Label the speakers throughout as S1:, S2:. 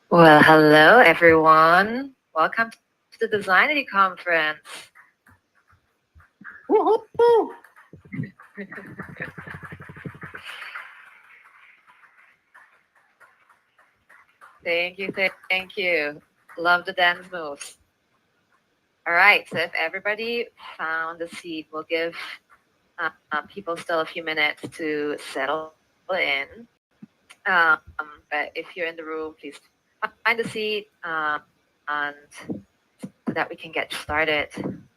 S1: Well, hello everyone. Welcome to the Designity Conference. Woo-hoo-hoo. Thank you. Love the dance moves. All right, so if everybody found a seat, we'll give people still a few minutes to settle in. But if you're in the room, please find a seat and so that we can get started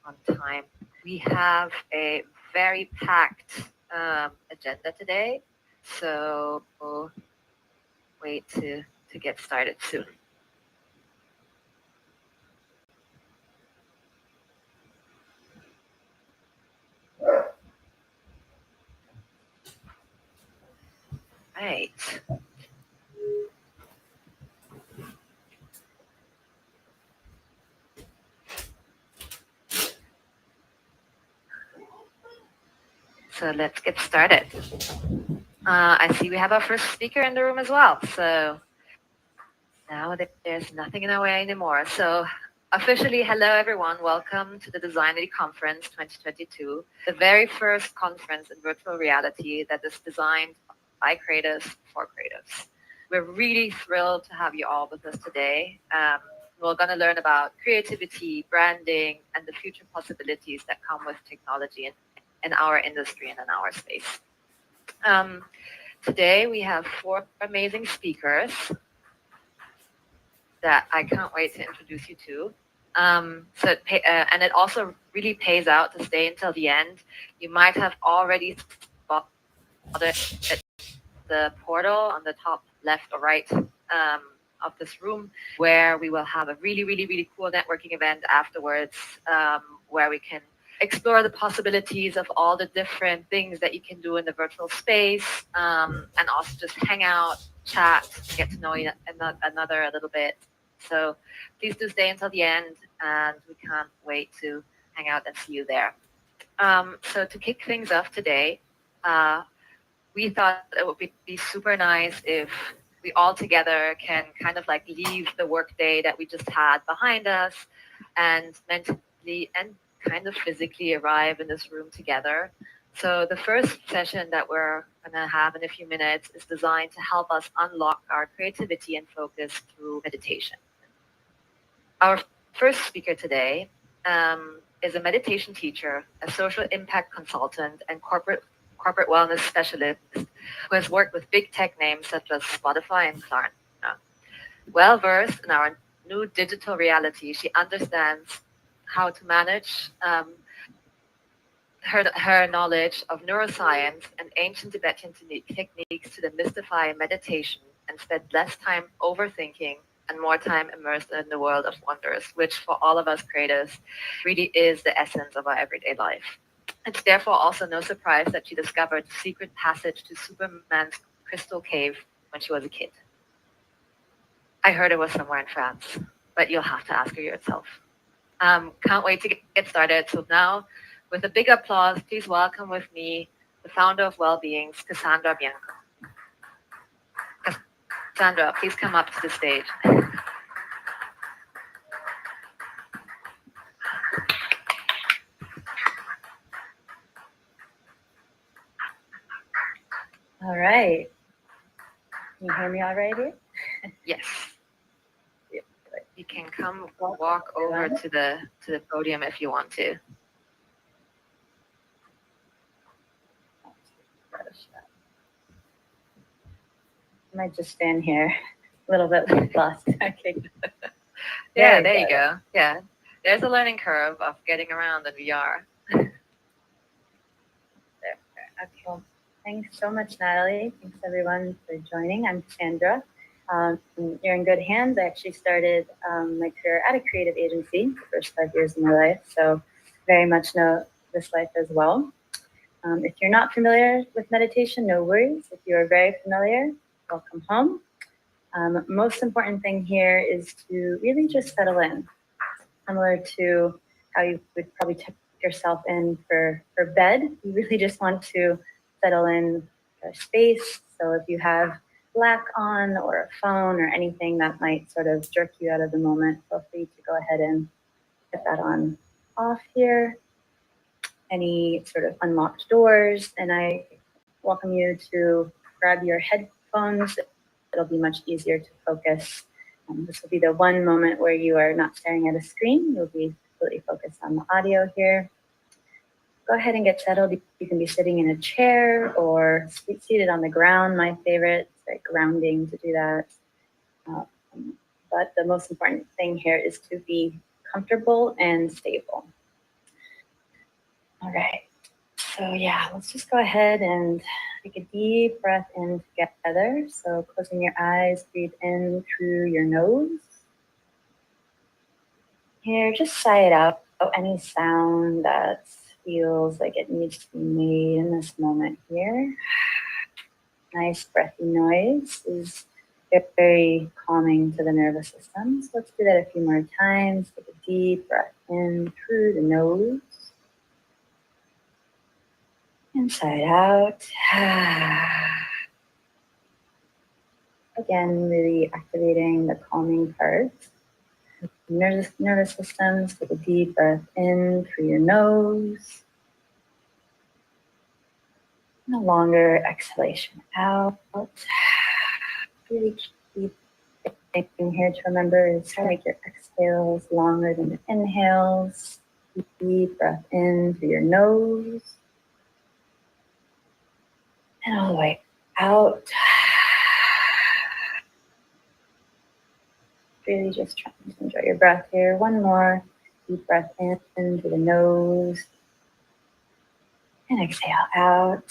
S1: on time. We have a very packed agenda today, so we'll wait to get started soon. Right. So let's get started. I see we have our first speaker in the room as well. So now there's nothing in our way anymore. So officially, hello everyone. Welcome to the Designity Conference 2022, the very first conference in virtual reality that is designed by creatives for creatives. We're really thrilled to have you all with us today. We're going to learn about creativity, branding, and the future possibilities that come with technology in our industry and in our space. Today we have 4 amazing speakers that I can't wait to introduce you to. And it also really pays out to stay until the end. You might have already spotted the portal on the top left or right of this room, where we will have a really cool networking event afterwards, where we can explore the possibilities of all the different things that you can do in the virtual space, and also just hang out, chat, get to know another a little bit. So please do stay until the end, and we can't wait to hang out and see you there. So to kick things off today, we thought it would be super nice if we all together can kind of like leave the workday that we just had behind us and mentally and kind of physically arrive in this room together. So the first session that we're going to have in a few minutes is designed to help us unlock our creativity and focus through meditation. Our first speaker today is a meditation teacher, a social impact consultant, and corporate wellness specialist who has worked with big tech names such as Spotify and Klarna. Well versed in our new digital reality, she understands how to manage her knowledge of neuroscience and ancient Tibetan techniques to demystify meditation and spend less time overthinking and more time immersed in the world of wonders, which for all of us creatives really is the essence of our everyday life. It's therefore also no surprise that she discovered the secret passage to Superman's crystal cave when she was a kid. I heard it was somewhere in France, but you'll have to ask her yourself. Can't wait to get started. So now, with a big applause, please welcome with me the founder of Wellbeings, Cassandra Bianco. Cassandra, please come up to the stage.
S2: All right. Can you hear me all right here?
S1: Yes. You can come walk over to the podium if you want to.
S2: I might just stand here, a little bit lost. Okay.
S1: Yeah, there you go. Yeah, there's a learning curve of getting around in VR.
S2: There. Okay. Well, thanks so much, Natalie. Thanks everyone for joining. I'm Cassandra. You're in good hands. I actually started my career at a creative agency the first 5 years of my life, so very much know this life as well. If you're not familiar with meditation, no worries. If you are very familiar, welcome home. Most important thing here is to really just settle in, similar to how you would probably tuck yourself in for bed. You really just want to settle in a space. So if you have black on or a phone or anything that might sort of jerk you out of the moment, feel free to go ahead and get that on off here. Any sort of unlocked doors, and I welcome you to grab your headphones. It'll be much easier to focus. This will be the one moment where you are not staring at a screen. You'll be completely focused on the audio here. Go ahead and get settled. You can be sitting in a chair or seated on the ground. My favorite, it's very grounding to do that. But the most important thing here is to be comfortable and stable. All right. So yeah, let's just go ahead and take a deep breath in together. So closing your eyes, breathe in through your nose. Here, just sigh it out. Any sound that feels like it needs to be made in this moment here. Nice breathy noise is very calming to the nervous system. So let's do that a few more times. Take a deep breath in through the nose. Inside out. Again, really activating the calming part. Nervous systems, take a deep breath in through your nose. And a longer exhalation out. Really keep thinking here to remember is to make your exhales longer than your inhales. Deep breath in through your nose. And all the way out. Really just trying to enjoy your breath here. One more deep breath in through the nose. And exhale out.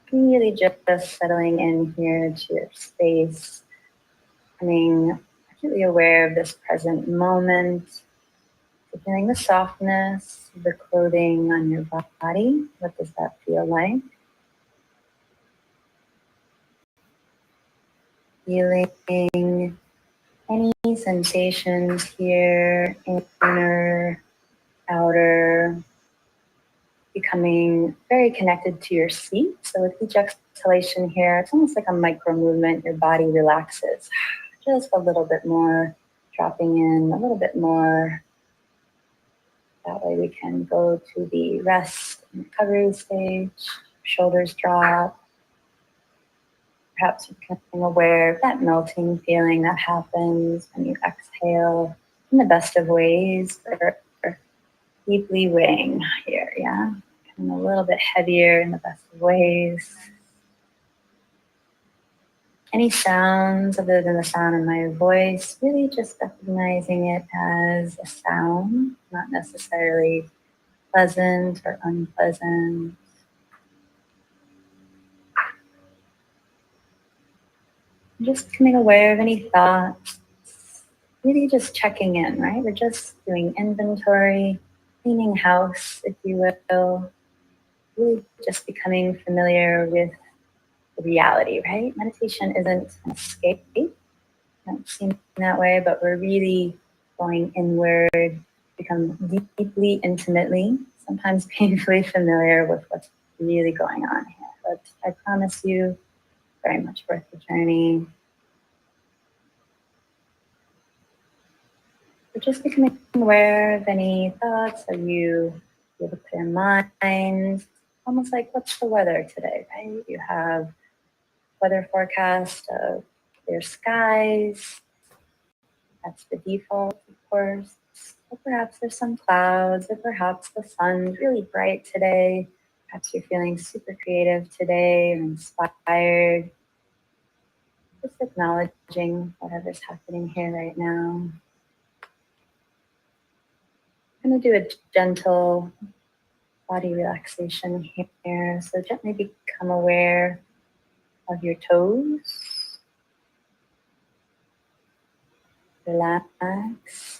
S2: Really just settling in here to your space. Becoming acutely aware of this present moment. Feeling the softness of the clothing on your body. What does that feel like? Feeling any sensations here, inner, outer, becoming very connected to your seat. So with each exhalation here, it's almost like a micro movement. Your body relaxes just a little bit more, dropping in a little bit more. That way we can go to the rest and recovery stage. Shoulders drop. Perhaps you're becoming aware of that melting feeling that happens when you exhale in the best of ways, or deeply weighing here, yeah? Becoming a little bit heavier in the best of ways. Any sounds other than the sound of my voice, really just recognizing it as a sound, not necessarily pleasant or unpleasant. Just becoming aware of any thoughts, really just checking in, right? We're just doing inventory, cleaning house, if you will. Really just becoming familiar with the reality, right? Meditation isn't an escape. It doesn't seem that way, but we're really going inward, become deeply, intimately, sometimes painfully familiar with what's really going on here. But I promise you, very much worth the journey. We're just becoming aware of any thoughts. Are you with a clear mind? Almost like, what's the weather today, right? You have weather forecast of clear skies. That's the default, of course. Or perhaps there's some clouds, or perhaps the sun's really bright today. Perhaps you're feeling super creative today or inspired. Just acknowledging whatever's happening here right now. I'm going to do a gentle body relaxation here. So gently become aware of your toes. Relax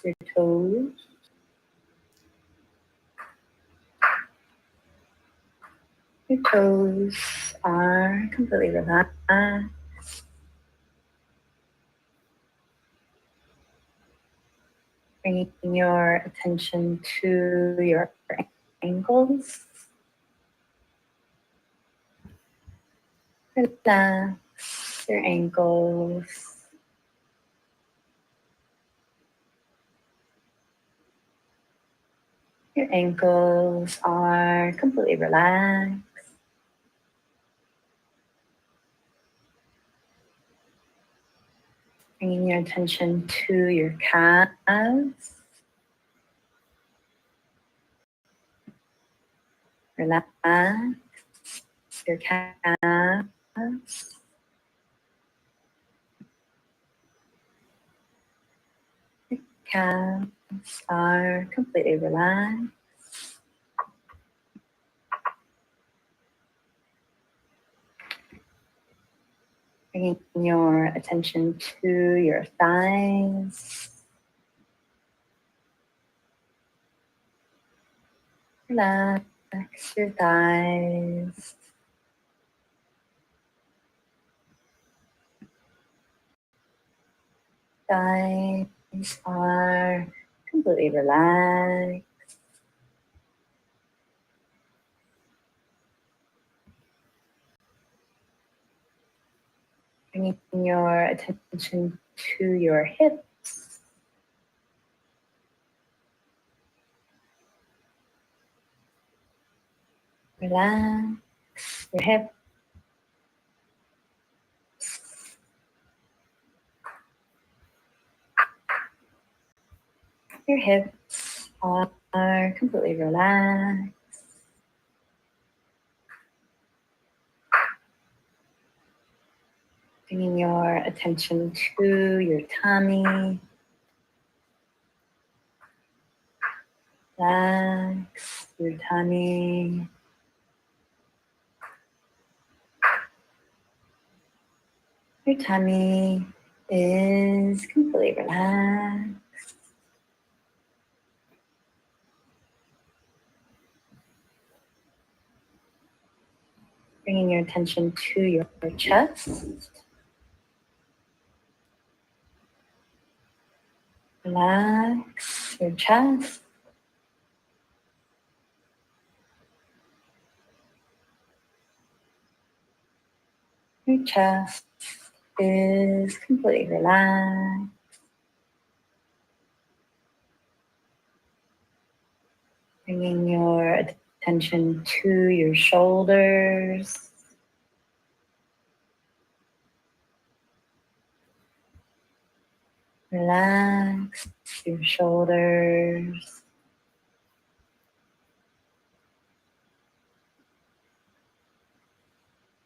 S2: your toes. Your toes are completely relaxed. Bringing your attention to your ankles. Relax your ankles. Your ankles are completely relaxed. Bringing your attention to your calves. Relax your calves. Your calves are completely relaxed. Bringing your attention to your thighs. Relax your thighs. Thighs are completely relaxed. Bringing your attention to your hips. Relax your hips. Your hips are completely relaxed. Bringing your attention to your tummy. Relax your tummy. Your tummy is completely relaxed. Bringing your attention to your chest. Relax your chest. Your chest is completely relaxed. Bringing your attention to your shoulders. Relax your shoulders.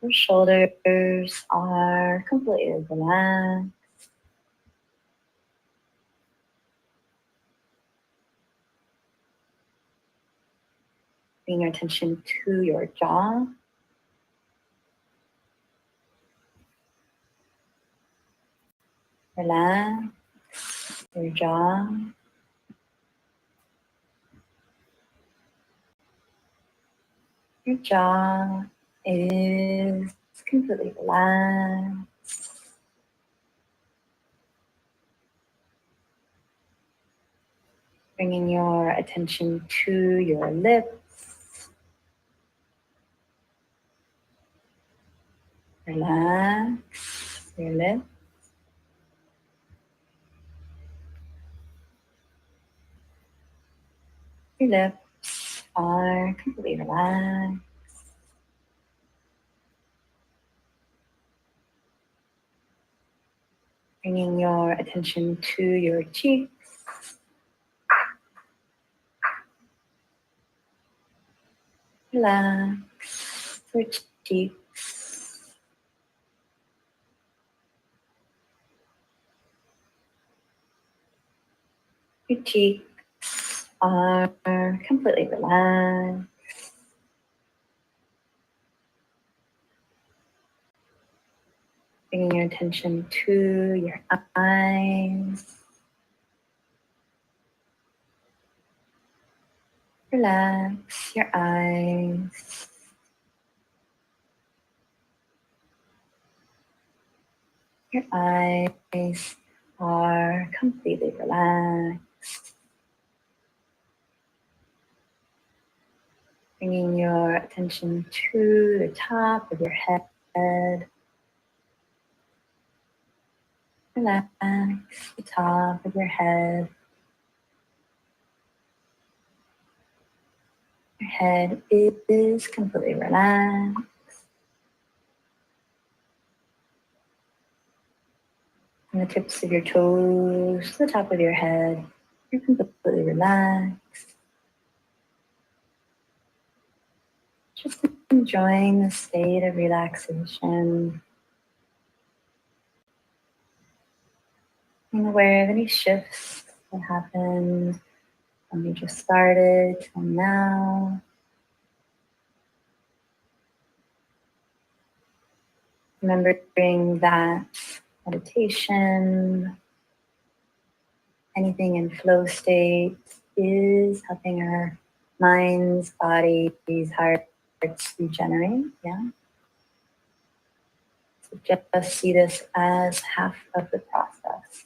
S2: Your shoulders are completely relaxed. Bring your attention to your jaw. Relax your jaw. Your jaw is completely relaxed. Bringing your attention to your lips. Relax your lips. Your lips are completely relaxed. Bringing your attention to your cheeks. Relax your cheeks. Your cheeks are completely relaxed. Bringing your attention to your eyes. Relax your eyes. Your eyes are completely relaxed. Bringing your attention to the top of your head. Relax the top of your head. Your head is completely relaxed. From the tips of your toes to the top of your head, you're completely relaxed. Just enjoying the state of relaxation. Being aware of any shifts that happened when you just started till now. Remembering that meditation, anything in flow state is helping our minds, bodies, hearts regenerate. Yeah. So just see this as half of the process.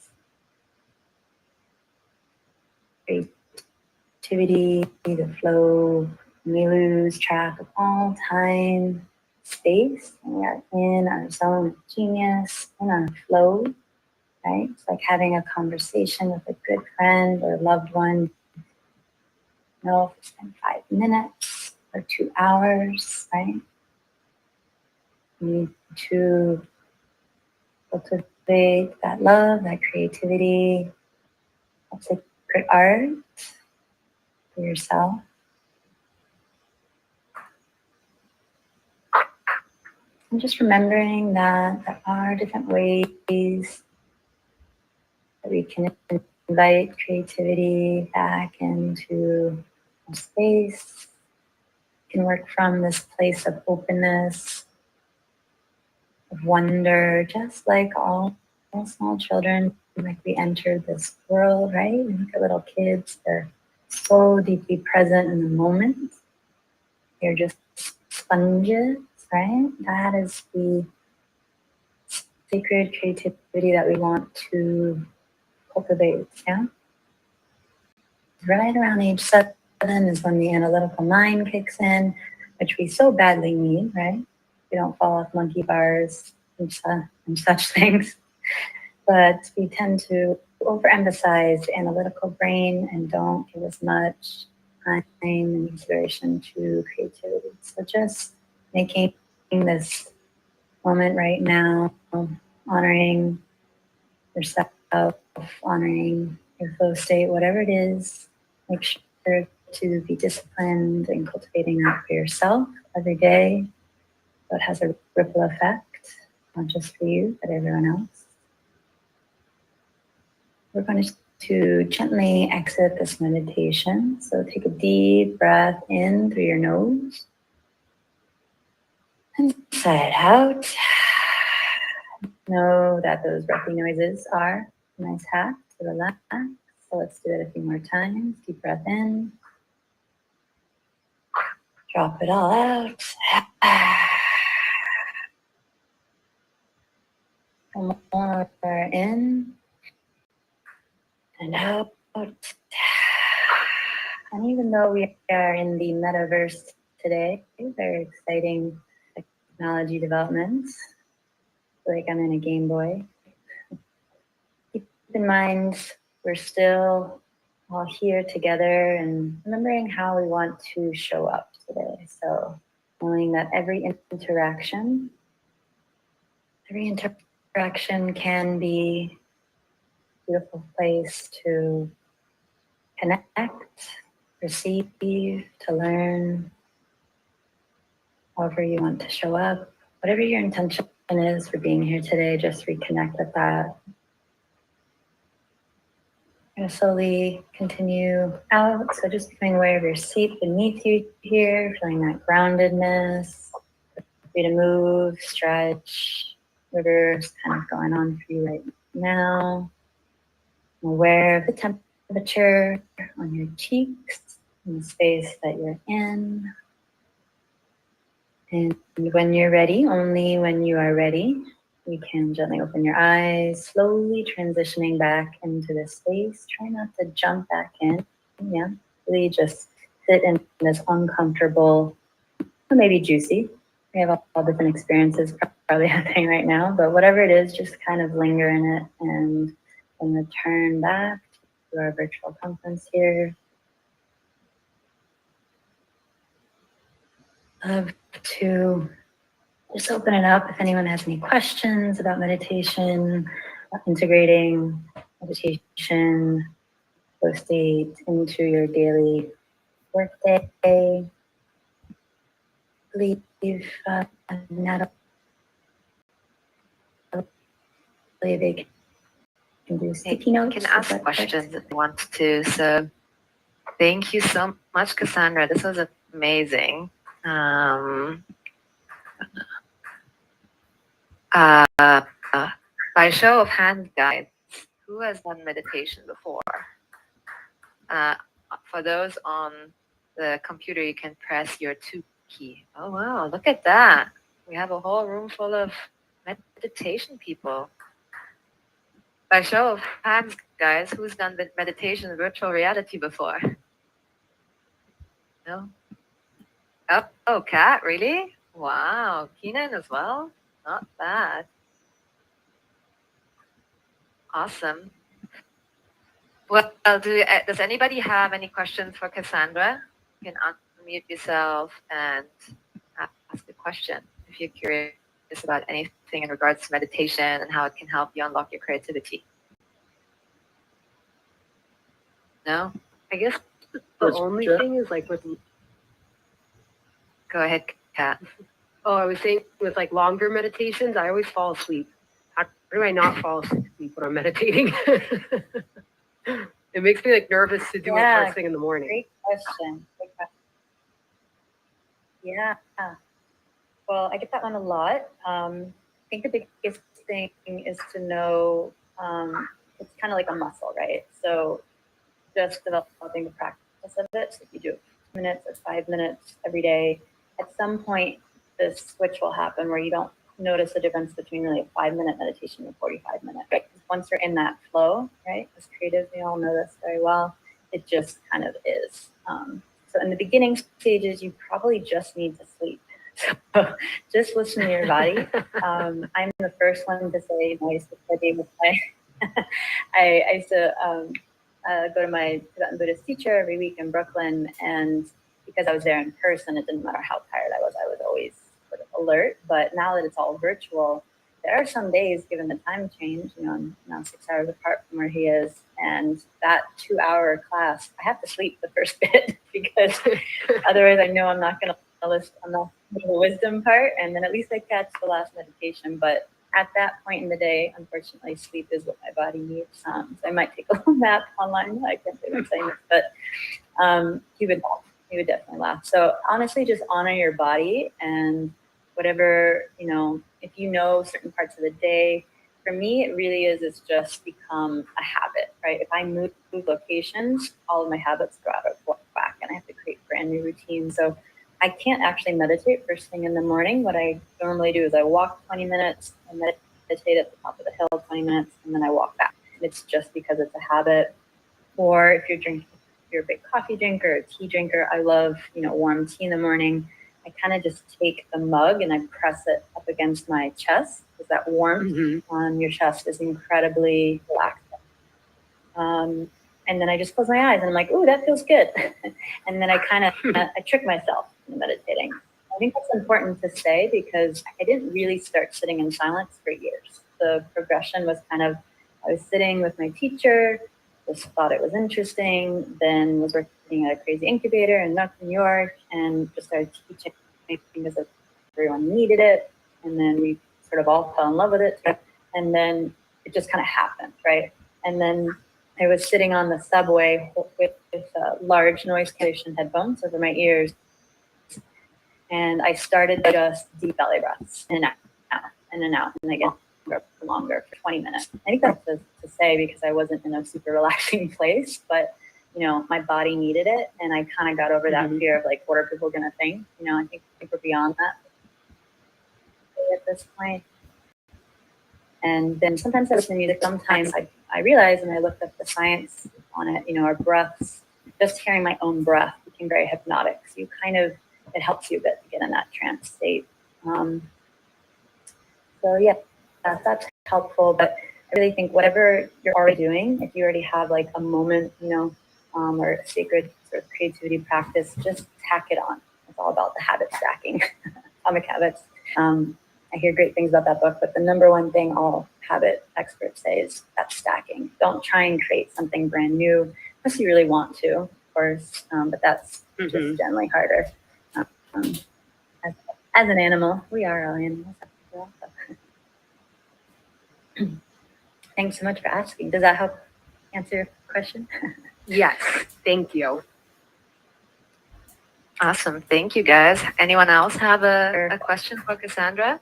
S2: Creativity, the flow, we lose track of all time, space, and we are in our zone of genius, in our flow, right? It's like having a conversation with a good friend or loved one. You know, if we spend 5 minutes or 2 hours, right? We need to cultivate that love, that creativity, that sacred art for yourself. And just remembering that there are different ways that we can invite creativity back into our space. We can work from this place of openness, of wonder, just like all small children, like we entered this world, right? We look at little kids, they're so deeply present in the moment. They're just sponges, right? That is the sacred creativity that we want to cultivate, yeah? Right around age 7 is when the analytical mind kicks in, which we so badly need, right? We don't fall off monkey bars and such things. But we tend to overemphasize the analytical brain and don't give as much time and consideration to creativity. So just making this moment right now, honoring yourself, honoring your flow state, whatever it is, make sure to be disciplined in cultivating that for yourself every day. So it has a ripple effect, not just for you, but everyone else. We're going to gently exit this meditation. So take a deep breath in through your nose and sigh it out. Know that those breathy noises are a nice hack to relax. So let's do that a few more times. Deep breath in. Drop it all out. One more in and out. And even though we are in the Metaverse today, very exciting technology developments, like I'm in a Game Boy. Keep in mind, we're still all here together and remembering how we want to show up today. So knowing that every interaction can be a beautiful place to connect, receive, to learn, however you want to show up. Whatever your intention is for being here today, just reconnect with that. Going to slowly continue out. So just becoming aware of your seat beneath you here, feeling that groundedness, free to move, stretch, whatever's kind of going on for you right now. Aware of the temperature on your cheeks and the space that you're in. And when you're ready, only when you are ready, You can gently open your eyes, slowly transitioning back into this space. Try not to jump back in. Yeah, really just sit in this uncomfortable, or maybe juicy. We have all different experiences probably happening right now, but whatever it is, just kind of linger in it and then return back to our virtual conference here. Love to just open it up if anyone has any questions about meditation, integrating meditation, flow state into your daily workday. Leave Natalie, they can do sticky notes.
S1: You can ask questions if you want to. So thank you so much, Cassandra. This was amazing. By show of hands, guys, who has done meditation before? For those on the computer, you can press your 2 key. Oh, wow, look at that. We have a whole room full of meditation people. By show of hands, guys, who's done meditation in virtual reality before? No? Oh, Kat, really? Wow. Keenan as well? Not bad. Awesome. Well, does anybody have any questions for Cassandra? You can unmute yourself and ask a question if you're curious about anything in regards to meditation and how it can help you unlock your creativity. No?
S3: I guess the only thing is like with.
S1: Go ahead, Kat.
S3: Oh, I was saying with like longer meditations, I always fall asleep. How do I not fall asleep when I'm meditating? It makes me like nervous to do it first thing in the morning.
S2: Great question. Yeah. Well, I get that one a lot. I think the biggest thing is to know it's kind of like a muscle, right? So just developing the practice of it. So if you do 2 minutes or 5 minutes every day, at some point this switch will happen where you don't notice the difference between really a 5-minute meditation and a 45-minute. Right? Once you're in that flow, right? As creatives, we all know this very well. It just kind of is. So in the beginning stages, you probably just need to sleep. So just listen to your body. I'm the first one to say, I used to study with my, I used to go to my Tibetan Buddhist teacher every week in Brooklyn. And because I was there in person, it didn't matter how tired I was always sort of alert. But now that it's all virtual, there are some days, given the time change, I'm now 6 hours apart from where he is, and that 2-hour class, I have to sleep the first bit because otherwise I know I'm not going to listen. I'm not doing the wisdom part, and then at least I catch the last meditation. But at that point in the day, unfortunately, sleep is what my body needs. So I might take a little nap online. I can't believe I'm saying this, but he would definitely laugh. So honestly, just honor your body and whatever, if you know certain parts of the day. For me, it really is, it's just become a habit, right? If I move locations, all of my habits go out of whack and I have to create brand new routines. So I can't actually meditate first thing in the morning. What I normally do is I walk 20 minutes and meditate at the top of the hill 20 minutes, and then I walk back. It's just because it's a habit. Or if you're a big coffee drinker, a tea drinker, I love, warm tea in the morning. I kind of just take the mug and I press it up against my chest because that warmth on your chest is incredibly relaxing. And then I just close my eyes and I'm like, ooh, that feels good. And then I kind of, I trick myself in meditating. I think that's important to say because I didn't really start sitting in silence for years. The progression was kind of, I was sitting with my teacher, just thought it was interesting, then was working at a crazy incubator in New York and just started teaching because everyone needed it. And then we sort of all fell in love with it. And then it just kind of happened, right? And then I was sitting on the subway with large noise cancellation headphones over my ears. And I started just deep belly breaths in and out, in and out. And again, longer for 20 minutes. I think that's to say because I wasn't in a super relaxing place, but my body needed it, and I kind of got over that fear of like, what are people gonna think? I think we're beyond that at this point. And then sometimes I listen to music. Sometimes I realize, and I looked up the science on it, our breaths, just hearing my own breath became very hypnotic. So it helps you a bit to get in that trance state. So yeah, that's helpful. But I really think whatever you're already doing, if you already have like a moment, or a sacred sort of creativity practice, just tack it on. It's all about the habit stacking, Atomic Habits. I hear great things about that book, but the number one thing all habit experts say is that stacking. Don't try and create something brand new, unless you really want to, of course, but that's just generally harder. As an animal, we are all animals. Thanks so much for asking. Does that help answer your question?
S3: Yes, thank you.
S1: Awesome. Thank you, guys. Anyone else have a question for Cassandra?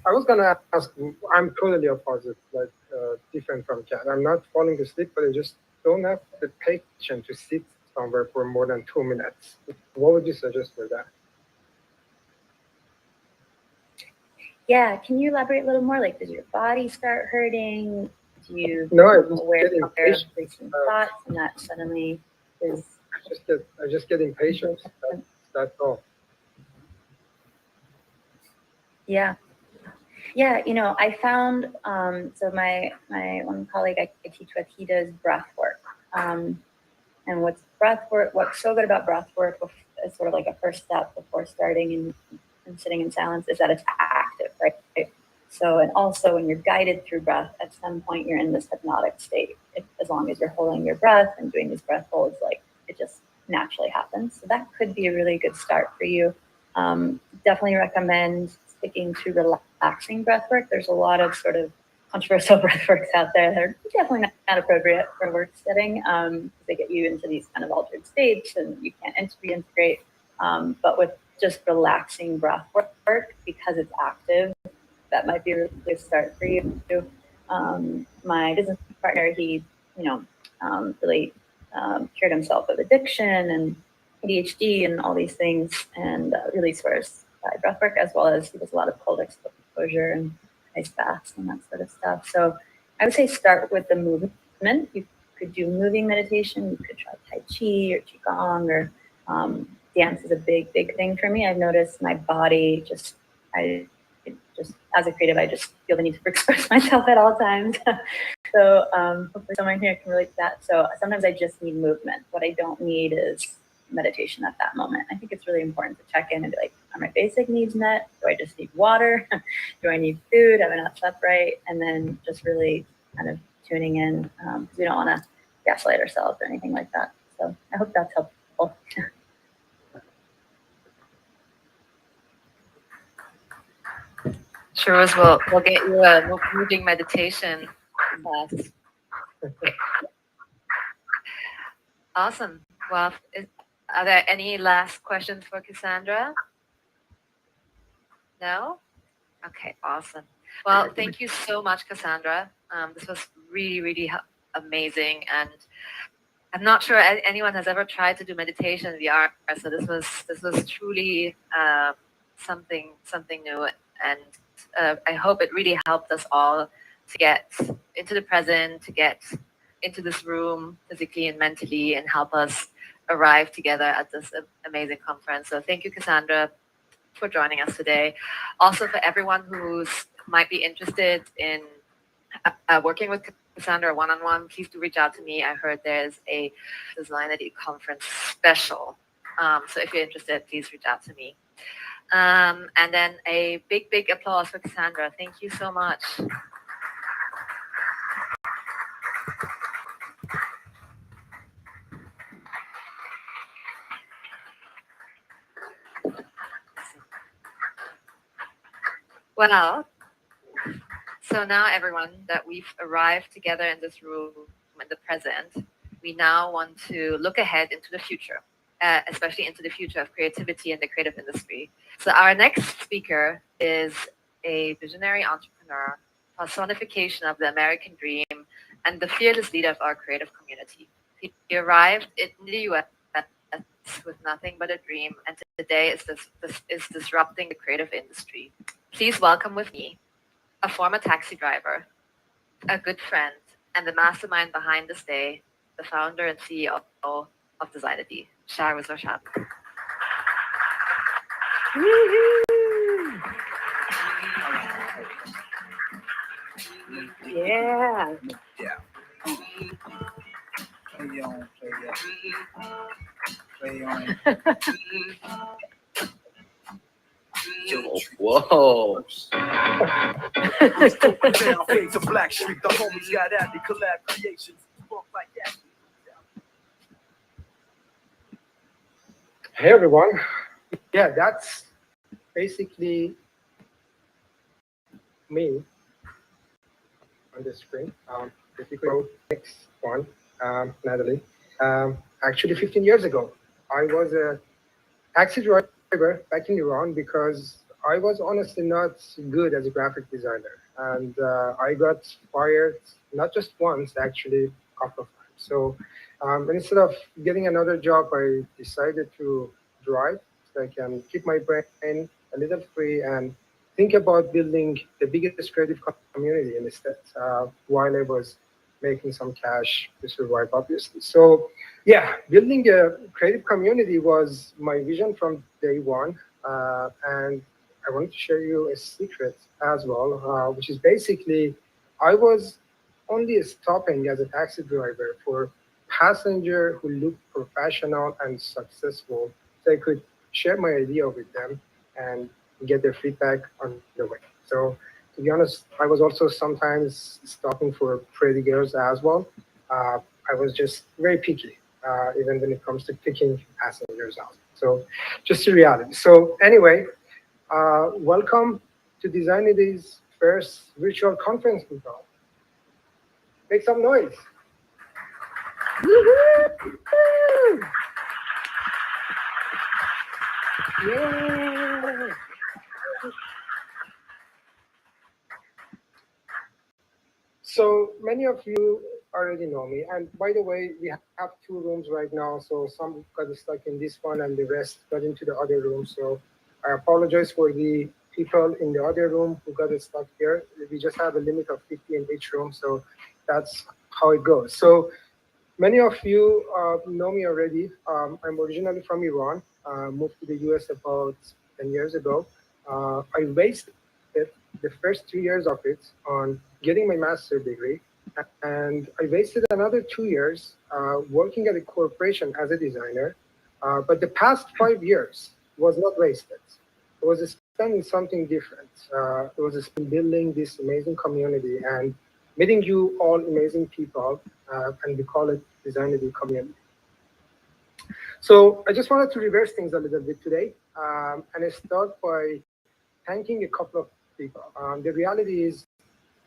S4: I was gonna ask. I'm totally opposite, different from Kat. I'm not falling asleep, but I just don't have the patience to sit somewhere for more than 2 minutes. What would you suggest for that?
S2: Yeah, can you elaborate a little more? Like, does your body start hurting? Do you
S4: No, I
S2: become
S4: just
S2: aware
S4: get
S2: of
S4: impatient.
S2: racing thoughts, and that suddenly is?
S4: I just get impatient. That's all.
S2: Yeah. Yeah, I found, so my one colleague I teach with, he does breath work. And what's so good about breath work is sort of like a first step before starting and sitting in silence is that it's active, right? So, and also when you're guided through breath, at some point you're in this hypnotic state. As long as you're holding your breath and doing these breath holds, like it just naturally happens. So that could be a really good start for you. Definitely recommend sticking to relaxing breath work. There's a lot of sort of controversial breath works out there that are definitely not appropriate for a work setting. They get you into these kind of altered states and you can't reintegrate. But with just relaxing breath work, because it's active, that might be a really good start for you. My business partner, he, really cured himself of addiction and ADHD and all these things, and really swears by breathwork, as well as he does a lot of cold exposure and ice baths and that sort of stuff. So I would say start with the movement. You could do moving meditation. You could try Tai Chi or Qigong, or dance is a big thing for me. I've noticed my body just as a creative, I just feel the need to express myself at all times. So hopefully someone here can relate to that. So sometimes I just need movement. What I don't need is meditation at that moment. I think it's really important to check in and be like, are my basic needs met? Do I just need water? Do I need food? Have I not slept right? And then just really kind of tuning in, because we don't want to gaslight ourselves or anything like that. So I hope that's helpful.
S1: Sure, we'll get you a moving meditation class. Awesome. Well, are there any last questions for Cassandra? No? Okay, awesome. Well, thank you so much, Cassandra. This was really amazing, and I'm not sure anyone has ever tried to do meditation in VR. So this was truly something new, and I hope it really helped us all to get into the present, to get into this room physically and mentally, and help us arrive together at this amazing conference. So thank you, Cassandra, for joining us today. Also, for everyone who might be interested in working with Cassandra one-on-one, please do reach out to me. I heard there's a Designity conference special. So if you're interested, please reach out to me. And then a big applause for Cassandra. Thank you so much. Well, so now everyone that we've arrived together in this room in the present, we now want to look ahead into the future, especially into the future of creativity in the creative industry. So our next speaker is a visionary entrepreneur, personification of the American dream, and the fearless leader of our creative community. He arrived in the US with nothing but a dream, and today is disrupting the creative industry. Please welcome with me a former taxi driver, a good friend, and the mastermind behind this day, the founder and CEO of Designity, Shahriz Rashad.
S3: Yeah.
S5: Play on. Whoa.
S6: To Black Street, the homies got at me, collab creations, walk like that.
S4: Hey everyone. Yeah, that's basically me on the screen. If we go next one, Natalie. Actually, 15 years ago, I was a taxi driver back in Iran because I was honestly not good as a graphic designer. And I got fired not just once, actually, a couple of times. So instead of getting another job, I decided to drive so I can keep my brain a little free and think about building the biggest creative community in the States while I was making some cash to survive, obviously. So yeah, building a creative community was my vision from day one. And I want to share you a secret as well, which is basically I was only stopping as a taxi driver for passenger who looked professional and successful, so I could share my idea with them and get their feedback on the way. So to be honest, I was also sometimes stopping for pretty girls as well. I was just very picky, even when it comes to picking passengers out. So just the reality. So anyway, welcome to Designity's first virtual conference call. Make some noise.
S3: Yeah.
S4: So many of you already know me. And by the way, we have two rooms right now. So some got stuck in this one and the rest got into the other room. So I apologize for the people in the other room who got stuck here. We just have a limit of 50 in each room. So that's how it goes. So many of you know me already. I'm originally from Iran, moved to the US about 10 years ago. I wasted the first 2 years of it on getting my master's degree. And I wasted another 2 years working at a corporation as a designer. But the past 5 years was not wasted. It was spent in something different. It was spent building this amazing community and meeting you all amazing people, and we call it Designity community. So I just wanted to reverse things a little bit today, and I start by thanking a couple of people. The reality is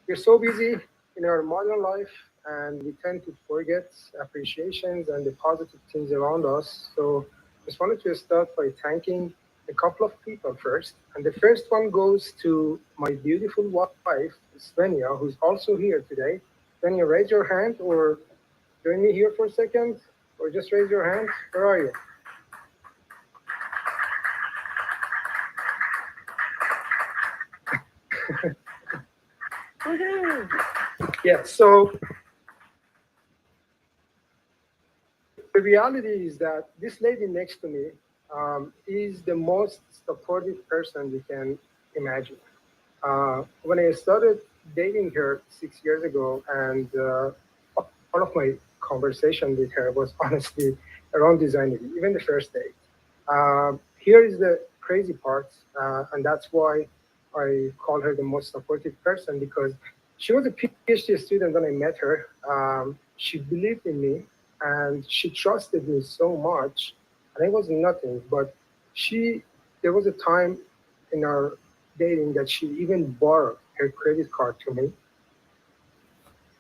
S4: we're so busy in our modern life, and we tend to forget appreciations and the positive things around us. So just wanted to start by thanking a couple of people first. And the first one goes to my beautiful wife, Svenja, who's also here today. Svenja, raise your hand or join me here for a second, or just raise your hand. Where are you? Yeah, so the reality is that this lady next to me is the most supportive person you can imagine. When I started dating her 6 years ago, and all of my conversation with her was honestly around designing, even the first date. Here is the crazy part, and that's why I call her the most supportive person, because she was a PhD student when I met her. She believed in me and she trusted me so much, and I was nothing. But there was a time in our dating that she even borrowed her credit card to me,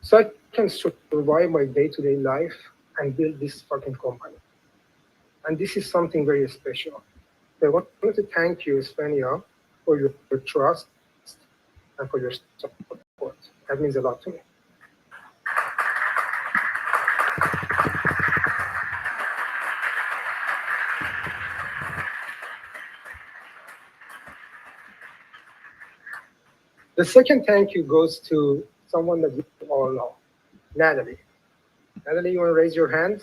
S4: so I can survive my day-to-day life and build this fucking company. And this is something very special. So I wanted to thank you, Svenja, for your trust and for your support. That means a lot to me. The second thank you goes to someone that you all know, Natalie. Natalie, you want to raise your hand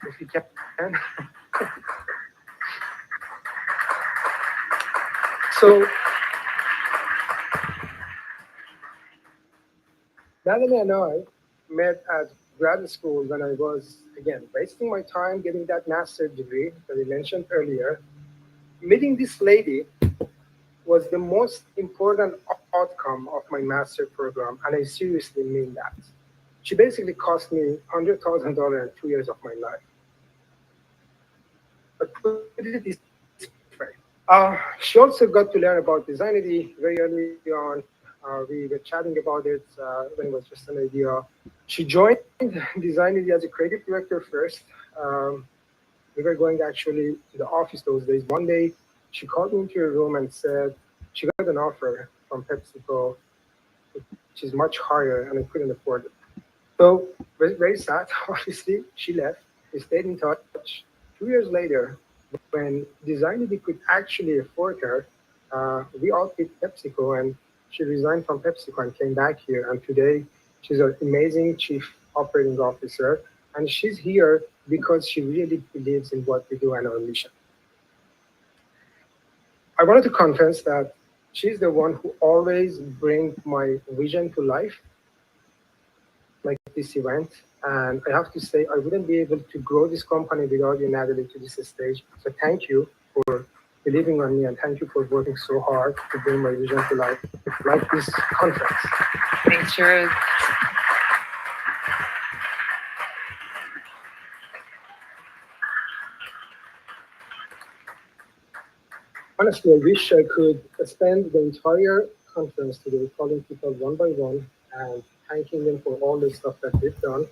S4: if you can? So, Natalie and I met at grad school when I was, again, wasting my time getting that master's degree that I mentioned earlier. Meeting this lady was the most important outcome of my master program, and I seriously mean that. She basically cost me $100,000 in 2 years of my life. But put it this way. She also got to learn about Designity very early on. We were chatting about it when it was just an idea. She joined Designity as a creative director first. We were going actually to the office those days. One day, she called me into her room and said she got an offer from PepsiCo, which is much higher, and I couldn't afford it. So very, very sad. Obviously, she left. We stayed in touch. 2 years later, when Designity could actually afford her, we all quit PepsiCo, and she resigned from PepsiCo and came back here. And today, she's an amazing chief operating officer, and she's here because she really believes in what we do and our mission. I wanted to confess that she's the one who always brings my vision to life, like this event. And I have to say, I wouldn't be able to grow this company without you, Natalie, to this stage. So thank you for believing on me, and thank you for working so hard to bring my vision to life, like this conference.
S1: Thanks, Sharuz.
S4: Honestly, I wish I could spend the entire conference today calling people one by one and thanking them for all the stuff that they've done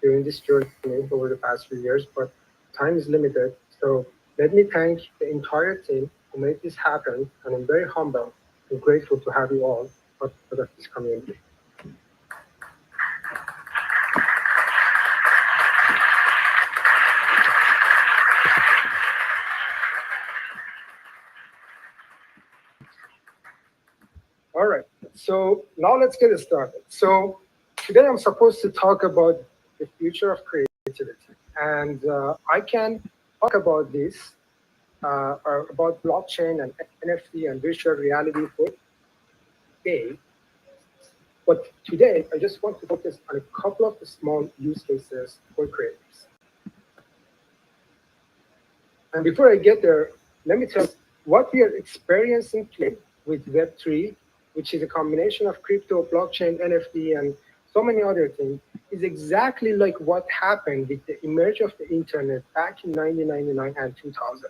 S4: during this journey over the past few years, but time is limited. So let me thank the entire team who made this happen, and I'm very humble and grateful to have you all part of this community. All right, so now let's get started. So today I'm supposed to talk about the future of creativity, and I can talk about this, about blockchain and NFT and virtual reality for today. But today I just want to focus on a couple of the small use cases for creators. And before I get there, let me tell you what we are experiencing today with Web3, which is a combination of crypto, blockchain, NFT, and so many other things, is exactly like what happened with the emerge of the internet back in 1999 and 2000.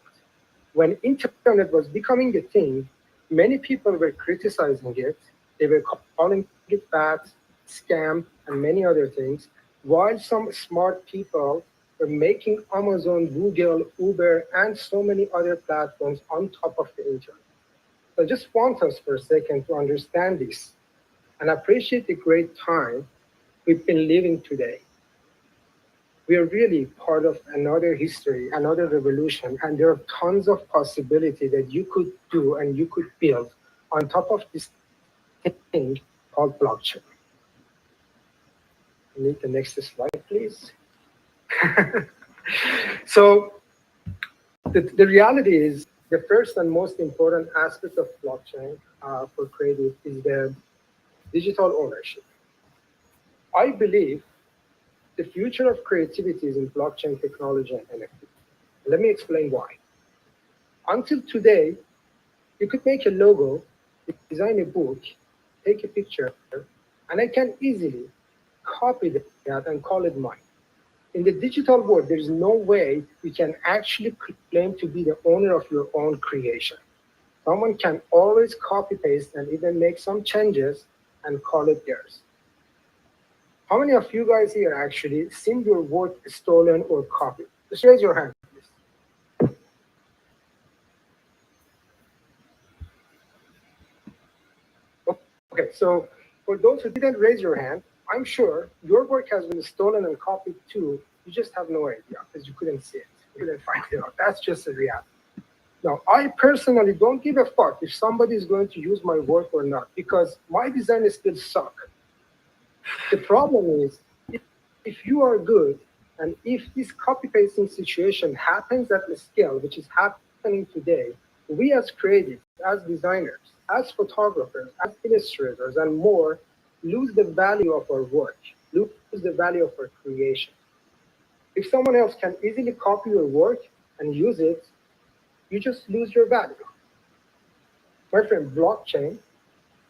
S4: When internet was becoming a thing, many people were criticizing it. They were calling it bad, scam, and many other things, while some smart people were making Amazon, Google, Uber, and so many other platforms on top of the internet. So I just want us for a second to understand this and appreciate the great time we've been living today. We are really part of another history, another revolution, and there are tons of possibility that you could do and you could build on top of this thing called blockchain. I need the next slide, please. So the reality is, the first and most important aspect of blockchain for creative is the digital ownership. I believe the future of creativity is in blockchain technology and NFT. Let me explain why. Until today, you could make a logo, design a book, take a picture, and I can easily copy that and call it mine. In the digital world, there is no way you can actually claim to be the owner of your own creation. Someone can always copy paste and even make some changes and call it theirs. How many of you guys here actually seen your work stolen or copied? Just raise your hand, please. Okay, so for those who didn't raise your hand, I'm sure your work has been stolen and copied too. You just have no idea because you couldn't see it. You couldn't find it out. That's just a reality. Now, I personally don't give a fuck if somebody is going to use my work or not, because my design still suck. The problem is, if you are good, and if this copy-pasting situation happens at the scale, which is happening today, we as creatives, as designers, as photographers, as illustrators, and more, lose the value of our work, lose the value of our creation. If someone else can easily copy your work and use it, you just lose your value. My friend, blockchain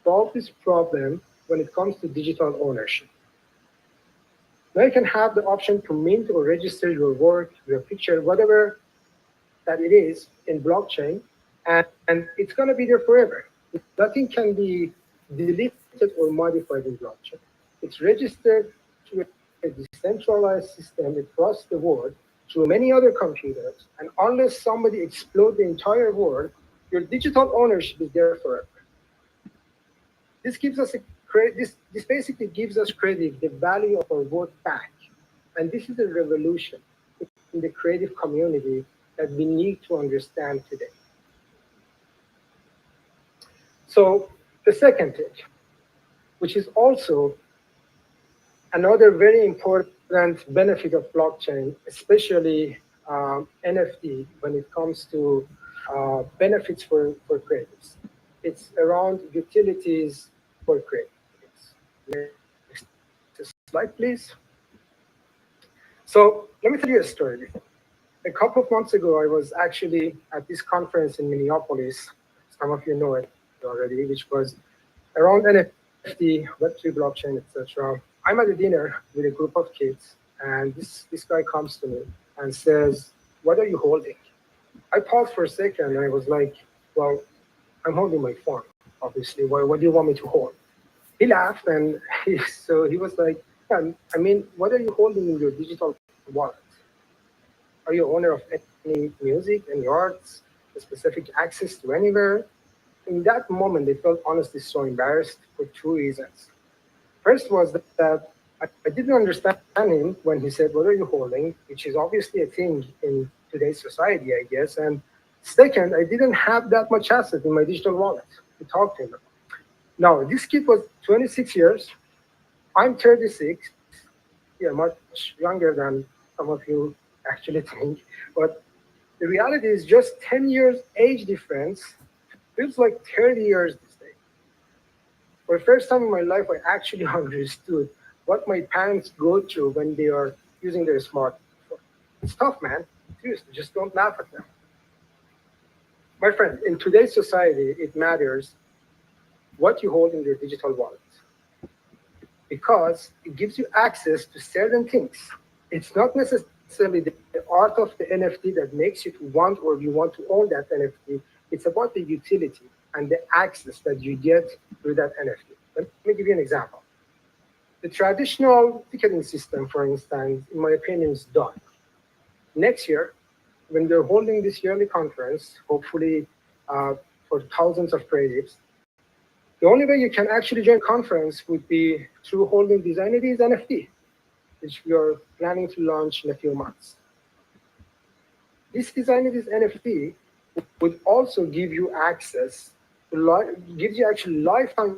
S4: solves this problem when it comes to digital ownership. Now you can have the option to mint or register your work, your picture, whatever that it is in blockchain, and it's going to be there forever. Nothing can be deleted or modified in blockchain. It's registered to a decentralized system across the world through many other computers, and unless somebody explodes the entire world, your digital ownership is there forever. This gives us this basically gives us credit, the value of our work back, and this is a revolution in the creative community that we need to understand today. So the second thing, which is also another very important benefit of blockchain, especially NFT, when it comes to benefits for creatives. It's around utilities for creatives. Next slide, please. So let me tell you a story. A couple of months ago, I was actually at this conference in Minneapolis. Some of you know it already, which was around NFT, Web3 blockchain, etc. I'm at a dinner with a group of kids, and this guy comes to me and says, "What are you holding?" I paused for a second, and I was like, "Well, I'm holding my phone, obviously. What do you want me to hold?" He laughed, and he was like, "Yeah, I mean, what are you holding in your digital wallet? Are you owner of any music, any arts, a specific access to anywhere?" In that moment, I felt honestly so embarrassed for two reasons. First was that I didn't understand him when he said, "What are you holding?" which is obviously a thing in today's society, I guess. And second, I didn't have that much asset in my digital wallet to talk to him about. Now, this kid was 26 years. I'm 36. Yeah, much younger than some of you actually think. But the reality is just 10 years age difference feels like 30 years this day. For the first time in my life, I actually understood what my parents go through when they are using their smartphone. It's tough, man. Seriously, just don't laugh at them. My friend, in today's society, it matters what you hold in your digital wallet, because it gives you access to certain things. It's not necessarily the art of the NFT that makes you to want or you want to own that NFT. It's about the utility and the access that you get through that NFT. Let me give you an example. The traditional ticketing system, for instance, in my opinion, is done. Next year, when we're holding this yearly conference, hopefully for thousands of creatives, the only way you can actually join conference would be through holding Designity's NFT, which we are planning to launch in a few months. This Designity's NFT would also give you access, gives you actually lifetime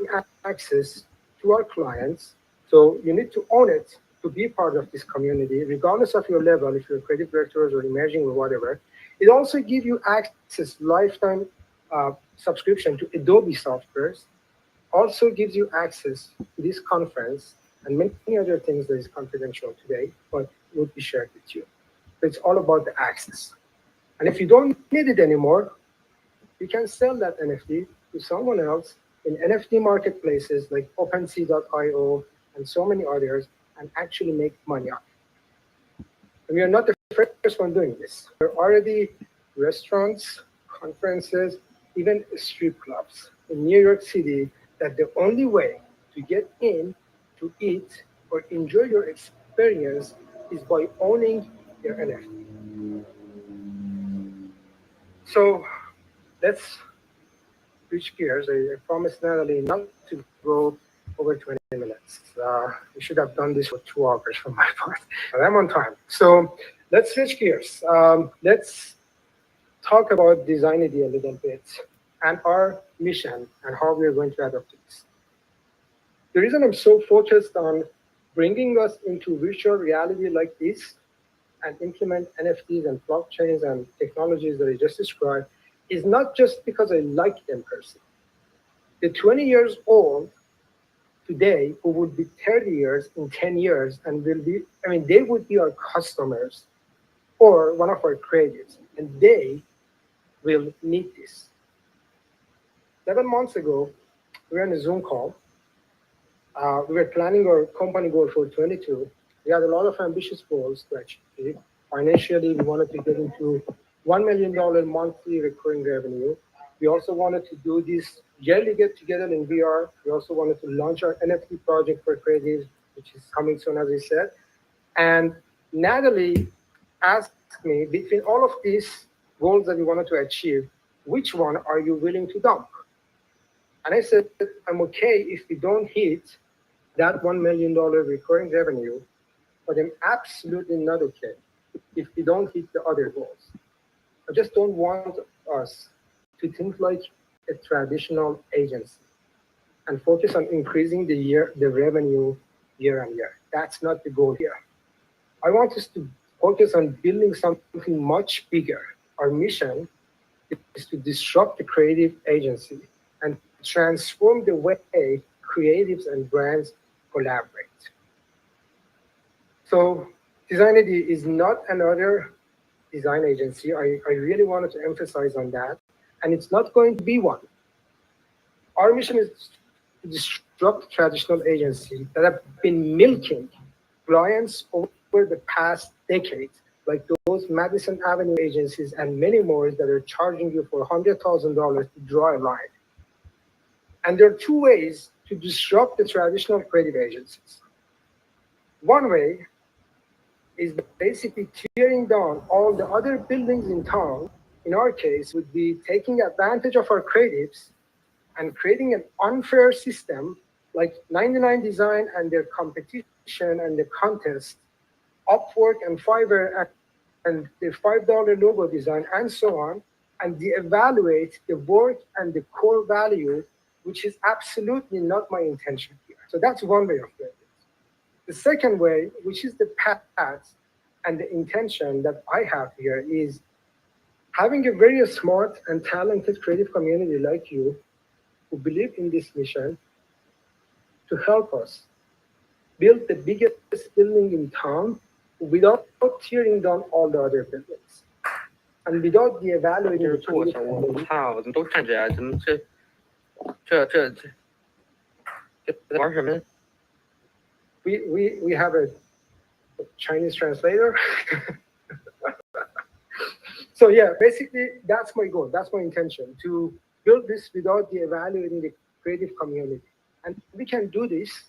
S4: access to our clients. So you need to own it to be part of this community, regardless of your level, if you're creative directors or emerging or whatever. It also gives you access, lifetime subscription to Adobe softwares, also gives you access to this conference and many other things that is confidential today, but would be shared with you. So it's all about the access. And if you don't need it anymore, you can sell that NFT to someone else in NFT marketplaces like OpenSea.io and so many others, and actually make money off it. And we are not the first one doing this. There are already restaurants, conferences, even strip clubs in New York City that the only way to get in to eat or enjoy your experience is by owning your NFT. So let's switch gears. I promised Natalie not to go over 20 minutes. We should have done this for 2 hours from my part, but I'm on time. So let's switch gears. Let's talk about Designity a little bit and our mission and how we're going to adopt this. The reason I'm so focused on bringing us into virtual reality like this and implement NFTs and blockchains and technologies that I just described is not just because I like them per se. The 20 years old today who would be 30 years in 10 years and will be, they would be our customers or one of our creatives, and they will need this. 7 months ago, we were on a Zoom call. We were planning our company goal for 22. We had a lot of ambitious goals to achieve. Financially, we wanted to get into $1 million monthly recurring revenue. We also wanted to do this yearly get-together in VR. We also wanted to launch our NFT project for creatives, which is coming soon, as I said. And Natalie asked me, between all of these goals that we wanted to achieve, which one are you willing to dump? And I said, I'm okay if we don't hit that $1 million recurring revenue, but I'm absolutely not okay if we don't hit the other goals. I just don't want us to think like a traditional agency and focus on increasing the revenue year on year. That's not the goal here. I want us to focus on building something much bigger. Our mission is to disrupt the creative agency and transform the way creatives and brands collaborate. So Designity is not another design agency. I really wanted to emphasize on that. And it's not going to be one. Our mission is to disrupt traditional agencies that have been milking clients over the past decades, like those Madison Avenue agencies and many more that are charging you for $100,000 to draw a line. And there are two ways to disrupt the traditional creative agencies. One way is basically tearing down all the other buildings in town. In our case, would be taking advantage of our creatives and creating an unfair system like 99 Design and their competition and the contest, Upwork and Fiverr and the $5 logo design and so on, and de-evaluate the work and the core value, which is absolutely not my intention here. So that's one way of doing it. The second way, which is the path and the intention that I have here, is having a very smart and talented creative community like you who believe in this mission to help us build the biggest building in town without tearing down all the other buildings and without de-evaluating
S7: 就是
S4: the
S7: 做
S4: creative
S7: 小我
S4: community.
S7: 操，怎么都站起来？怎么这玩什么呀？
S4: We have a Chinese translator. So yeah, basically that's my goal. That's my intention, to build this without evaluating the creative community. And we can do this.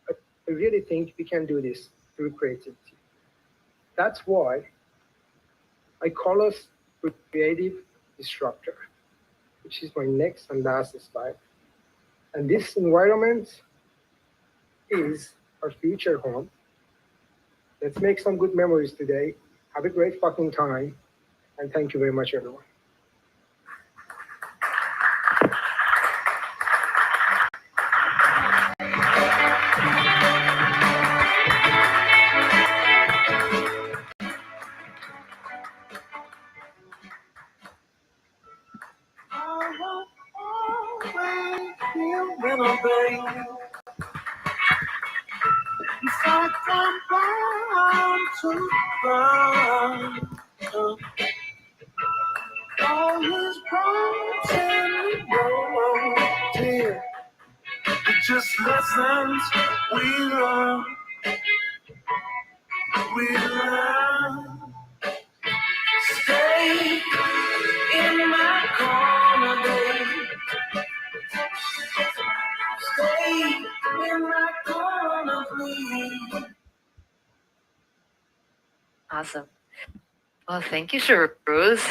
S4: I really think we can do this through creativity. That's why I call us creative disruptor, which is my next and last slide. And this environment is our future home. Let's make some good memories today. Have a great fucking time. And thank you very much, everyone.
S6: When I'm baby, in fact, I'm bound to burn. All his bones in the road, dear. It's just lessons we learn. We learn. Stay in my corner, baby. Stay in my corner, please.
S1: Awesome. Well, thank you, Shiruz.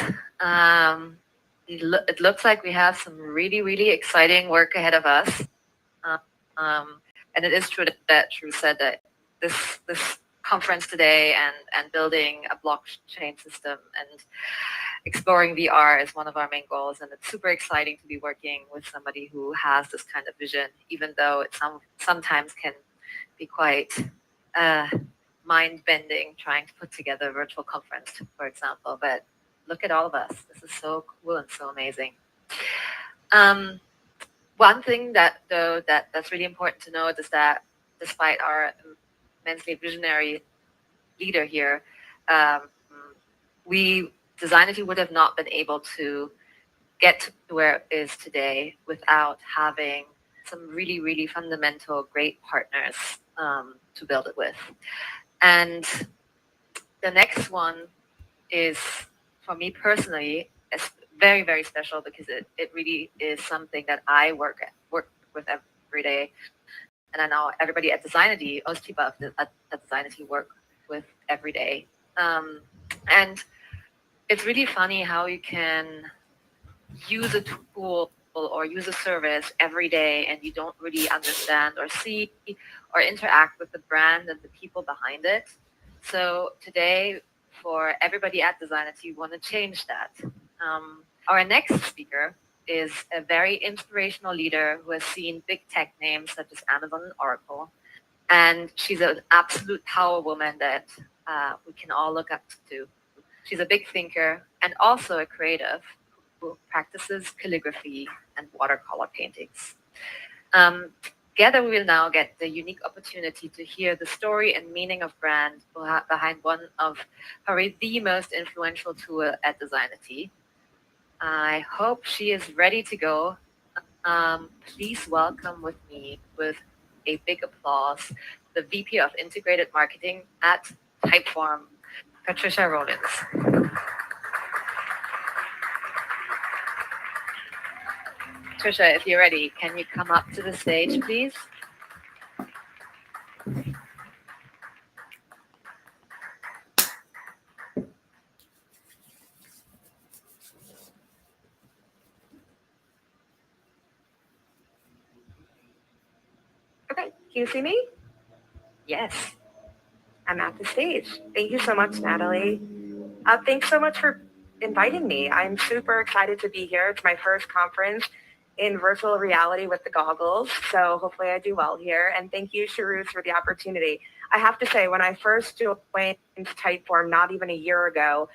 S1: It looks like we have some really, really exciting work ahead of us. And it is true that Shiruz said that this conference today and building a blockchain system and exploring VR is one of our main goals. And it's super exciting to be working with somebody who has this kind of vision, even though it sometimes can be quite mind-bending trying to put together a virtual conference, for example. But look at all of us. This is so cool and so amazing. One thing that's really important to note is that despite our immensely visionary leader here, Designity would have not been able to get to where it is today without having some really, really fundamental, great partners to build it with. And the next one is, for me personally, is very, very special because it really is something that I work with every day. And I know everybody at Designity, most people at Designity work with every day. And it's really funny how you can use a tool or use a service every day and you don't really understand or see or interact with the brand and the people behind it. So today, for everybody at Designity, we want to change that. Our next speaker is a very inspirational leader who has seen big tech names such as Amazon and Oracle. And she's an absolute power woman that we can all look up to. She's a big thinker and also a creative who practices calligraphy and watercolor paintings. Together, we will now get the unique opportunity to hear the story and meaning of brand behind one of probably the most influential tool at Designity. I hope she is ready to go. Please welcome with me with a big applause the VP of Integrated Marketing at Typeform, Patricia Rollins. Patricia, if you're ready, can you come up to the stage, please?
S8: Okay, can you see me?
S1: Yes.
S8: I'm at the stage. Thank you so much, Natalie. Thanks so much for inviting me. I'm super excited to be here. It's my first conference in virtual reality with the goggles, so hopefully I do well here. And thank you, Sharuz, for the opportunity. I have to say, when I first joined Typeform not even a year ago,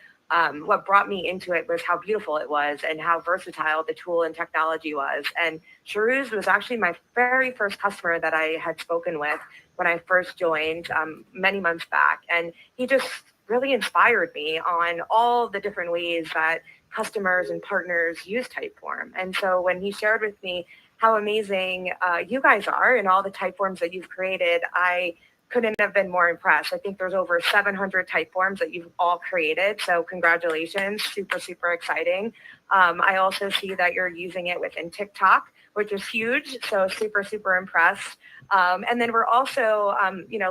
S8: what brought me into it was how beautiful it was and how versatile the tool and technology was. And Sharuz was actually my very first customer that I had spoken with when I first joined many months back. And he just really inspired me on all the different ways that customers and partners use Typeform. And so when he shared with me how amazing you guys are and all the Typeforms that you've created, I couldn't have been more impressed. I think there's over 700 Typeforms that you've all created. So congratulations, super, super exciting. I also see that you're using it within TikTok, which is huge. So super, super impressed. And then we're also,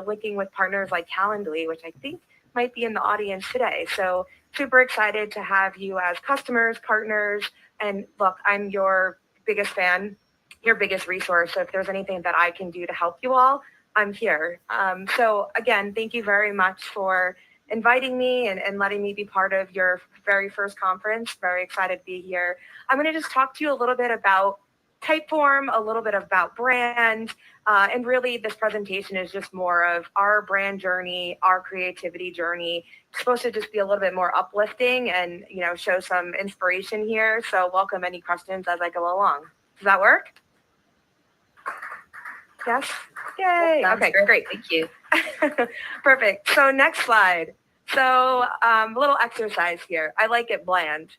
S8: linking with partners like Calendly, which I think might be in the audience today. So super excited to have you as customers, partners, and look, I'm your biggest fan, your biggest resource. So if there's anything that I can do to help you all, I'm here. So again, thank you very much for inviting me and letting me be part of your very first conference. Very excited to be here. I'm going to just talk to you a little bit about Typeform, a little bit about brand, and really this presentation is just more of our brand journey, our creativity journey. It's supposed to just be a little bit more uplifting and, show some inspiration here. So welcome any questions as I go along. Does that work? Yes? Yay. Okay, great.
S1: Thank you.
S8: Perfect. So next slide. So a little exercise here. I like it bland.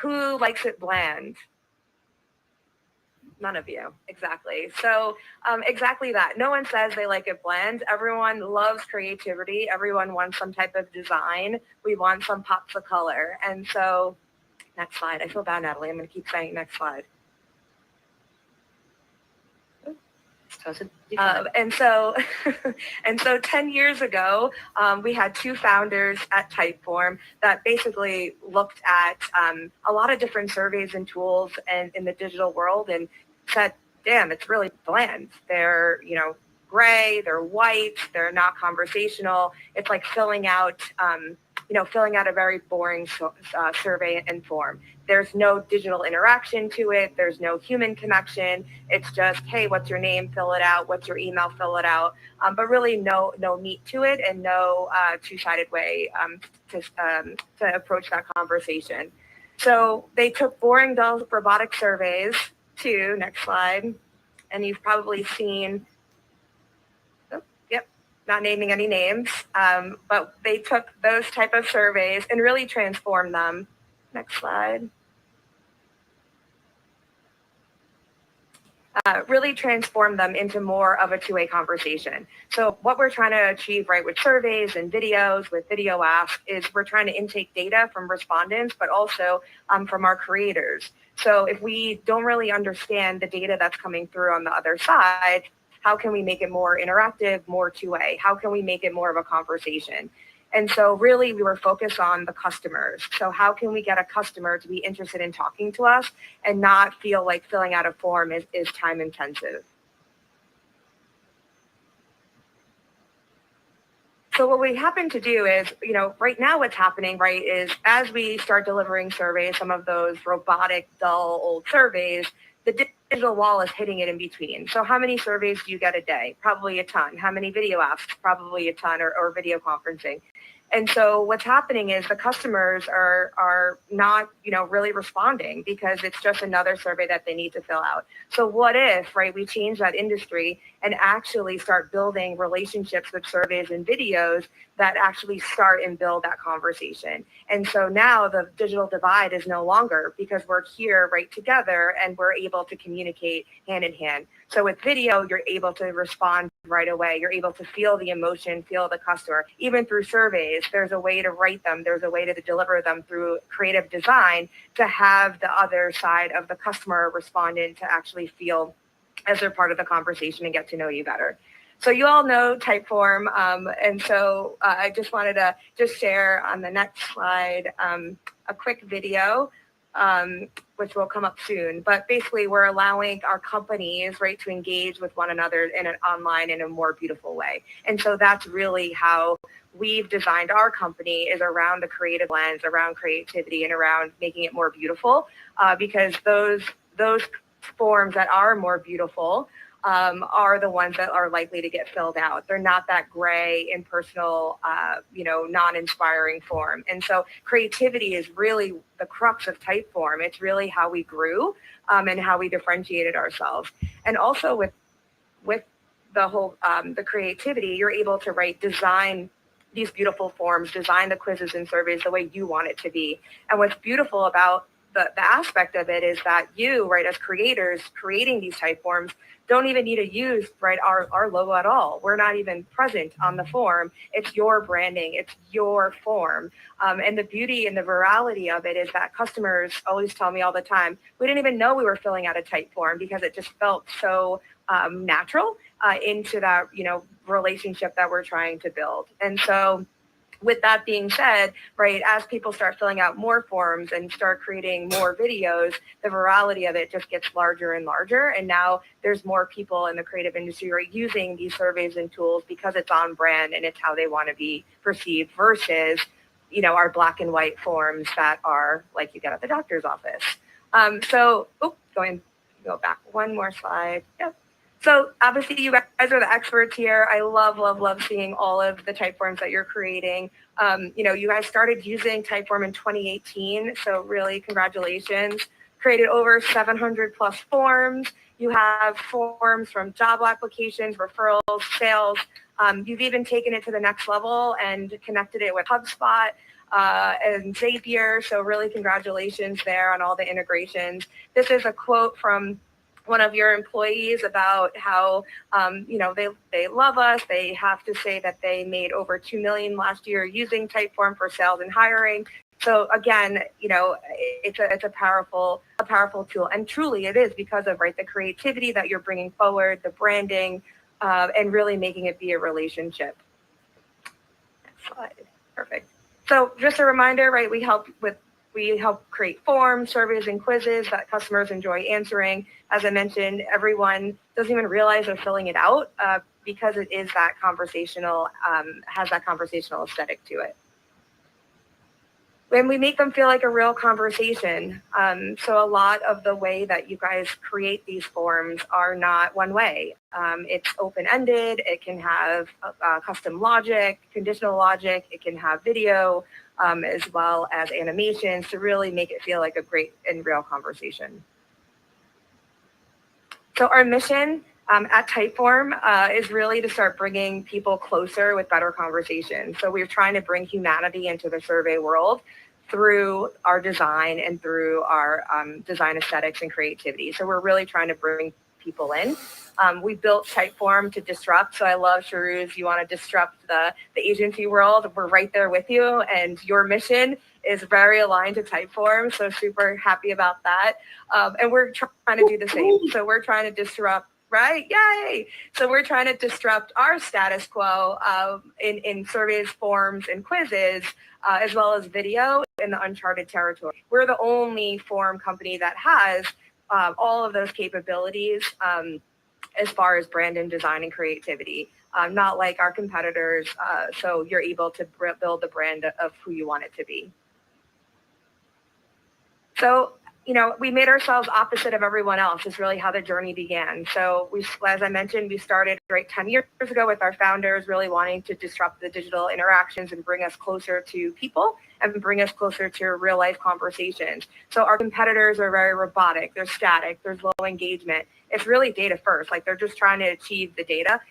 S8: Who likes it bland? None of you. Exactly. So exactly that. No one says they like it bland. Everyone loves creativity. Everyone wants some type of design. We want some pops of color. And so next slide. I feel bad, Natalie. I'm going to keep saying next slide. And so 10 years ago, we had two founders at Typeform that basically looked at a lot of different surveys and tools and in the digital world and said, damn, it's really bland. They're, gray, they're white, they're not conversational. It's like filling out a very boring survey and form. There's no digital interaction to it. There's no human connection. It's just, hey, what's your name? Fill it out. What's your email? Fill it out. But really no meat to it, and no two-sided way to approach that conversation. So they took boring, dull, robotic surveys to, next slide, and you've probably seen, not naming any names, but they took those type of surveys and really transformed them. Next slide. Really transform them into more of a two-way conversation. So what we're trying to achieve, right, with surveys and videos, with video asks, is we're trying to intake data from respondents, but also from our creators. So if we don't really understand the data that's coming through on the other side, how can we make it more interactive, more two-way? How can we make it more of a conversation? And so really we were focused on the customers. So how can we get a customer to be interested in talking to us and not feel like filling out a form is time intensive? So what we happen to do is, right now what's happening, right, is as we start delivering surveys, some of those robotic, dull, old surveys, the digital wall is hitting it in between. So how many surveys do you get a day? Probably a ton. How many video asks? Probably a ton, or video conferencing. And so what's happening is the customers are not, really responding because it's just another survey that they need to fill out. So what if, right, we change that industry and actually start building relationships with surveys and videos that actually start and build that conversation? And so now the digital divide is no longer, because we're here right together and we're able to communicate hand in hand. So with video, you're able to respond right away. You're able to feel the emotion, feel the customer. Even through surveys, there's a way to write them. There's a way to deliver them through creative design to have the other side of the customer respondent to actually feel as they're part of the conversation and get to know you better. So you all know Typeform, and so I just wanted to share on the next slide a quick video, which will come up soon. But basically, we're allowing our companies, right, to engage with one another in an online in a more beautiful way. And so that's really how we've designed our company, is around the creative lens, around creativity, and around making it more beautiful. Because those forms that are more beautiful are the ones that are likely to get filled out. They're not that gray, impersonal, non-inspiring form. And so creativity is really the crux of Typeform. It's really how we grew and how we differentiated ourselves. And also with the whole, the creativity, you're able to design these beautiful forms, design the quizzes and surveys the way you want it to be. And what's beautiful about the aspect of it is that you, right, as creators creating these Typeforms, don't even need to use, right, our logo at all. We're not even present on the form. It's your branding. It's your form. And the beauty and the virality of it is that customers always tell me all the time, we didn't even know we were filling out a Typeform, because it just felt so natural into that, relationship that we're trying to build. And so with that being said, right, as people start filling out more forms and start creating more videos, the virality of it just gets larger and larger. And now there's more people in the creative industry, right, using these surveys and tools because it's on brand and it's how they want to be perceived, versus, our black and white forms that are like you get at the doctor's office. Go back one more slide. Yep. So obviously you guys are the experts here. I love seeing all of the Typeforms that you're creating. You guys started using Typeform in 2018. So really congratulations. Created over 700 plus forms. You have forms from job applications, referrals, sales. You've even taken it to the next level and connected it with HubSpot and Zapier. So really congratulations there on all the integrations. This is a quote from one of your employees about how, they love us. They have to say that they made over 2 million last year using Typeform for sales and hiring. So again, it's a powerful tool, and truly it is because of, right, the creativity that you're bringing forward, the branding, and really making it be a relationship. Next slide. Perfect. So just a reminder, right, we help create forms, surveys, and quizzes that customers enjoy answering. As I mentioned, everyone doesn't even realize they're filling it out because it is that conversational, has that conversational aesthetic to it. When we make them feel like a real conversation. So a lot of the way that you guys create these forms are not one way. It's open-ended. It can have custom logic, conditional logic. It can have video, as well as animations to really make it feel like a great and real conversation. So our mission at Typeform is really to start bringing people closer with better conversations. So we're trying to bring humanity into the survey world through our design and through our design aesthetics and creativity. So we're really trying to bring people in. We built Typeform to disrupt. So I love Sharuz, you want to disrupt the agency world. We're right there with you. And your mission is very aligned to Typeform. So super happy about that. And we're trying to do the same. So we're trying to disrupt, right? Yay! So we're trying to disrupt our status quo in surveys, forms, and quizzes, as well as video in the uncharted territory. We're the only form company that has all of those capabilities as far as brand and design and creativity, not like our competitors. So you're able to build the brand of who you want it to be. So, you know, we made ourselves opposite of everyone else is really how the journey began. So we, as I mentioned, we started right 10 years ago with our founders really wanting to disrupt the digital interactions and bring us closer to people and bring us closer to real life conversations. So our competitors are very robotic, they're static, there's low engagement. It's really data first, like they're just trying to achieve the data.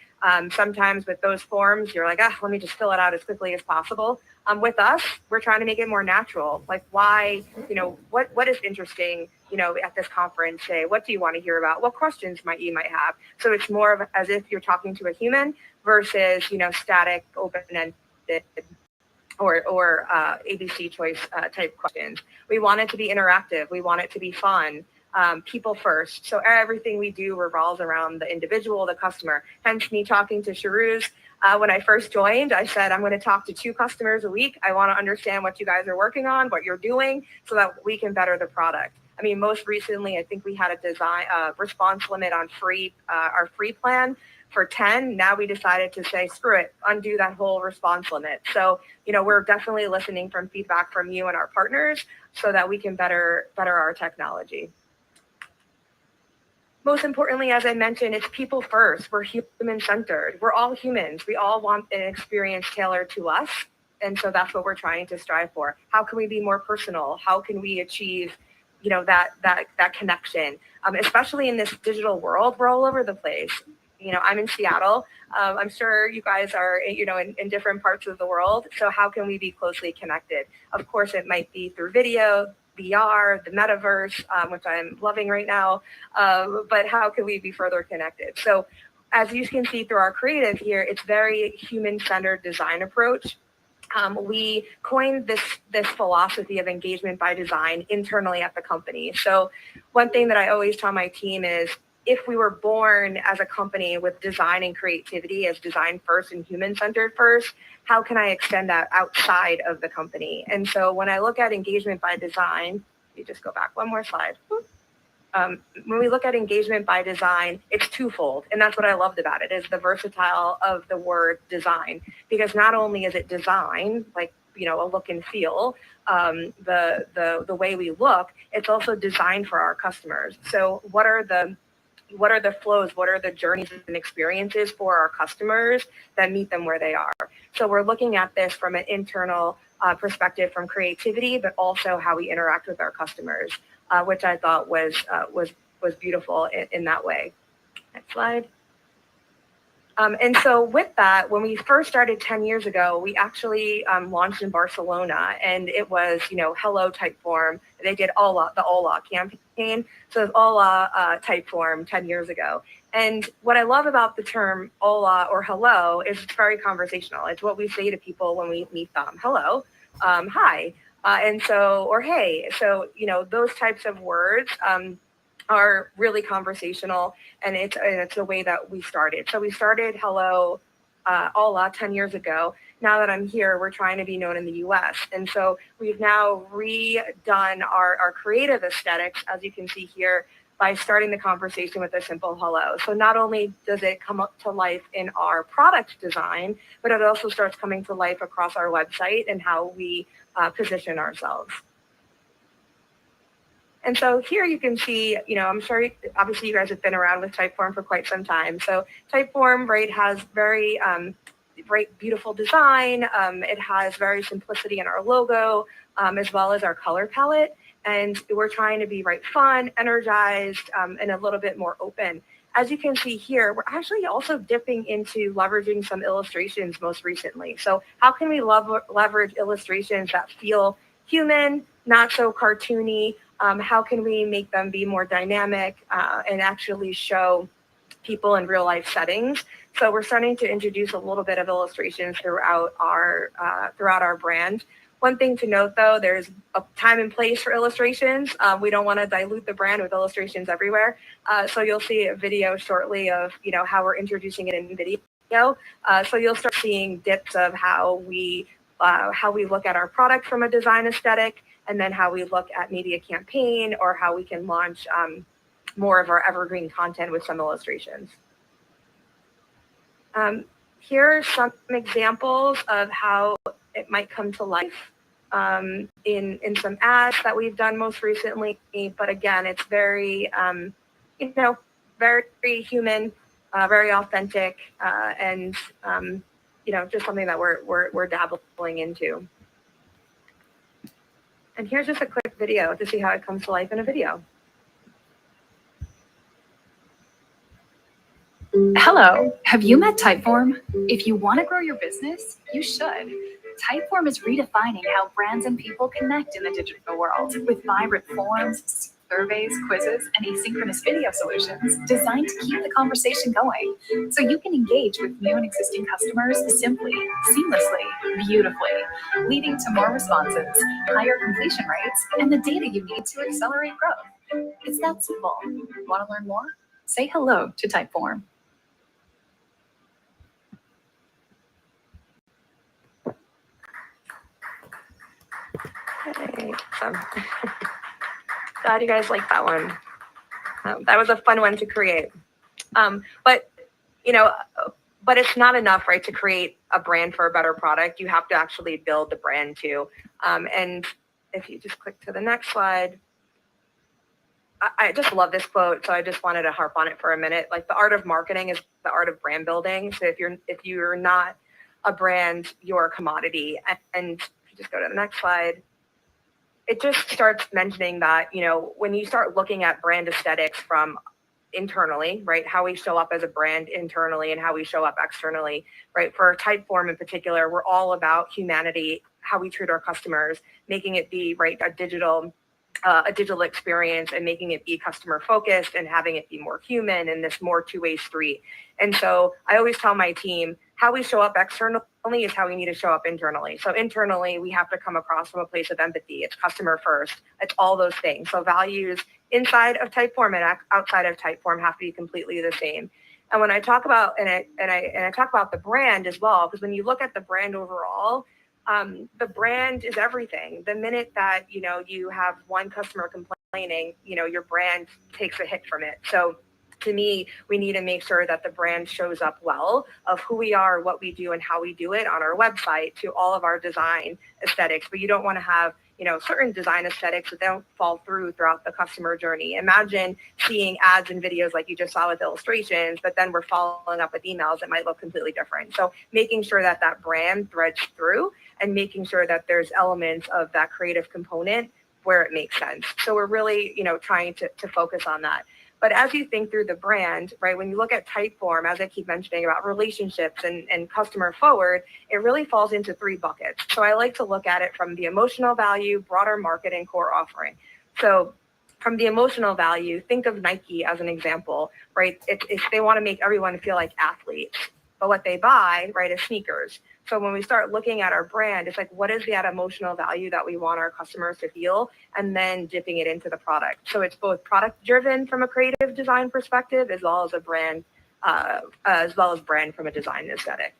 S8: Sometimes with those forms, you're like, let me just fill it out as quickly as possible. With us, we're trying to make it more natural. Like why, you know, what is interesting, you know, at this conference, say, what do you want to hear about? What questions you might have? So it's more of as if you're talking to a human versus, you know, static, open-ended, or ABC choice type questions. We want it to be interactive. We want it to be fun. People first. So everything we do revolves around the individual, the customer. Hence me talking to Sharuz. When I first joined, I said, I'm going to talk to 2 customers a week. I want to understand what you guys are working on, what you're doing, so that we can better the product. I mean, most recently, I think we had a design response limit on our free plan for 10. Now we decided to say, screw it, undo that whole response limit. So, you know, we're definitely listening from feedback from you and our partners so that we can better our technology. Most importantly, as I mentioned, it's people first. We're human-centered. We're all humans. We all want an experience tailored to us. And so that's what we're trying to strive for. How can we be more personal? How can we achieve, you know, that connection? Especially in this digital world, we're all over the place. You know, I'm in Seattle. I'm sure you guys are, you know, in different parts of the world. So how can we be closely connected? Of course, it might be through video, VR, the Metaverse, which I'm loving right now. But how can we be further connected? So as you can see through our creative here, it's very human-centered design approach. We coined this philosophy of engagement by design internally at the company. So one thing that I always tell my team is, if we were born as a company with design and creativity as design first and human-centered first, how can I extend that outside of the company? And so when I look at engagement by design, you just go back one more slide. When we look at engagement by design, it's twofold. And that's what I loved about it, is the versatile of the word design. Because not only is it design, like, you know, a look and feel, the way we look, it's also designed for our customers. So what are the flows, what are the journeys and experiences for our customers that meet them where they are? So we're looking at this from an internal perspective from creativity, but also how we interact with our customers, which I thought was beautiful in that way. Next slide. And so with that, when we first started 10 years ago, we actually launched in Barcelona, and it was, you know, hello Typeform. They did the Hola campaign. So it was Hola Typeform 10 years ago. And what I love about the term Hola or hello is it's very conversational. It's what we say to people when we meet them. Hello, hi, and so, or hey. So, you know, those types of words are really conversational, and it's the way that we started. So we started hello, hola 10 years ago. Now that I'm here, we're trying to be known in the US. And so we've now redone our creative aesthetics, as you can see here, by starting the conversation with a simple hello. So not only does it come up to life in our product design, but it also starts coming to life across our website and how we position ourselves. And so here you can see, I'm sure, obviously you guys have been around with Typeform for quite some time. So Typeform, right, has very beautiful design. It has very simplicity in our logo, as well as our color palette. And we're trying to be fun, energized, and a little bit more open. As you can see here, we're actually also dipping into leveraging some illustrations most recently. So how can we leverage illustrations that feel human, not so cartoony? How can we make them be more dynamic and actually show people in real life settings? So we're starting to introduce a little bit of illustrations throughout our brand. One thing to note, though, there's a time and place for illustrations. We don't want to dilute the brand with illustrations everywhere. So you'll see a video shortly of how we're introducing it in video. So you'll start seeing dips of how we look at our product from a design aesthetic, and then how we look at media campaign, or how we can launch more of our evergreen content with some illustrations. Here are some examples of how it might come to life in some ads that we've done most recently. But again, it's very, very human, very authentic, and just something that we're dabbling into. And here's just a quick video to see how it comes to life in a video.
S9: Hello, have you met Typeform? If you want to grow your business, you should. Typeform is redefining how brands and people connect in the digital world with vibrant forms, surveys, quizzes, and asynchronous video solutions designed to keep the conversation going so you can engage with new and existing customers simply, seamlessly, beautifully, leading to more responses, higher completion rates, and the data you need to accelerate growth. It's that simple. Want to learn more? Say hello to Typeform.
S8: Okay, so glad you guys liked that one. That was a fun one to create. But it's not enough, right, to create a brand for a better product. You have to actually build the brand too. And if you just click to the next slide, I just love this quote, so I just wanted to harp on it for a minute. Like, the art of marketing is the art of brand building. So if you're not a brand, you're a commodity. And if you just go to the next slide, it just starts mentioning that, when you start looking at brand aesthetics from internally, right, how we show up as a brand internally and how we show up externally, right? For Typeform in particular, we're all about humanity, how we treat our customers, making it be, right, a digital experience, and making it be customer focused and having it be more human and this more two-way street. And so I always tell my team, how we show up externally is how we need to show up internally. So internally, we have to come across from a place of empathy. It's customer first. It's all those things. So values inside of Typeform and outside of Typeform have to be completely the same. And when I talk about and I talk about the brand as well, because when you look at the brand overall, the brand is everything. The minute that you have one customer complaining, your brand takes a hit from it. So to me, we need to make sure that the brand shows up well of who we are, what we do, and how we do it on our website to all of our design aesthetics. But you don't want to have certain design aesthetics that don't fall throughout the customer journey. Imagine seeing ads and videos like you just saw with illustrations, but then we're following up with emails that might look completely different. So making sure that that brand threads through and making sure that there's elements of that creative component where it makes sense. So we're really, trying to focus on that. But as you think through the brand, right, when you look at Typeform, as I keep mentioning about relationships and customer forward, it really falls into 3 buckets. So I like to look at it from the emotional value, broader market, and core offering. So from the emotional value, think of Nike as an example, right? If they want to make everyone feel like athletes, but what they buy, right, is sneakers. So when we start looking at our brand, it's like, what is that emotional value that we want our customers to feel, and then dipping it into the product. So it's both product driven from a creative design perspective, as well as a brand, from a design aesthetic.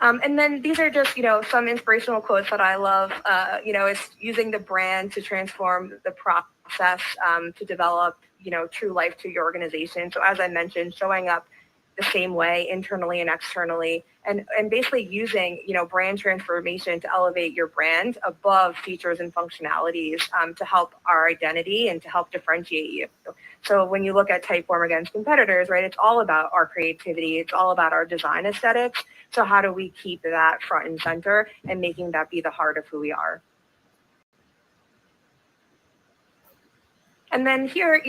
S8: And then these are just, some inspirational quotes that I love. It's using the brand to transform the process to develop, true life to your organization. So as I mentioned, showing up the same way internally and externally, and basically using, brand transformation to elevate your brand above features and functionalities to help our identity and to help differentiate you. So when you look at Typeform against competitors, right, it's all about our creativity. It's all about our design aesthetics. So how do we keep that front and center and making that be the heart of who we are? And then here,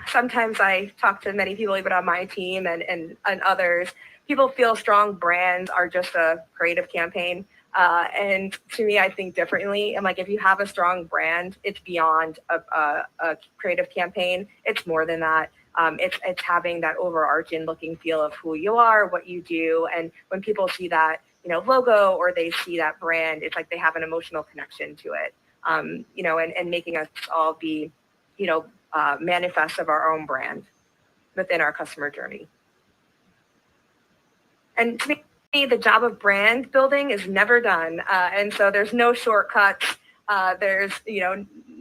S8: sometimes I talk to many people, even on my team and others, people feel strong brands are just a creative campaign. And to me, I think differently. I'm like, if you have a strong brand, it's beyond a creative campaign. It's more than that. It's having that overarching looking feel of who you are, what you do. And when people see that, logo or they see that brand, it's like they have an emotional connection to it, and making us all be, manifests of our own brand within our customer journey. And to me, the job of brand building is never done. And so there's no shortcuts. There's,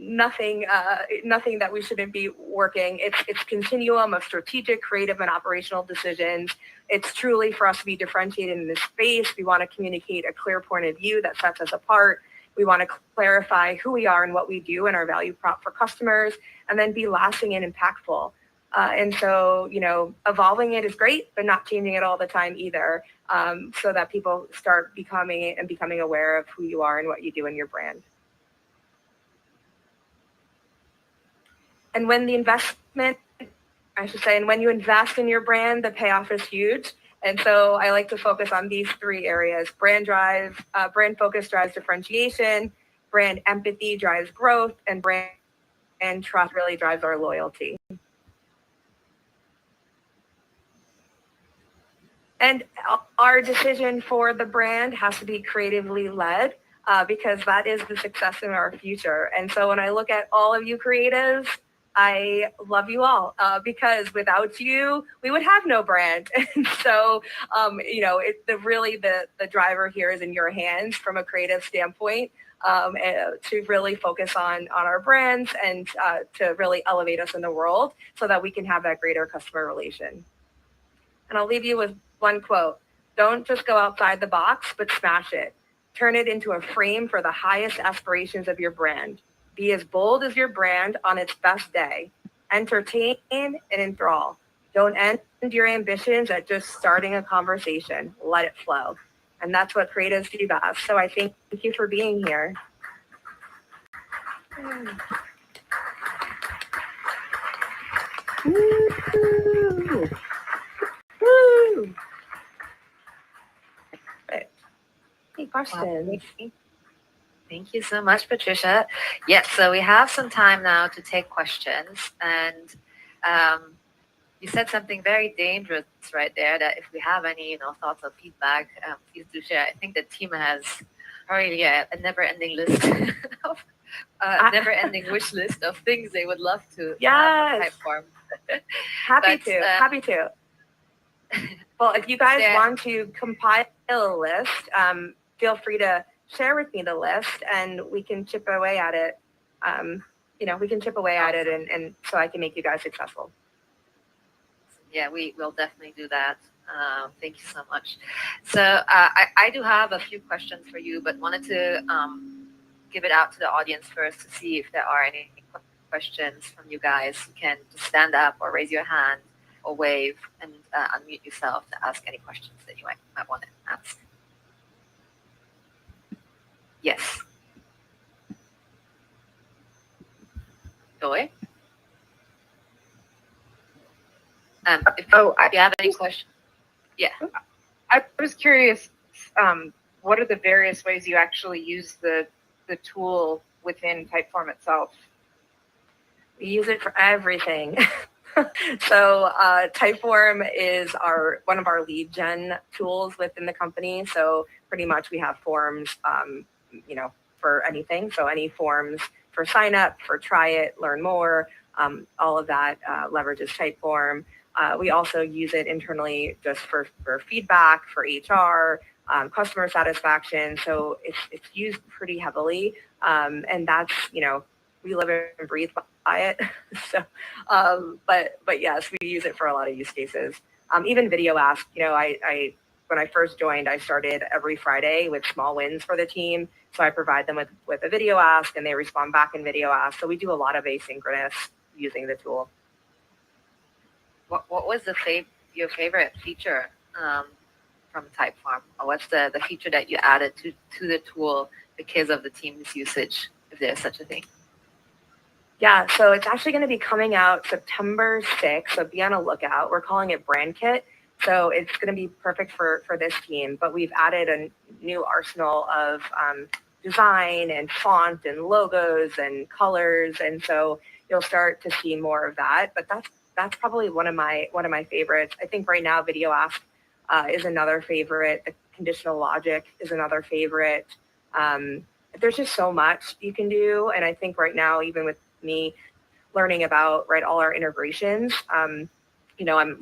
S8: nothing that we shouldn't be working. It's continuum of strategic, creative, and operational decisions. It's truly for us to be differentiated in this space. We want to communicate a clear point of view that sets us apart. We want to clarify who we are and what we do and our value prop for customers, and then be lasting and impactful. And so, evolving it is great, but not changing it all the time either, so that people start becoming aware of who you are and what you do in your brand. And when you invest in your brand, the payoff is huge. And so I like to focus on these three areas. Brand focus drives differentiation, brand empathy drives growth, and brand trust really drives our loyalty. And our decision for the brand has to be creatively led, because that is the success in our future. And so when I look at all of you creatives, I love you all, because without you, we would have no brand. And so, the driver here is in your hands from a creative standpoint, to really focus on our brands and to really elevate us in the world so that we can have that greater customer relation. And I'll leave you with one quote. Don't just go outside the box, but smash it. Turn it into a frame for the highest aspirations of your brand. Be as bold as your brand on its best day. Entertain and enthrall. Don't end your ambitions at just starting a conversation. Let it flow. And that's what creatives do best. So I thank you for being here. Woo! Woo! Any questions?
S1: Thank you so much, Patricia. Yes, so we have some time now to take questions. And you said something very dangerous right there, that if we have any thoughts or feedback, please do share. I think the team has probably a never-ending list of never-ending wish list of things they would love to have on Typeform.
S8: Happy to. Well, if you guys want to compile a list, feel free to share with me the list, and we can chip away at it. We can chip away at it, and so I can make you guys successful.
S1: Yeah, we will definitely do that. Thank you so much. So I do have a few questions for you, but wanted to give it out to the audience first to see if there are any questions from you guys. You can just stand up or raise your hand or wave and unmute yourself to ask any questions that you might want to ask. Yes. Joy? If you have any questions. Yeah.
S10: I was curious, what are the various ways you actually use the tool within Typeform itself?
S8: We use it for everything. So Typeform is one of our lead gen tools within the company. So pretty much we have forms, for anything. So any forms for sign up, for try it, learn more, all of that leverages Typeform. We also use it internally just for feedback, for HR, customer satisfaction. So it's used pretty heavily, and that's, we live and breathe by it. So, but yes, we use it for a lot of use cases. Even video ask, I when I first joined, I started every Friday with small wins for the team. So I provide them with a video ask, and they respond back in video ask. So we do a lot of asynchronous using the tool.
S1: What was your favorite feature from Typeform? Or what's the feature that you added to the tool because of the team's usage, if there's such a thing?
S8: Yeah, so it's actually going to be coming out September 6th, so be on a lookout. We're calling it Brand Kit, so it's going to be perfect for this team, but we've added a new arsenal of design and font and logos and colors, and so you'll start to see more of that, but that's probably one of my favorites. I think right now Video Ask is another favorite. The conditional logic is another favorite. There's just so much you can do, and I think right now, even with me learning about all our integrations, I'm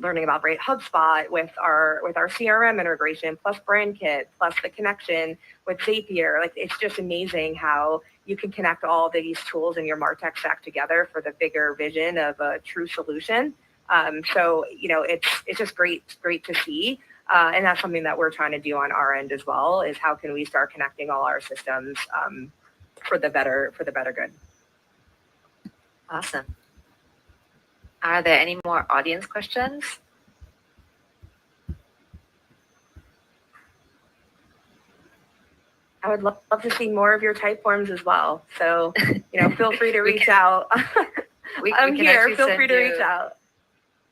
S8: learning about HubSpot with our CRM integration, plus Brand Kit, plus the connection with Zapier. Like, it's just amazing how you can connect all these tools in your MarTech stack together for the bigger vision of a true solution. So it's just great to see. And that's something that we're trying to do on our end as well, is how can we start connecting all our systems for the better good.
S1: Awesome. Are there any more audience questions?
S8: I would love to see more of your Typeforms as well. So, feel free to reach out. I'm here. Feel free to reach out.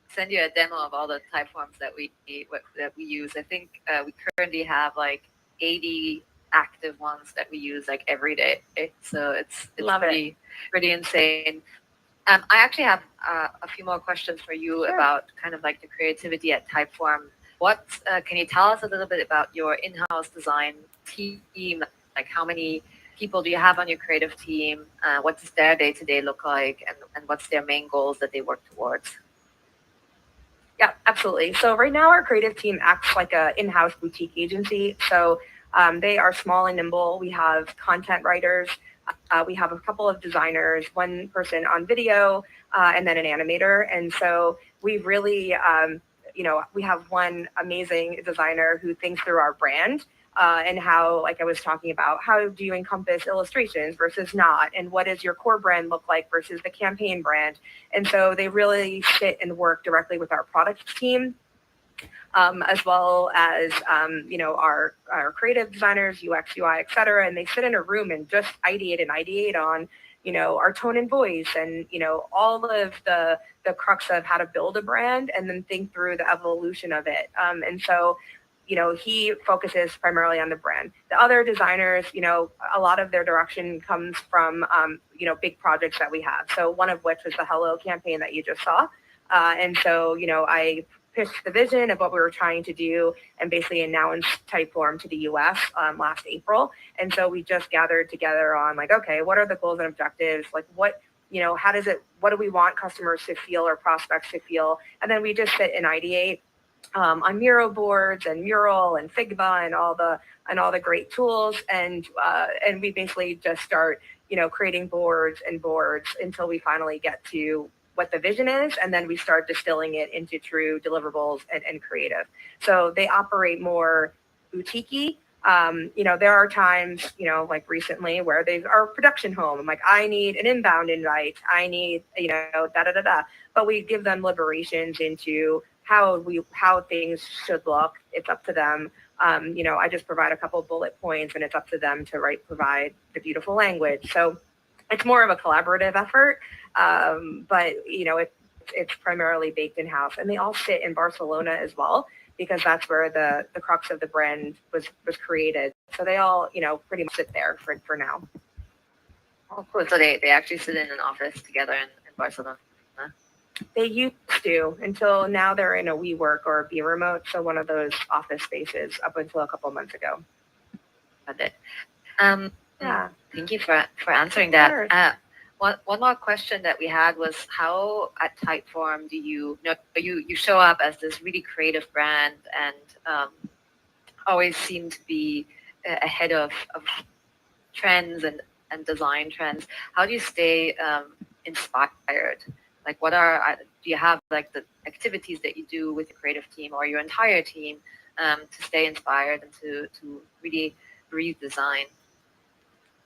S1: Send you a demo of all the Typeforms that we use. I think we currently have like 80 active ones that we use like every day. So it's pretty insane. I actually have a few more questions for you about kind of like the creativity at Typeform. Can you tell us a little bit about your in-house design team? Like, how many people do you have on your creative team? What does their day-to-day look like? And what's their main goals that they work towards?
S8: Yeah, absolutely. So right now our creative team acts like an in-house boutique agency. So they are small and nimble. We have content writers. We have a couple of designers, one person on video, and then an animator. And so we really, we have one amazing designer who thinks through our brand and how, like I was talking about, how do you encompass illustrations versus not? And what does your core brand look like versus the campaign brand? And so they really sit and work directly with our product team. As well as, our creative designers, UX, UI, et cetera. And they sit in a room and just ideate on, our tone and voice and, all of the crux of how to build a brand and then think through the evolution of it. And so, he focuses primarily on the brand. The other designers, a lot of their direction comes from, big projects that we have. So one of which was the Hello campaign that you just saw. And so, I pitched the vision of what we were trying to do and basically announced Typeform to the US last April. And so we just gathered together on like, okay, what are the goals and objectives? Like what do we want customers to feel or prospects to feel? And then we just sit and ideate on Miro boards and Mural and Figma and all the great tools. And we basically just start, creating boards until we finally get to what the vision is, and then we start distilling it into true deliverables and creative. So they operate more boutique-y. There are times, like recently where they are production home. I'm like, I need an inbound invite. I need, da-da-da-da. But we give them liberations into how things should look. It's up to them. I just provide a couple bullet points and it's up to them to provide the beautiful language. So it's more of a collaborative effort. But it's primarily baked in house, and they all sit in Barcelona as well, because that's where the crux of the brand was created. So they all, pretty much sit there for now.
S1: Oh, cool. So they actually sit in an office together in Barcelona.
S8: They used to, until now they're in a WeWork or a Be Remote, so one of those office spaces up until a couple months ago.
S1: Got it.
S8: Yeah.
S1: Thank you for answering that. One more question that we had was, how at Typeform do you show up as this really creative brand, and always seem to be ahead of trends and design trends. How do you stay inspired? Like, what are do you have like the activities that you do with your creative team or your entire team to stay inspired and to really breathe design?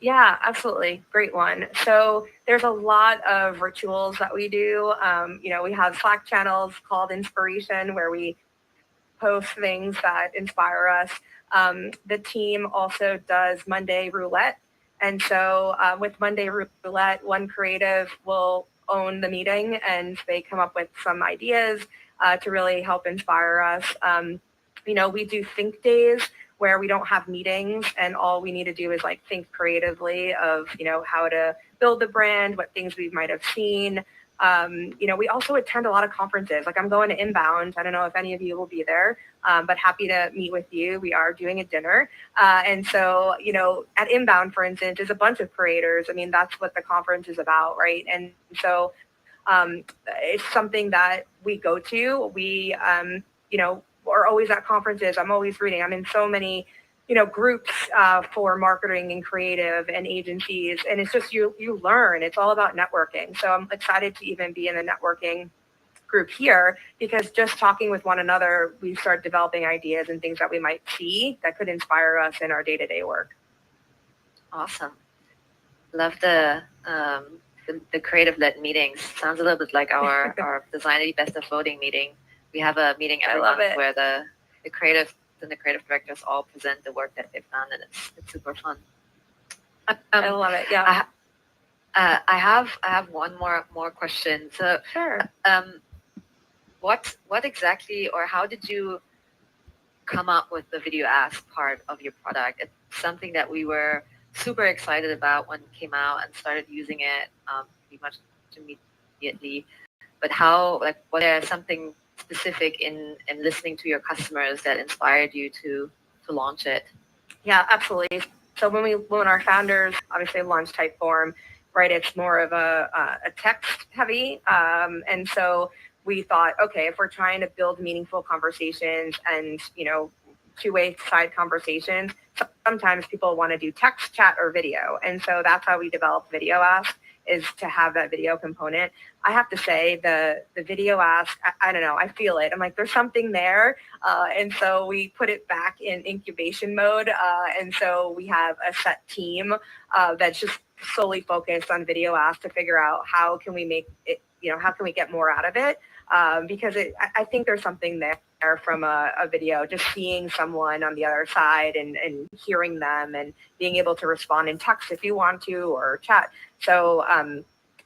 S8: Yeah, absolutely. Great one. So there's a lot of rituals that we do. We have Slack channels called Inspiration where we post things that inspire us. The team also does Monday Roulette. And so with Monday Roulette, one creative will own the meeting and they come up with some ideas to really help inspire us. We do think days where we don't have meetings and all we need to do is like think creatively of, how to build the brand, what things we might have seen. We also attend a lot of conferences. Like I'm going to Inbound. I don't know if any of you will be there, but happy to meet with you. We are doing a dinner. And so, at Inbound, for instance, is a bunch of creators. I mean, that's what the conference is about, right? And so it's something that we go to. We, are always at conferences. I'm always reading. I'm in so many groups for marketing and creative and agencies. And it's just, you learn, it's all about networking. So I'm excited to even be in the networking group here because just talking with one another, we start developing ideas and things that we might see that could inspire us in our day-to-day work.
S1: Awesome. Love the creative-led meetings. Sounds a little bit like our Designity Best of Voting meeting. We have a meeting every month where the creative and the creative directors all present the work that they've done, and it's super fun.
S8: I love it. Yeah.
S1: I have one more question. So,
S8: sure.
S1: What exactly, or how did you come up with the video ask part of your product? It's something that we were super excited about when it came out and started using it pretty much immediately. But was there something specific in listening to your customers that inspired you to launch it?
S8: Yeah, absolutely. So when our founders obviously launched Typeform, right, it's more of a text heavy. And so we thought, okay, if we're trying to build meaningful conversations and, two-way side conversations, sometimes people want to do text, chat, or video. And so that's how we developed Video Ask, is to have that video component. I have to say the video ask, I don't know, I feel it. I'm like, there's something there. And so we put it back in incubation mode. And so we have a set team that's just solely focused on video ask to figure out how can we make it, how can we get more out of it? Because I think there's something there from a video, just seeing someone on the other side and hearing them and being able to respond in text if you want to or chat. So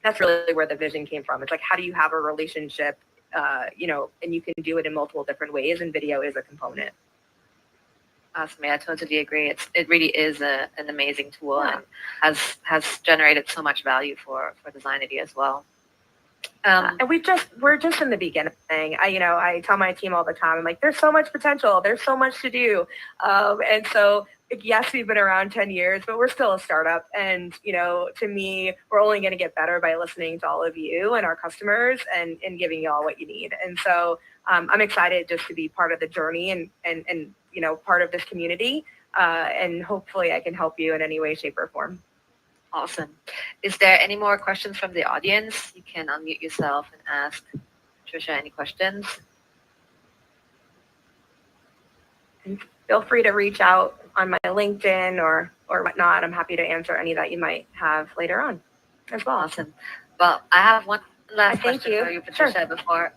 S8: that's really where the vision came from. It's like, how do you have a relationship, and you can do it in multiple different ways, and video is a component.
S1: Awesome. Yeah, I totally agree. It really is an amazing tool and has generated so much value for Designity as well.
S8: And we're just in the beginning. I tell my team all the time, I'm like, there's so much potential. There's so much to do. And so, yes, we've been around 10 years, but we're still a startup. And, to me, we're only going to get better by listening to all of you and our customers and giving you all what you need. And so I'm excited just to be part of the journey and part of this community. And hopefully I can help you in any way, shape, or form.
S1: Awesome. Is there any more questions from the audience? You can unmute yourself and ask Trisha any questions.
S8: And feel free to reach out on my LinkedIn or whatnot. I'm happy to answer any that you might have later on as well.
S1: Awesome. Well, I have one last question for you, Patricia, before.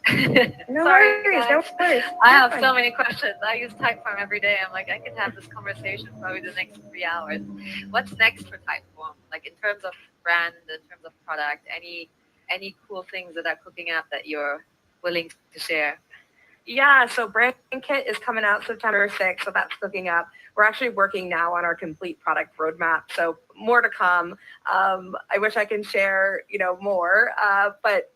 S8: No
S1: Sorry,
S8: worries,
S1: guys.
S8: no worries.
S1: I have so many questions. I use Typeform every day. I'm like, I could have this conversation probably the next 3 hours. What's next for Typeform? Like in terms of brand, in terms of product, any cool things that are cooking up that you're willing to share?
S8: Yeah, so Brand Kit is coming out September 6th, so that's cooking up. We're actually working now on our complete product roadmap, so more to come. I wish I can share, more, but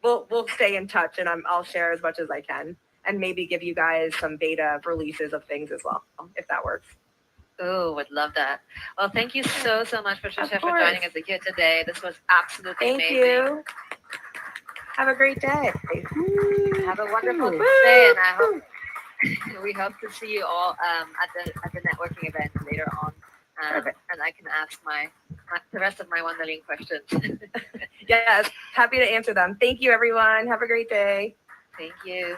S8: we'll stay in touch, and I'll share as much as I can, and maybe give you guys some beta releases of things as well, if that works.
S1: Oh, would love that. Well, thank you so much, Patricia, for joining us here today. This was absolutely amazing.
S8: Thank you. Have a great day.
S1: Have a wonderful day, and I hope we hope to see you all at the networking event later on. And I can ask the rest of my 1 million questions.
S8: Yes, happy to answer them. Thank you, everyone. Have a great day.
S1: Thank you.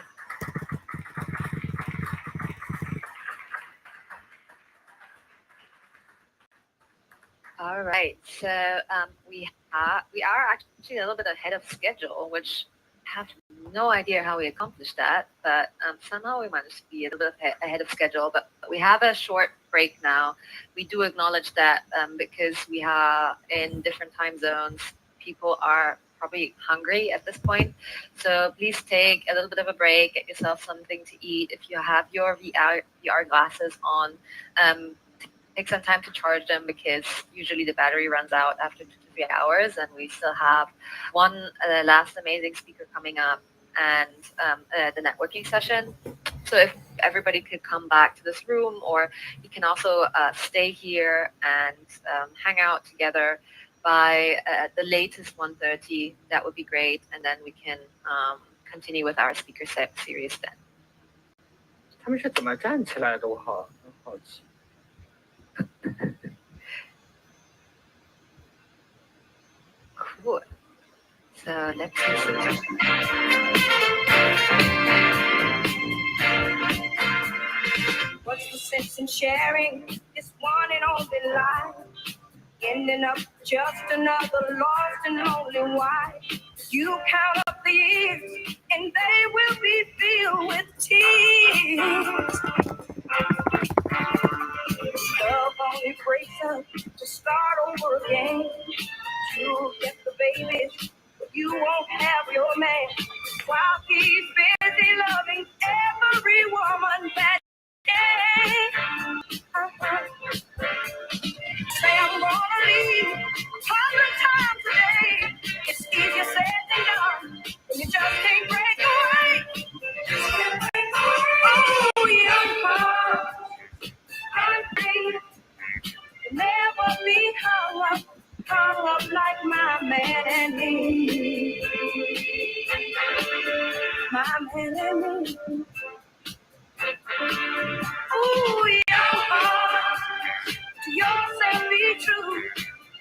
S1: All right, so we are actually a little bit ahead of schedule, which I have no idea how we accomplished that, but somehow we managed to be a little bit ahead of schedule. But we have a short break now. We do acknowledge that because we are in different time zones, people are probably hungry at this point. So please take a little bit of a break, get yourself something to eat. If you have your VR glasses on, take some time to charge them because usually the battery runs out after 2 to 3 hours, and we still have one last amazing speaker coming up and the networking session. So if everybody could come back to this room, or you can also stay here and hang out together by the latest 1:30, that would be great, and then we can continue with our speaker series then.
S7: 他们是怎么站起来的？我好奇。
S1: Cool. So let's see.
S11: What's the sense in sharing this one and only life? Ending up just another lost and lonely wife. You count up the years and they will be filled with tears. Love only breaks up to start over again. You'll get the babies, but you won't have your man. While he's busy loving every woman that day. Say I'm gonna leave 100 times a day. It's easier said than done, and you just can't break away. Oh, young heart, I'm free. You'll never be hung up like my man and me. My man and me. Ooh, young heart, to yourself be true.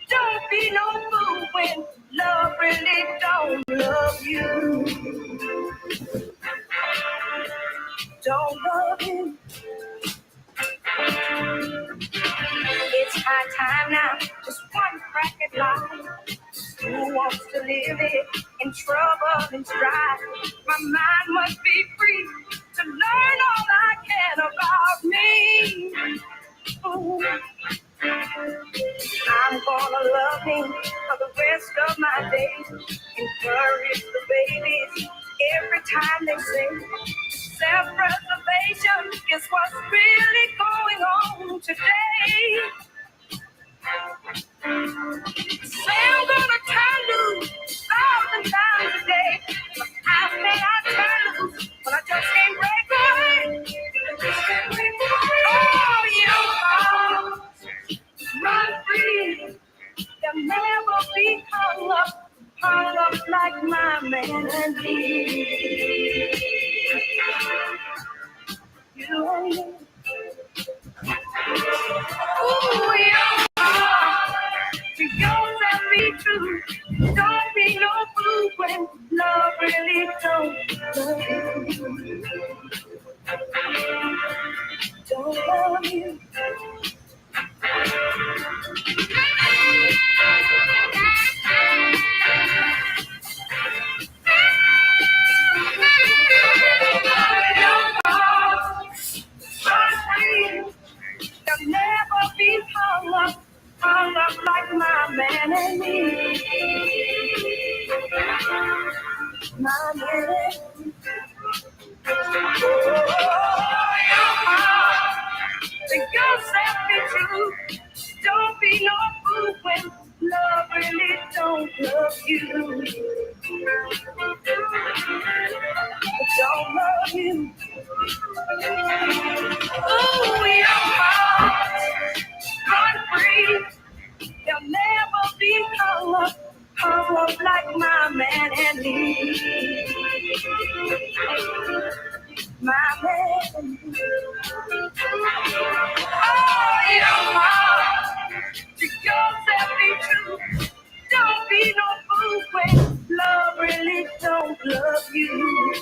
S11: Don't be no fool when love really don't love you. Don't love you. It's high time now, just one crack at life. Who wants to live it in trouble and strife? My mind must be free to learn all I can about me. Ooh. I'm gonna love him for the rest of my days. Encourage the babies every time they sing. Self-preservation is what's really going on today. Say I'm gonna turn loose 1,000 times a day. But how can I turn loose when I just can't break away? Oh, you know, run free. They'll never be hung up like my man and me. You and me. Ooh, your heart, to yourself be true. Don't be no fool when love really don't love you. Don't love you. They'll never be hung up like my man and me. My man and me. To yourself be true. Don't be no fool when love really don't love you. Don't love you. Ooh, your heart, run free. They'll never be hung up like my man and me. my man. Oh, your heart to yourself be true. Don't be no fool when love really don't love you.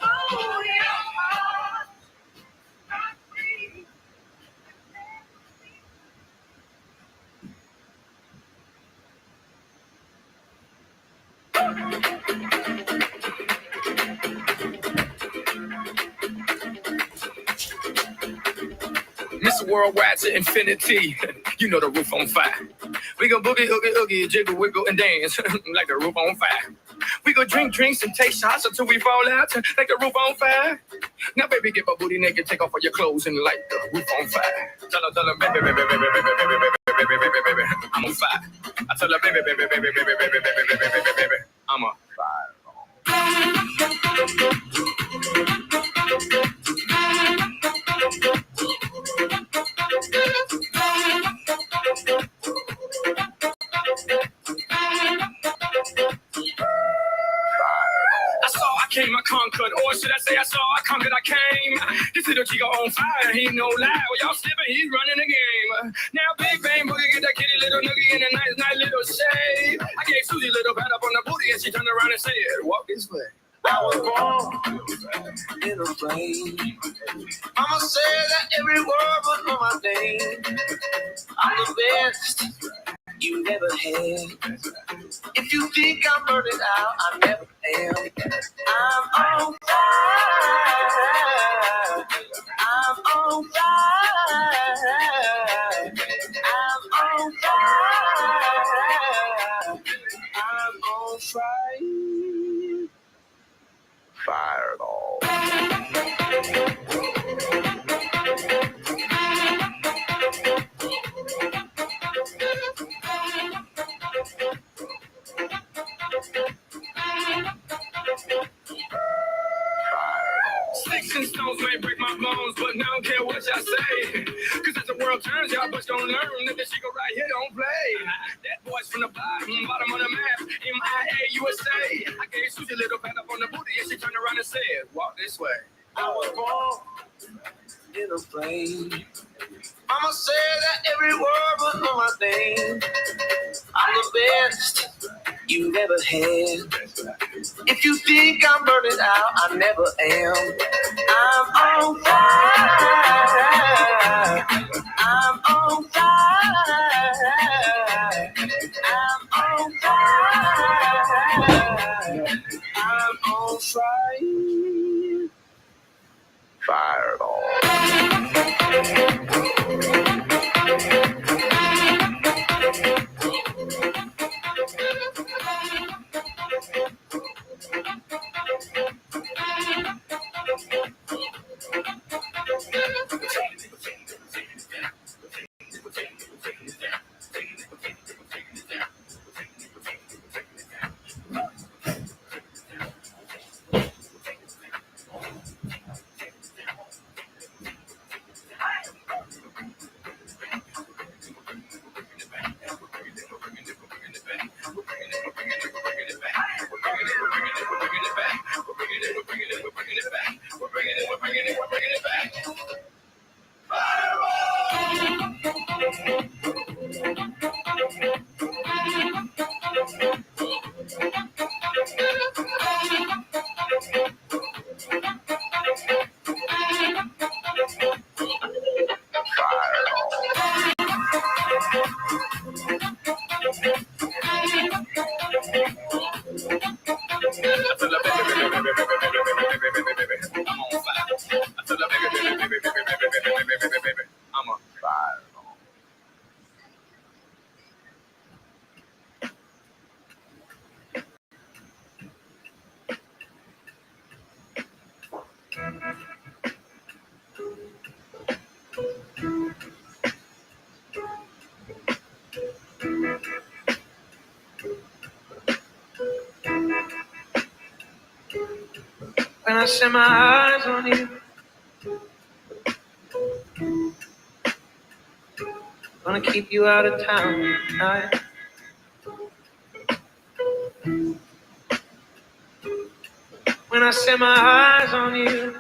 S11: Oh, your heart.
S6: Mr. Worldwide to infinity. You know the roof on fire. We go boogie, oogie, oogie, jiggle, wiggle, and dance like the roof on fire. We go drink drinks and take shots until we fall out like the roof on fire. Now, baby, get my booty naked, take off all your clothes and light the roof on fire. Tell her, baby, baby, baby, baby, baby, baby, baby, baby, baby, baby, I'm on fire. I tell her, baby, baby, baby, baby, baby, baby, baby, baby, baby, baby, I'm on fire. I came, I conquered, or should I say I saw, I conquered, I came. This little chico on fire, he no lie. Well, y'all slipping, he's running the game. Now Big Bang Boogie get that kitty little noogie in a nice little shade. I gave Susie a little pat up on the booty and she turned around and said, walk this way. I was born in a plane. Mama said that every word was on my name. I'm the best you never had. If you think I'm burning out, I never am. I'm on fire. I'm on fire. I'm on fire. I'm on fire. Fireball. Sticks and stones may break my bones, but I don't care what y'all say. Cause as the world turns, y'all but don't learn that the shit go right here don't play. That boy's from the bottom of the map, MIA, USA. I gave Susie a little pat up on the booty and she turned around and said, walk this way. I was born in a plane. Mama said that every word was on my name. I'm the best you ever had. If you think I'm burning out, I never am. I'm on fire. I'm on fire. I'm on fire. I'm on fire. Fireball. I'm on fire. When I set my eyes on you, gonna keep you out of town tonight. When I set my eyes on you,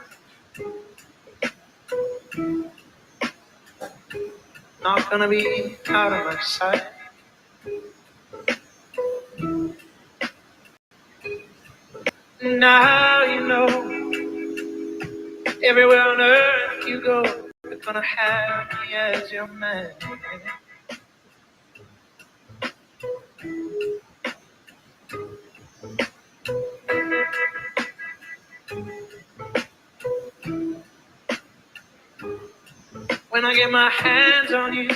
S6: not gonna be out of my sight. Now you know, everywhere on earth you go, you're gonna have me as your man. When I get my hands on you,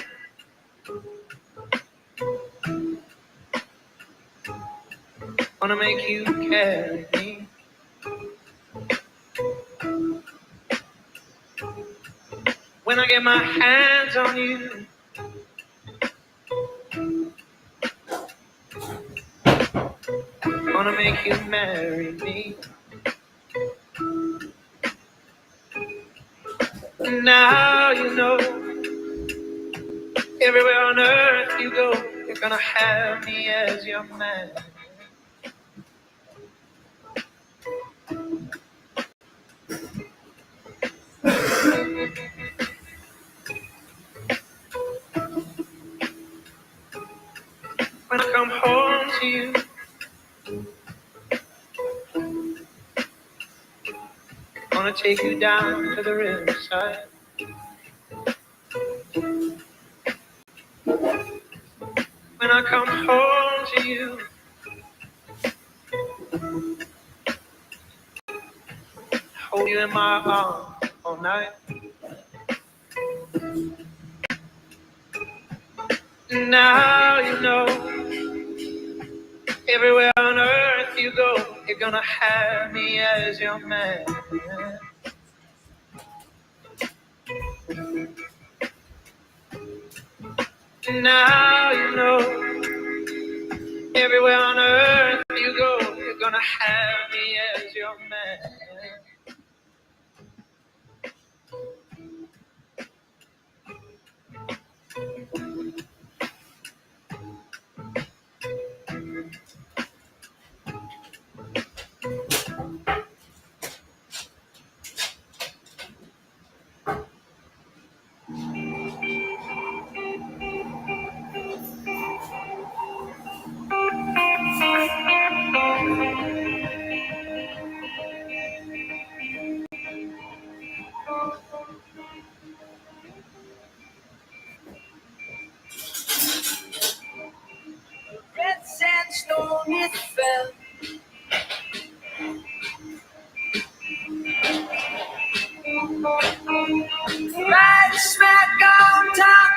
S6: wanna make you carry me. When I get my hands on you, wanna make you marry me. Now you know, everywhere on earth you go, you're gonna have me as your man. When I come home to you, wanna take you down to the riverside. When I come home to you, hold you in my arms all night. Now you know, everywhere on earth you go, you're gonna have me as your man. Now you know, everywhere on earth you go, you're gonna have me as your man.
S11: Red sandstone it fell. Right smack on top.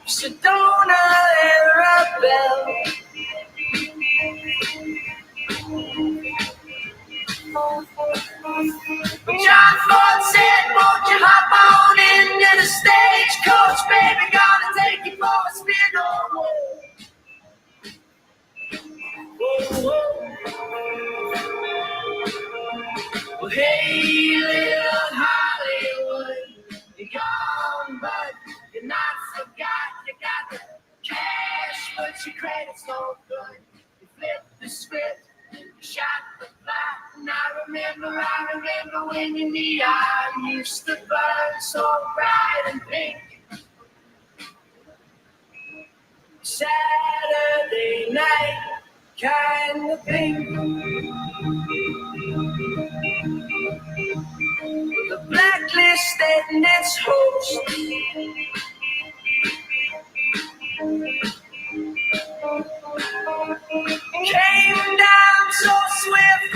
S11: Sedona Arabelle. John Ford said, won't you hop on into the stagecoach, baby, gonna take you for a spin, oh, well, hey, little Hollywood, you're gone, but you're not forgot. You got the cash, but your credit's no good. You flipped the script, you shot the plot, and I remember when your neon used to burn so bright and pink. Saturday night, kind of pink. The blacklist and its host. Came down so swift,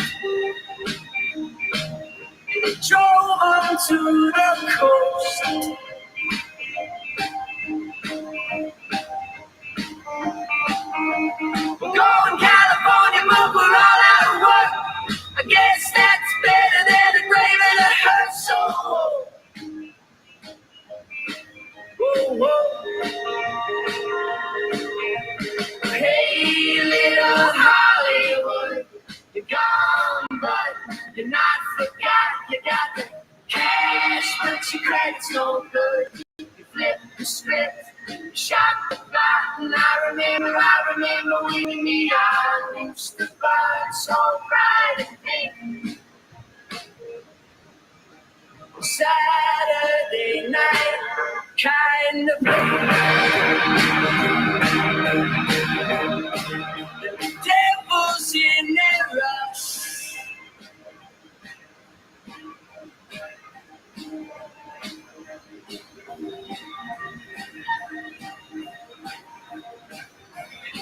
S11: drove onto the coast. We're going California, but we're all out of work. I guess that's better than the grave and it hurts so. Hey, little Hollywood, you're gone, but you're not forgot. You got the cash, but your credit's no good. You flipped the script,
S6: Shot the flat, and I remember when the neon used to burn so bright and pink. Saturday night, kind of devil's in a rush.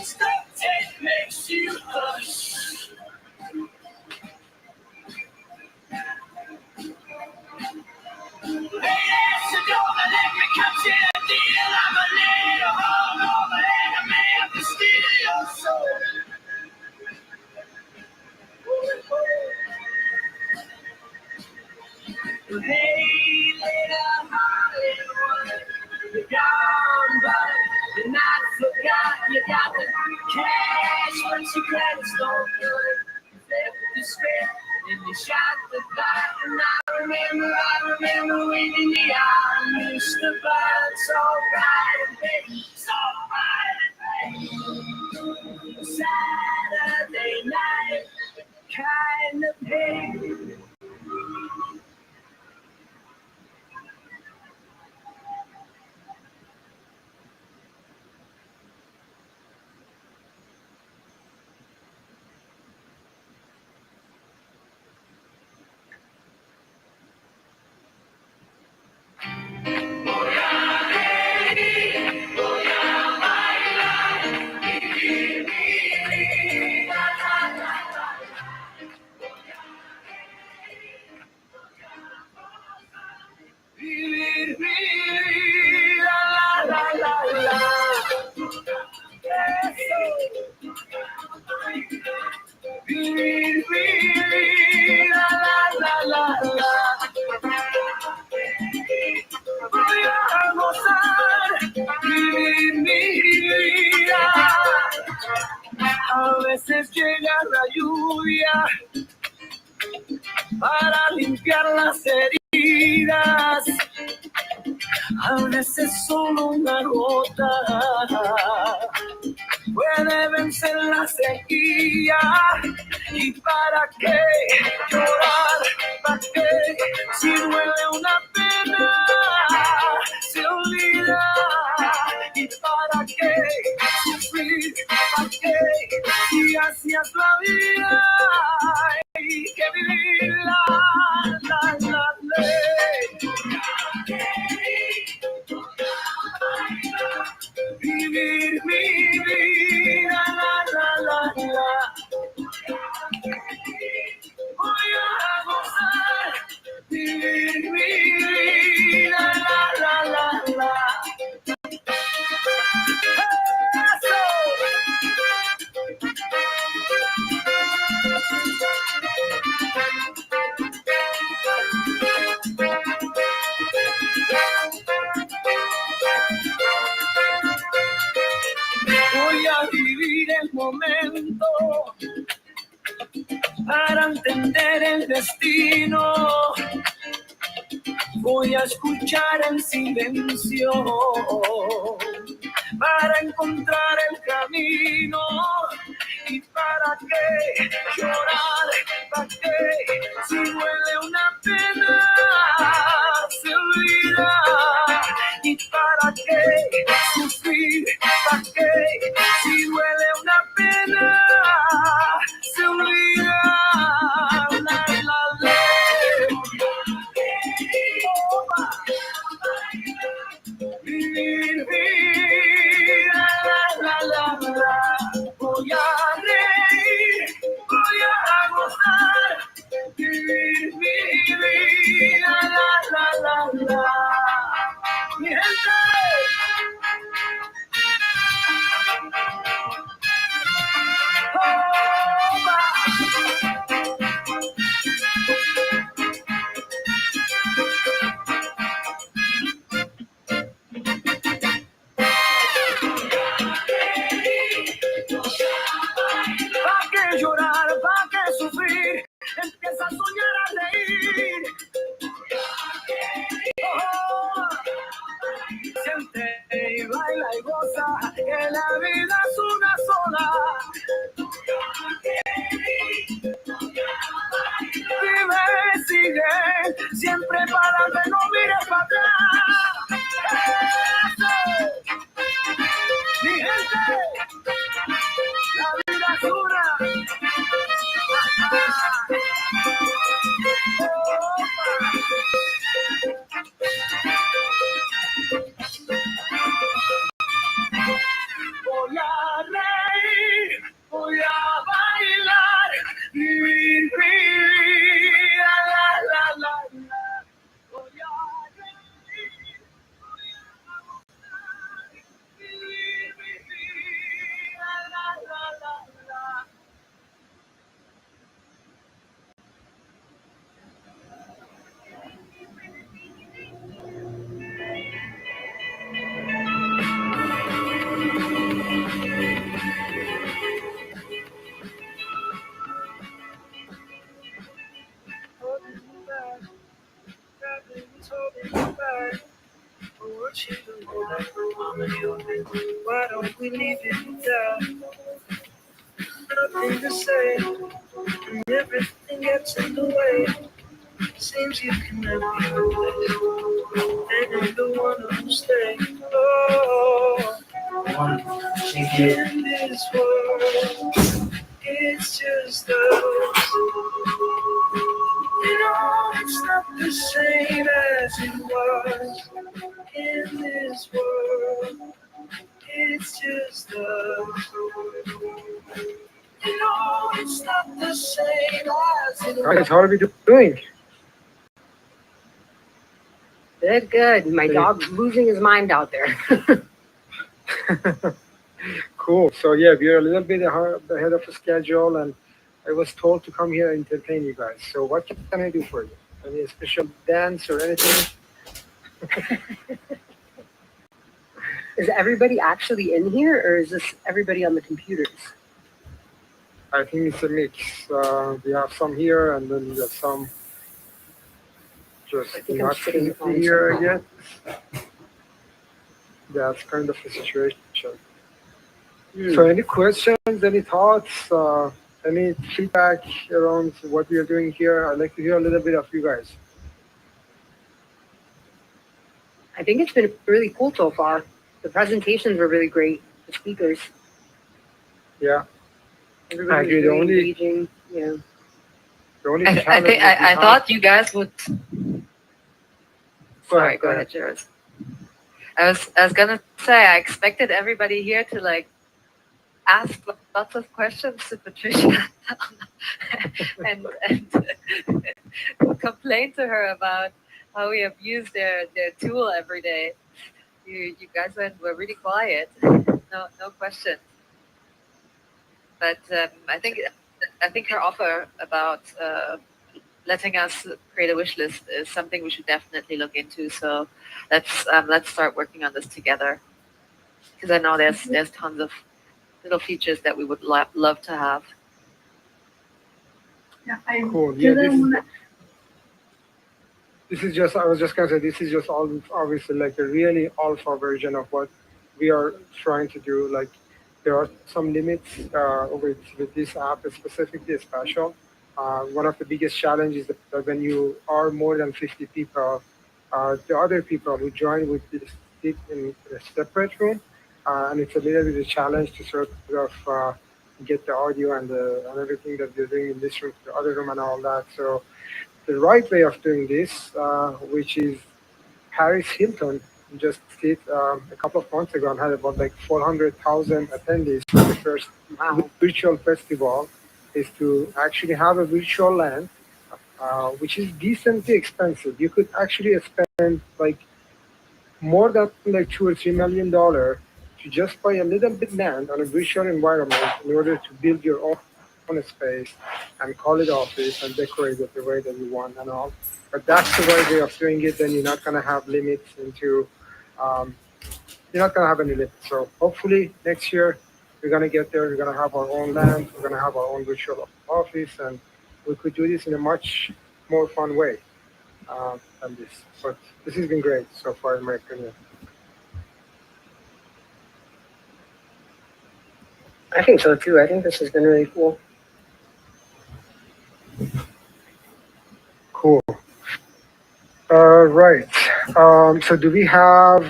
S6: Stuff that makes you hush. Hey, so don't let me cut you a deal. I'm a little hungover and I may have to steal your soul. Hey, little Hollywood, you're gone, but you're not forgot. You got the cash, but your credit's no good. You left the script, and you shot the clock. And I remember when the neon used to burn so bright and big, so bright and big. Saturday night, kind of big. A veces llega la lluvia para limpiar las heridas, a veces solo una gota puede vencer la sequía. ¿Y para qué llorar? ¿Para qué? Si duele una pena, se olvida. ¿Y para qué sufrir? ¿Para qué? Si así es la vida, hay que vivirla, la ley. Vivir mi vida, la. Voy a gozar, vivir mi vida, la. Voy a vivir el momento para entender el destino. Voy a escuchar el silencio para encontrar el camino. ¿Y para qué llorar? ¿Para qué? Si duele una pena, se olvida. ¿Y para qué sufrir? ¿Para qué? Si duele una pena, se olvida. La ley. Vivir vida, la. Voy a reír, voy a gozar. Vivir mi vida, la. Mi gente. Why don't we leave it there? Nothing to say, and everything gets in the way. Seems you can never be replaced, and I'm the one who'll stay. Oh, in this world, it's just us. You know, it's not the same as it was. In this world, it's just us. You know, it's not the same as it was.
S4: Guys, how are we doing?
S3: Good. My dog's losing his mind out there.
S4: Cool. So yeah, we're a little bit ahead of the schedule, and I was told to come here and entertain you guys. So what can I do for you? Any special dance or anything?
S3: Is everybody actually in here, or is this everybody on the computers?
S4: I think it's a mix. We have some here, and then we have some just
S3: I think I'm
S4: not
S3: sitting on
S4: here yet. That's kind of the situation. So any questions, any thoughts, any feedback around what we are doing here? I'd like to hear a little bit of you guys.
S3: I think it's been really cool so far. The presentations were really great. The speakers.
S4: Yeah.
S3: Everybody was
S4: Actually,
S3: really engaging. Yeah.
S4: The only
S1: I
S4: challenge
S1: think
S4: that we
S1: I
S4: have-
S1: thought you guys would.
S4: Go
S1: Sorry,
S4: ahead,
S1: go ahead, Jared. I was gonna say I expected everybody here to like ask lots of questions to Patricia and complain to her about how we abuse their tool every day. You guys were really quiet. No questions. But I think her offer about letting us create a wish list is something we should definitely look into. So let's start working on this together, because I know there's tons of little features that we would love to have.
S9: Yeah, I
S4: Cool. Yeah,
S9: didn't
S4: this is just, I was just gonna say, this is just all obviously like a really alpha version of what we are trying to do. Like there are some limits with this app specifically special. One of the biggest challenges that when you are more than 50 people, the other people who join would sit in a separate room, and it's a little bit of a challenge to sort of get the audio and everything that we're doing in this room to the other room and all that. So the right way of doing this, which is Paris Hilton just did a couple of months ago and had about like 400,000 attendees for the first virtual festival, is to actually have a virtual land, which is decently expensive. You could actually spend like more than like $2 or $3 million to just buy a little bit land on a virtual environment in order to build your own space and call it office and decorate it the way that you want and all. But that's the right way of doing it. Then you're not going to have limits into, you're not going to have any limits. So hopefully next year we're going to get there. We're going to have our own land. We're going to have our own virtual office, and we could do this in a much more fun way than this. But this has been great so far, in my opinion.
S3: I think so too. I think this has been really cool.
S4: Cool. Right. So do we have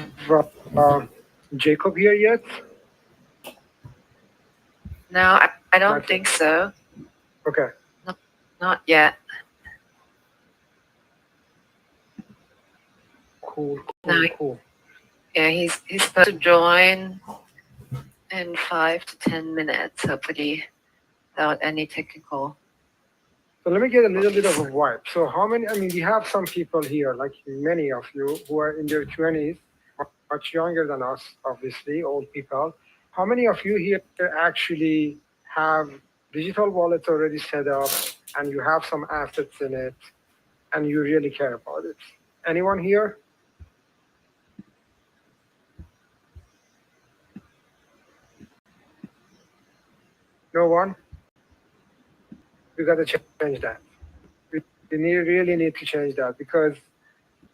S4: Jacob here yet?
S1: No, I don't
S4: Not
S1: think so.
S4: Okay.
S1: Not yet.
S4: Cool.
S1: No.
S4: Cool.
S1: Yeah, he's supposed to join in 5 to 10 minutes, hopefully, without any technical.
S4: So let me get a little bit of a vibe. So how many, I mean, we have some people here, like many of you, who are in their 20s, much younger than us, obviously, old people. How many of you here actually have digital wallets already set up and you have some assets in it and you really care about it? Anyone here? No one? We got to change that. We really need to change that, because,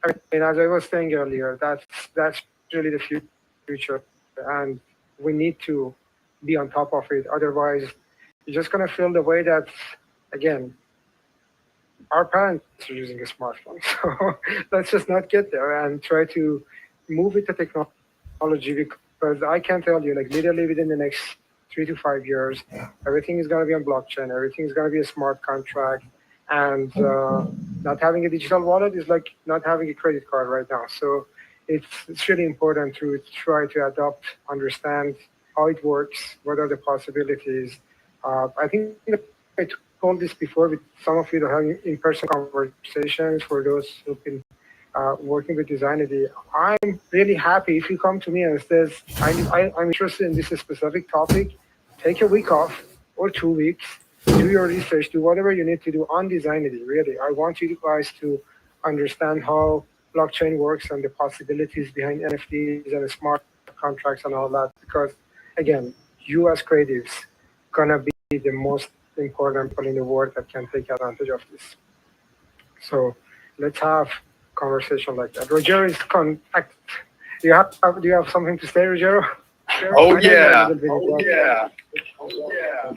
S4: I mean, as I was saying earlier, that's really the future. and we need to be on top of it. Otherwise, you're just gonna feel the way that, again, our parents are using a smartphone. So let's just not get there and try to move with the technology, because I can tell you, like literally within the next 3 to 5 years, everything is going to be on blockchain. Everything is going to be a smart contract. And not having a digital wallet is like not having a credit card right now. So it's really important to try to adopt, understand how it works, what are the possibilities. I think I told this before with some of you that having in-person conversations for those who've been working with Designity. I'm really happy if you come to me and says, I'm interested in this specific topic, take a week off or 2 weeks, do your research, do whatever you need to do on Designity, really. I want you guys to understand how blockchain works and the possibilities behind NFTs and smart contracts and all that, because again, you as creatives gonna be the most important people in the world that can take advantage of this. So let's have conversation like that. Rogero is contact. Do you have something to say, Rogero?
S12: Oh yeah. Oh yeah. Oh yeah.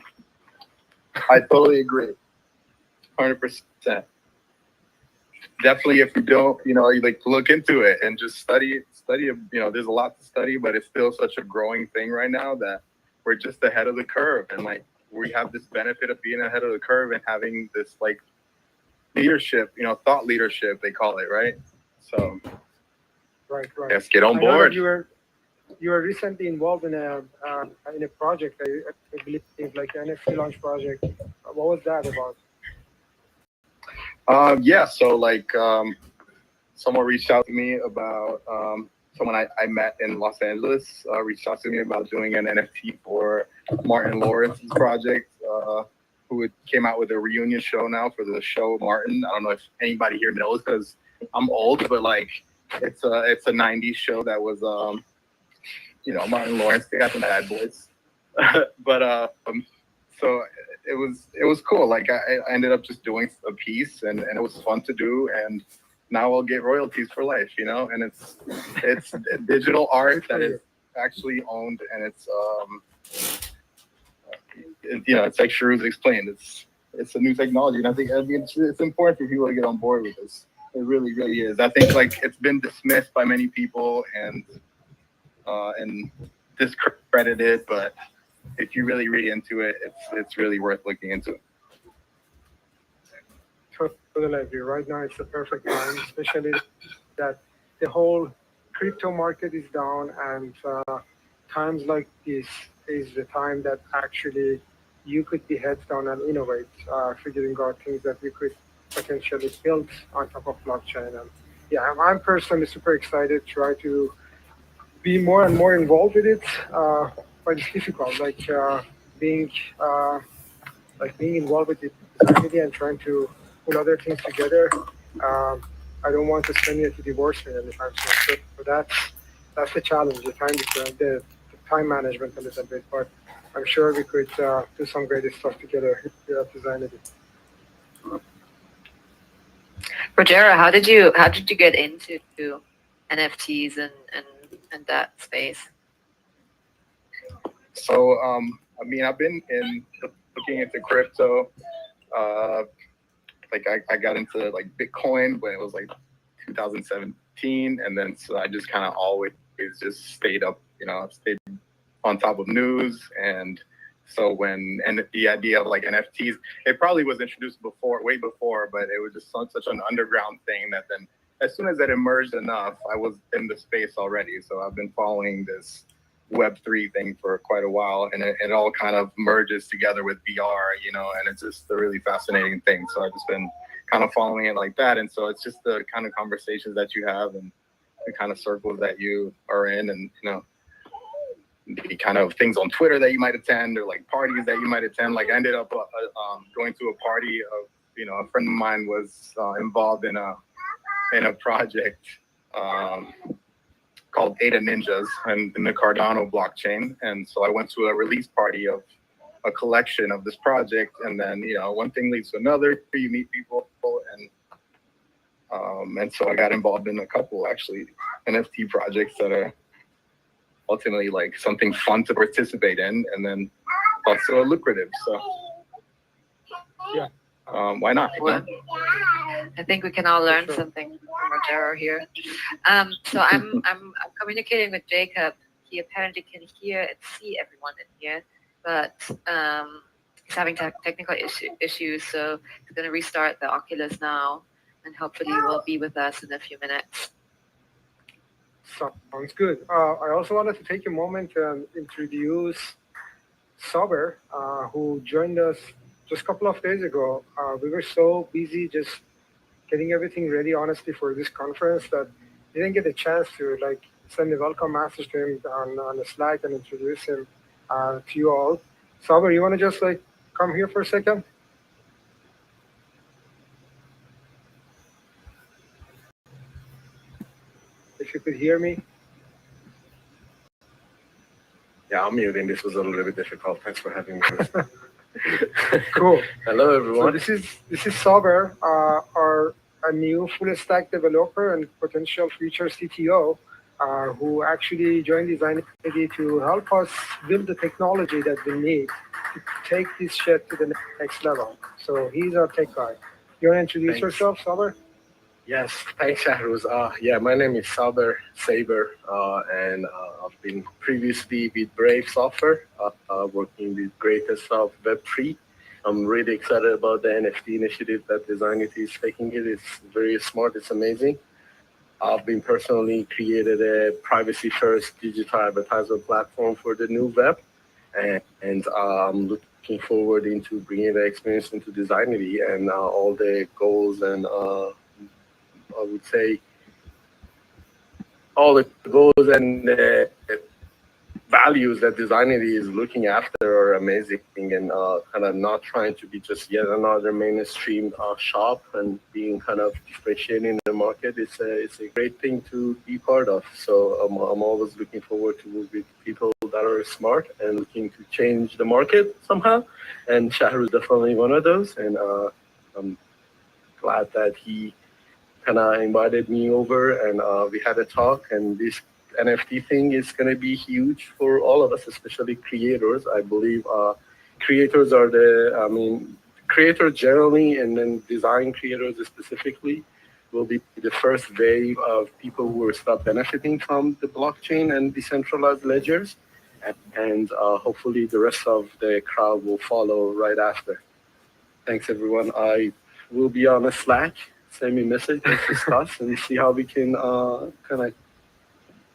S12: I totally agree. 100%. Definitely, if you don't, you like look into it and just study. There's a lot to study, but it's still such a growing thing right now that we're just ahead of the curve, and like we have this benefit of being ahead of the curve and having this like leadership, thought leadership, they call it, right? So,
S4: right.
S12: Let's get on board.
S4: You were recently involved in a project, I believe, like an NFT launch project. What was that about?
S12: Yeah, so like someone reached out to me about someone I met in Los Angeles reached out to me about doing an NFT for Martin Lawrence's project, who came out with a reunion show now for the show Martin. I don't know if anybody here knows because I'm old, but like it's a 90s show that was Martin Lawrence, they got the bad boys. But so it was cool. Like I ended up just doing a piece and it was fun to do, and now I'll get royalties for life, and it's digital art that is actually owned, and it's it's like Sharuz explained, it's a new technology, and I think it's important for people to get on board with this. It really, really is. I think like it's been dismissed by many people and discredited, but if you really read into it, it's really worth looking into.
S4: Totally agree. Right now, it's the perfect time, especially that the whole crypto market is down, and times like this is the time that actually you could be heads down and innovate, figuring out things that we could potentially build on top of blockchain. And yeah, I'm personally super excited to try to be more and more involved with it, but it's difficult, like being involved with it and trying to put other things together. I don't want to send you to divorce me anytime soon. So that's the challenge, the time management a little bit. But I'm sure we could do some great stuff together here at Designity.
S1: Rogero, how did you get into NFTs and that space?
S12: So I've been looking into crypto. Like I got into like Bitcoin when it was like 2017, and then so I just kind of always just stayed up, stayed on top of news. And so the idea of like NFTs, it probably was introduced way before, but it was just such an underground thing that then as soon as it emerged enough, I was in the space already. So I've been following this Web3 thing for quite a while, and it all kind of merges together with VR, and it's just a really fascinating thing. So I've just been kind of following it like that. And so it's just the kind of conversations that you have and the kind of circles that you are in, and, the kind of things on Twitter that you might attend, or like parties that you might attend. Like I ended up going to a party of, a friend of mine was involved in a project called Ada Ninjas and in the Cardano blockchain. And so I went to a release party of a collection of this project, and then one thing leads to another. You meet people, and so I got involved in a couple actually NFT projects that are ultimately like something fun to participate in, and then also lucrative. So yeah, why not?
S1: Well, I think we can all learn something from Rogero here. So I'm communicating with Jacob. He apparently can hear and see everyone in here, but he's having technical issues, so he's going to restart the Oculus now, and hopefully will be with us in a few minutes.
S4: Sounds good. I also wanted to take a moment and introduce Sober, who joined us just a couple of days ago. We were so busy just getting everything ready, honestly, for this conference that we didn't get a chance to like send a welcome message to him on the Slack and introduce him to you all. Sober, you want to just like come here for a second? If you could hear me.
S13: Yeah, I'm muting. This was a little bit difficult. Thanks for having me.
S4: Cool.
S13: Hello, everyone.
S4: So this is Sober, a new full stack developer and potential future CTO, who actually joined Designity to help us build the technology that we need to take this shit to the next level. So he's our tech guy. You want to introduce yourself, Sober?
S13: Yes, thanks, Shahruz. Yeah, my name is Saber, and I've been previously with Brave Software, working with greatest of Web3. I'm really excited about the NFT initiative that Designity is taking it. It's very smart. It's amazing. I've been personally created a privacy-first digital advertisement platform for the new web, and I'm looking forward into bringing the experience into Designity and all the goals and I would say all the goals and the values that Designity is looking after are amazing, and kind of not trying to be just yet another mainstream shop and being kind of differentiating in the market. It's a great thing to be part of. So I'm always looking forward to work with people that are smart and looking to change the market somehow. And Shahru is definitely one of those. And I'm glad that he kind of invited me over, and we had a talk, and this NFT thing is going to be huge for all of us, especially creators. I believe creators are creators generally, and then design creators specifically, will be the first wave of people who will start benefiting from the blockchain and decentralized ledgers, and hopefully the rest of the crowd will follow right after. Thanks, everyone. I will be on a Slack. Send me a message, let's discuss, and see how we can kind of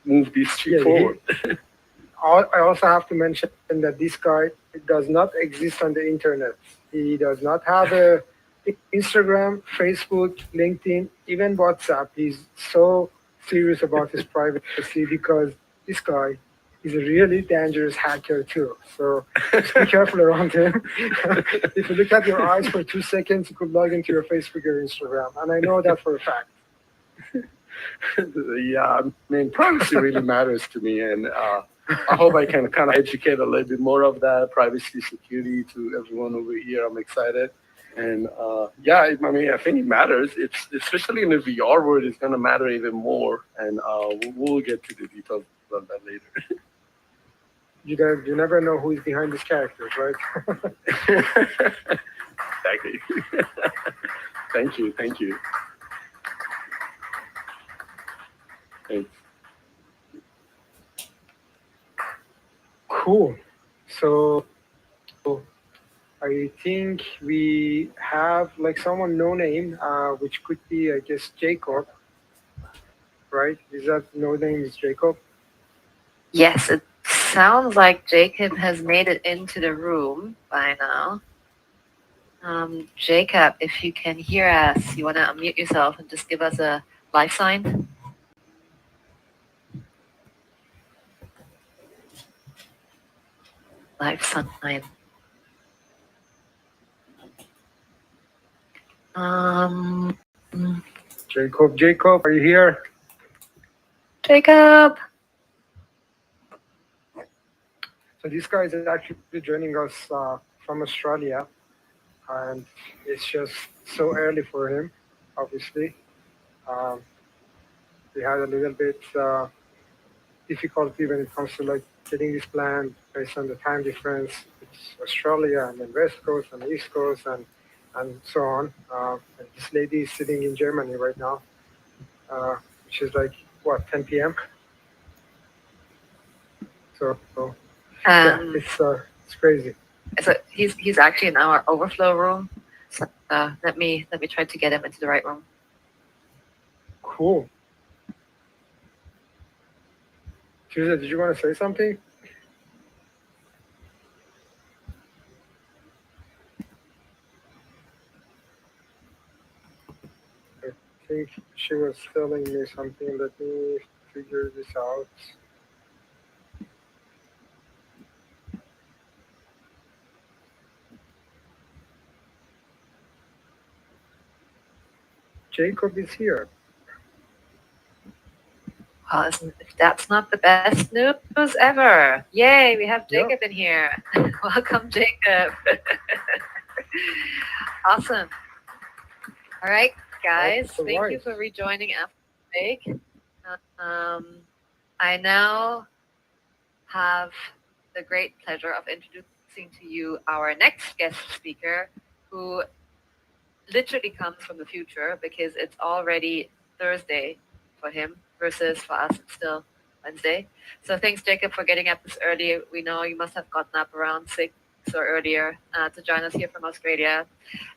S13: move this street forward.
S4: I also have to mention that this guy does not exist on the internet. He does not have a Instagram, Facebook, LinkedIn, even WhatsApp. He's so serious about his privacy because this guy is a really dangerous hacker too. So just be careful around him. If you look at your eyes for 2 seconds, you could log into your Facebook or Instagram. And I know that for a fact.
S13: Yeah, I mean, privacy really matters to me. And I hope I can kind of educate a little bit more of that privacy security to everyone over here. I'm excited. And yeah, I mean, I think it matters. It's especially in the VR world, it's going to matter even more. And we'll get to the details of that later.
S4: You never know who is behind these characters, right?
S13: Exactly. Thank you. Thanks.
S4: Cool. So I think we have like someone no name, which could be, I guess, Jacob, right? Is that no name is Jacob?
S1: Yes, it sounds like Jacob has made it into the room by now. Jacob, if you can hear us, you want to unmute yourself and just give us a life sign? Life sign.
S4: Jacob, are you here?
S1: Jacob!
S4: So this guy is actually joining us from Australia, and it's just so early for him, obviously. We had a little bit difficulty when it comes to like getting this planned based on the time difference. It's Australia and then West Coast and East Coast and so on. And this lady is sitting in Germany right now, which is like what 10 p.m. So yeah, it's crazy.
S1: So he's actually in our overflow room. So let me try to get him into the right room.
S4: Cool. Tuesday, did you want to say something? I think she was telling me something. Let me figure this out. Jacob is here.
S1: Well, if that's not the best news ever. Yay, we have Jacob in here. Welcome, Jacob. Awesome. All right, guys, thank you for rejoining after the break. I now have the great pleasure of introducing to you our next guest speaker, who literally comes from the future because it's already Thursday for him versus for us it's still Wednesday. So thanks, Jacob, for getting up this early. We know you must have gotten up around 6 or earlier to join us here from Australia.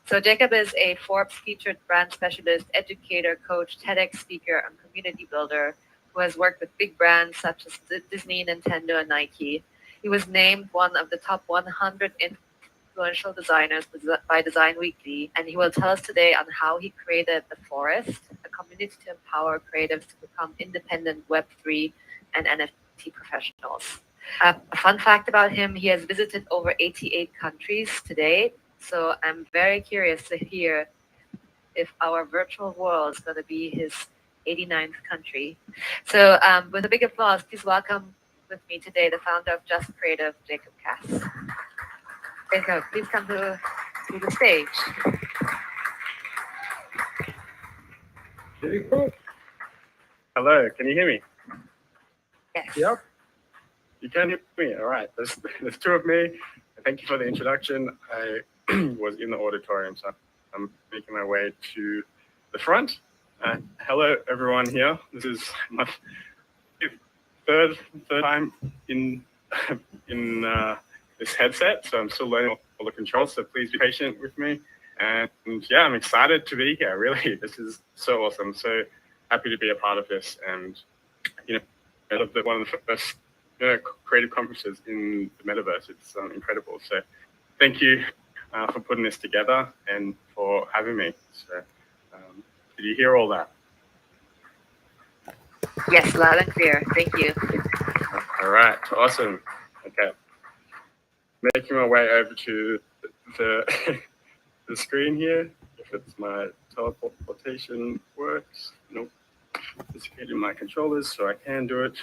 S1: So Jacob is a Forbes featured brand specialist, educator, coach, TEDx speaker, and community builder who has worked with big brands such as Disney, Nintendo, and Nike. He was named one of the top 100 influential designers by Design Weekly, and he will tell us today on how he created The Forest, a community to empower creatives to become independent Web3 and NFT professionals. A fun fact about him, he has visited over 88 countries to date, so I'm very curious to hear if our virtual world is going to be his 89th country. So with a big applause, please welcome with me today the founder of Just Creative, Jacob Cass. Jacob, please come to the stage.
S14: Hello, can you hear me?
S1: Yes.
S4: Yep.
S14: You can hear me? All right. There's two of me. Thank you for the introduction. I was in the auditorium, so I'm making my way to the front. Hello, everyone here. This is my third time in this headset, so I'm still learning all the controls, so please be patient with me. And yeah, I'm excited to be here, really. This is so awesome. So happy to be a part of this. And, I love that one of the first creative conferences in the Metaverse. It's incredible. So thank you for putting this together and for having me. So did you hear all that?
S1: Yes, loud and clear. Thank you.
S14: All right, awesome. Okay. Making my way over to the screen here. If it's my teleportation works. Nope. Just getting my controllers so I can do it.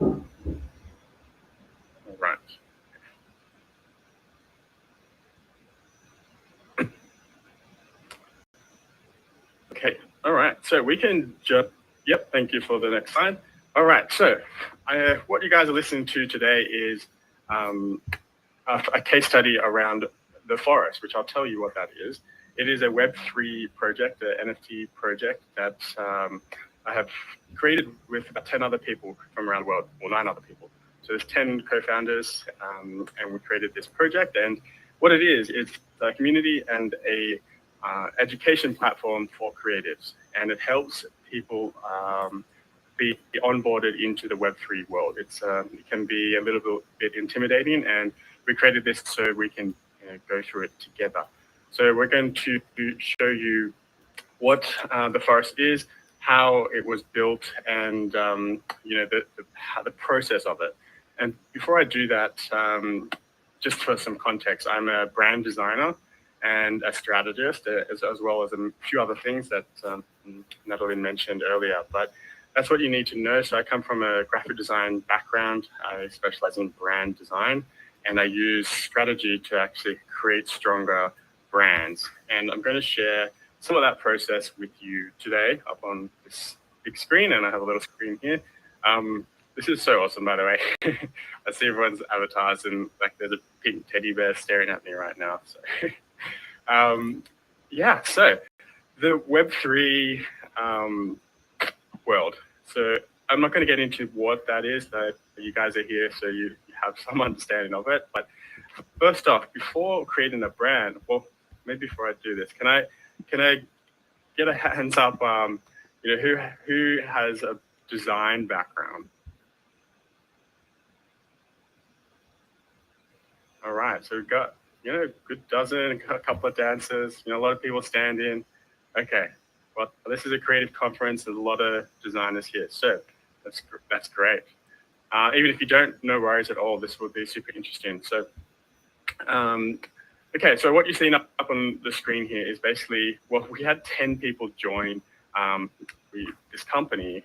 S14: All right. Okay. All right. So we can jump. Yep. Thank you for the next slide. All right. So what you guys are listening to today is a case study around The Forest, which I'll tell you what that is. It is a Web3 project, an NFT project that I have created with about 10 other people from around the world, or 9 other people. So there's 10 co-founders, and we created this project. And what it is, it's a community and a education platform for creatives. And it helps people be onboarded into the Web3 world. It can be a little bit intimidating, and we created this so we can go through it together. So we're going to show you what The Forest is, how it was built, and the process of it. And before I do that, just for some context, I'm a brand designer and a strategist, as well as a few other things that Natalie mentioned earlier. But that's what you need to know. So I come from a graphic design background. I specialize in brand design, and I use strategy to actually create stronger brands. And I'm going to share some of that process with you today up on this big screen, and I have a little screen here. This is so awesome, by the way. I see everyone's avatars, and like there's a pink teddy bear staring at me right now. So, yeah. So the Web3 world. So I'm not going to get into what that is. That you guys are here, so you have some understanding of it. But first off, before creating a brand, well, maybe before I do this, can I get a hands up? You know, who has a design background? All right, so we've got, you know, a good dozen, a couple of dancers, you know, a lot of people standing. Okay, well, this is a creative conference. There's a lot of designers here, so that's great. Even if you don't, no worries at all. This will be super interesting. So, okay, so what you're seeing up on the screen here is basically, well, we had 10 people join this company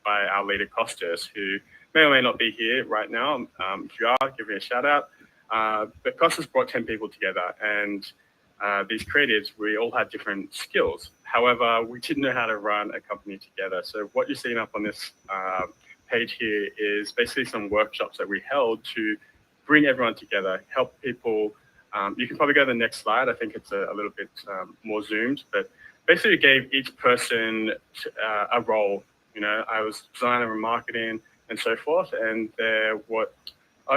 S14: by our leader, Costas, who may or may not be here right now. If you are, give me a shout out. But Costas brought 10 people together, and these creatives, we all had different skills. However, we didn't know how to run a company together. So what you're seeing up on this page here is basically some workshops that we held to bring everyone together, help people. You can probably go to the next slide. I think it's a little bit more zoomed, but basically gave each person a role. You know, I was designer and marketing and so forth. And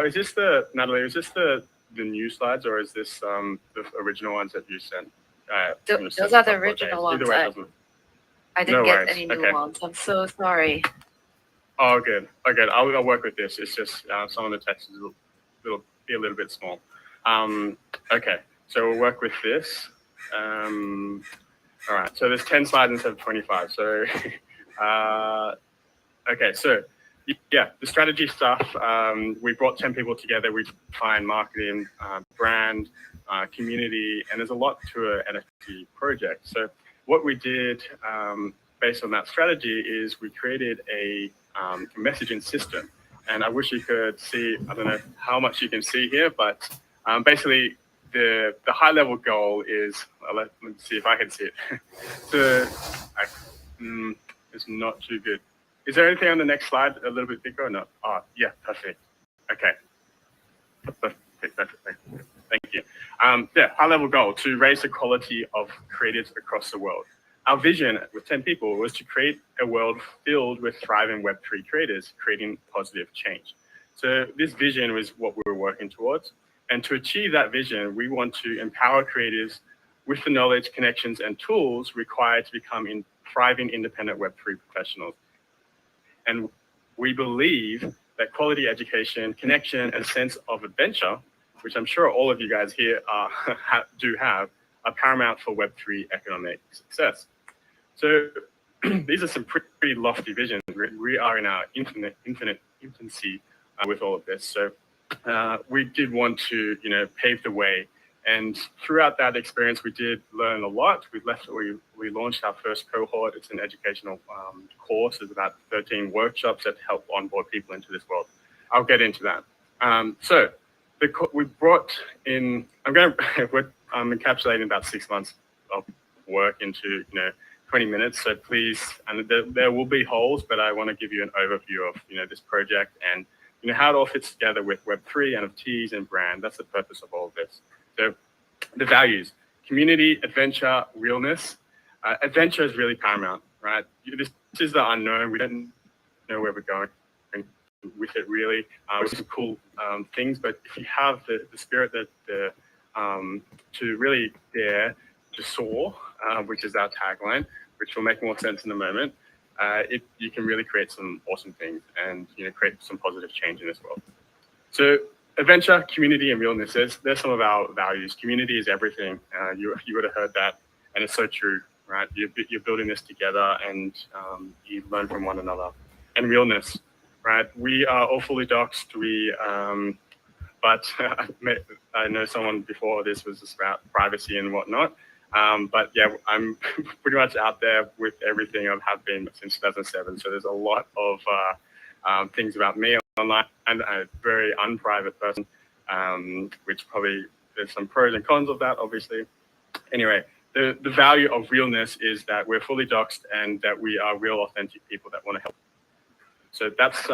S14: is this Natalie, is this the new slides, or is this the original ones that you sent?
S1: Those are the original ones.
S14: Either way,
S1: I didn't
S14: no
S1: get
S14: worries.
S1: any new
S14: Okay.
S1: ones. I'm so sorry.
S14: Oh, good. Okay, I'll work with this. It's just some of the text is be a little bit small. Okay, so we'll work with this. All right, so there's 10 slides instead of 25. So, okay, so yeah, the strategy stuff, we brought 10 people together. We defined marketing, brand, community, and there's a lot to an NFT project. So what we did based on that strategy is we created a messaging system. And I wish you could see, I don't know how much you can see here, but basically the high level goal is, let me see if I can see it. It's not too good. Is there anything on the next slide a little bit bigger or not? Oh, yeah, perfect. Okay. Perfect. Thank you. Yeah, high level goal to raise the quality of creatives across the world. Our vision with 10 people was to create a world filled with thriving Web3 creators, creating positive change. So this vision was what we were working towards. And to achieve that vision, we want to empower creatives with the knowledge, connections, and tools required to become thriving independent Web3 professionals. And we believe that quality education, connection, and sense of adventure, which I'm sure all of you guys here do have, are paramount for Web3 economic success. So these are some pretty lofty visions. We are in our infinite infancy with all of this. So we did want to, pave the way. And throughout that experience, we did learn a lot. We launched our first cohort. It's an educational course. There's about 13 workshops that help onboard people into this world. I'll get into that. So we brought in, I'm encapsulating about 6 months of work into, 20 minutes. So please, and there will be holes, but I want to give you an overview of, this project and, how it all fits together with Web3, NFTs, and brand. That's the purpose of all of this. So the values, community, adventure, realness. Adventure is really paramount, right? This is the unknown. We don't know where we're going with it really. With some cool things, but if you have the spirit that to really dare to soar, which is our tagline, which will make more sense in a moment, you can really create some awesome things and create some positive change in this world. So adventure, community, and realness. There's some of our values. Community is everything. You would have heard that, and it's so true, right? You're building this together, and you learn from one another. And realness, right? We are all fully doxxed. But I know someone before this was just about privacy and whatnot. But yeah, I'm pretty much out there with everything. I have been since 2007. So there's a lot of things about me online, and a very unprivate person, which probably there's some pros and cons of that, obviously. Anyway, the value of realness is that we're fully doxed and that we are real, authentic people that want to help. So that's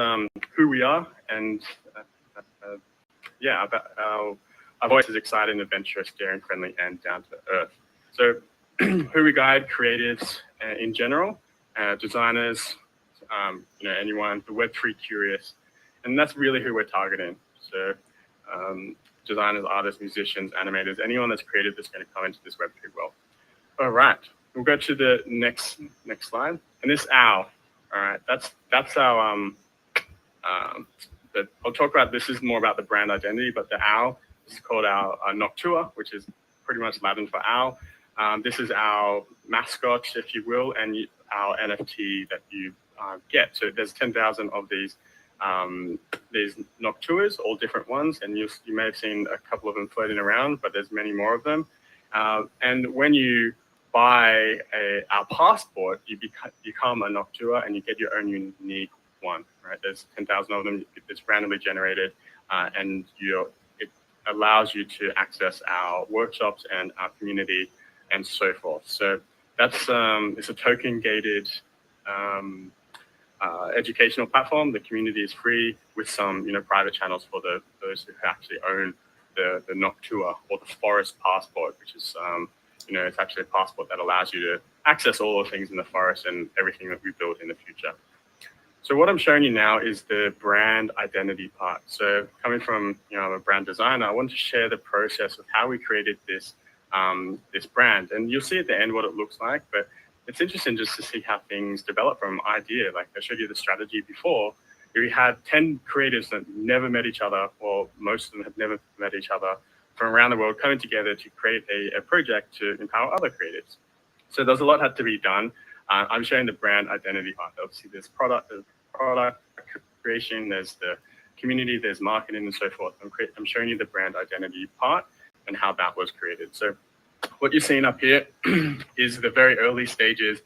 S14: who we are, and yeah, our voice is exciting, adventurous, daring, friendly, and down to earth. So who we guide, creatives in general, designers, anyone, the Web3 curious, and that's really who we're targeting. So designers, artists, musicians, animators, anyone that's creative that's going to come into this Web3 world. All right, we'll go to the next slide. And this owl, all right, that's our I'll talk about, this is more about the brand identity, but the owl is called our Noctua, which is pretty much Latin for owl. This is our mascot, if you will, and our NFT that you get. So there's 10,000 of these Noctuas, all different ones, and you may have seen a couple of them floating around, but there's many more of them. And when you buy our passport, you become a Noctua and you get your own unique one, right? There's 10,000 of them. It's randomly generated, and it allows you to access our workshops and our community and so forth. So that's it's a token-gated educational platform. The community is free with some private channels for those who actually own the Noctua or the forest passport, which is it's actually a passport that allows you to access all the things in the forest and everything that we build in the future. So what I'm showing you now is the brand identity part. So coming from, I'm a brand designer, I want to share the process of how we created this this brand. And you'll see at the end what it looks like, but it's interesting just to see how things develop from idea. Like I showed you the strategy before. We had 10 creatives that never met each other, or most of them have never met each other, from around the world coming together to create a project to empower other creatives. So there's a lot had to be done. I'm showing the brand identity part. Obviously, there's product creation, there's the community, there's marketing, and so forth. I'm showing you the brand identity part and how that was created. So what you're seeing up here is the very early stages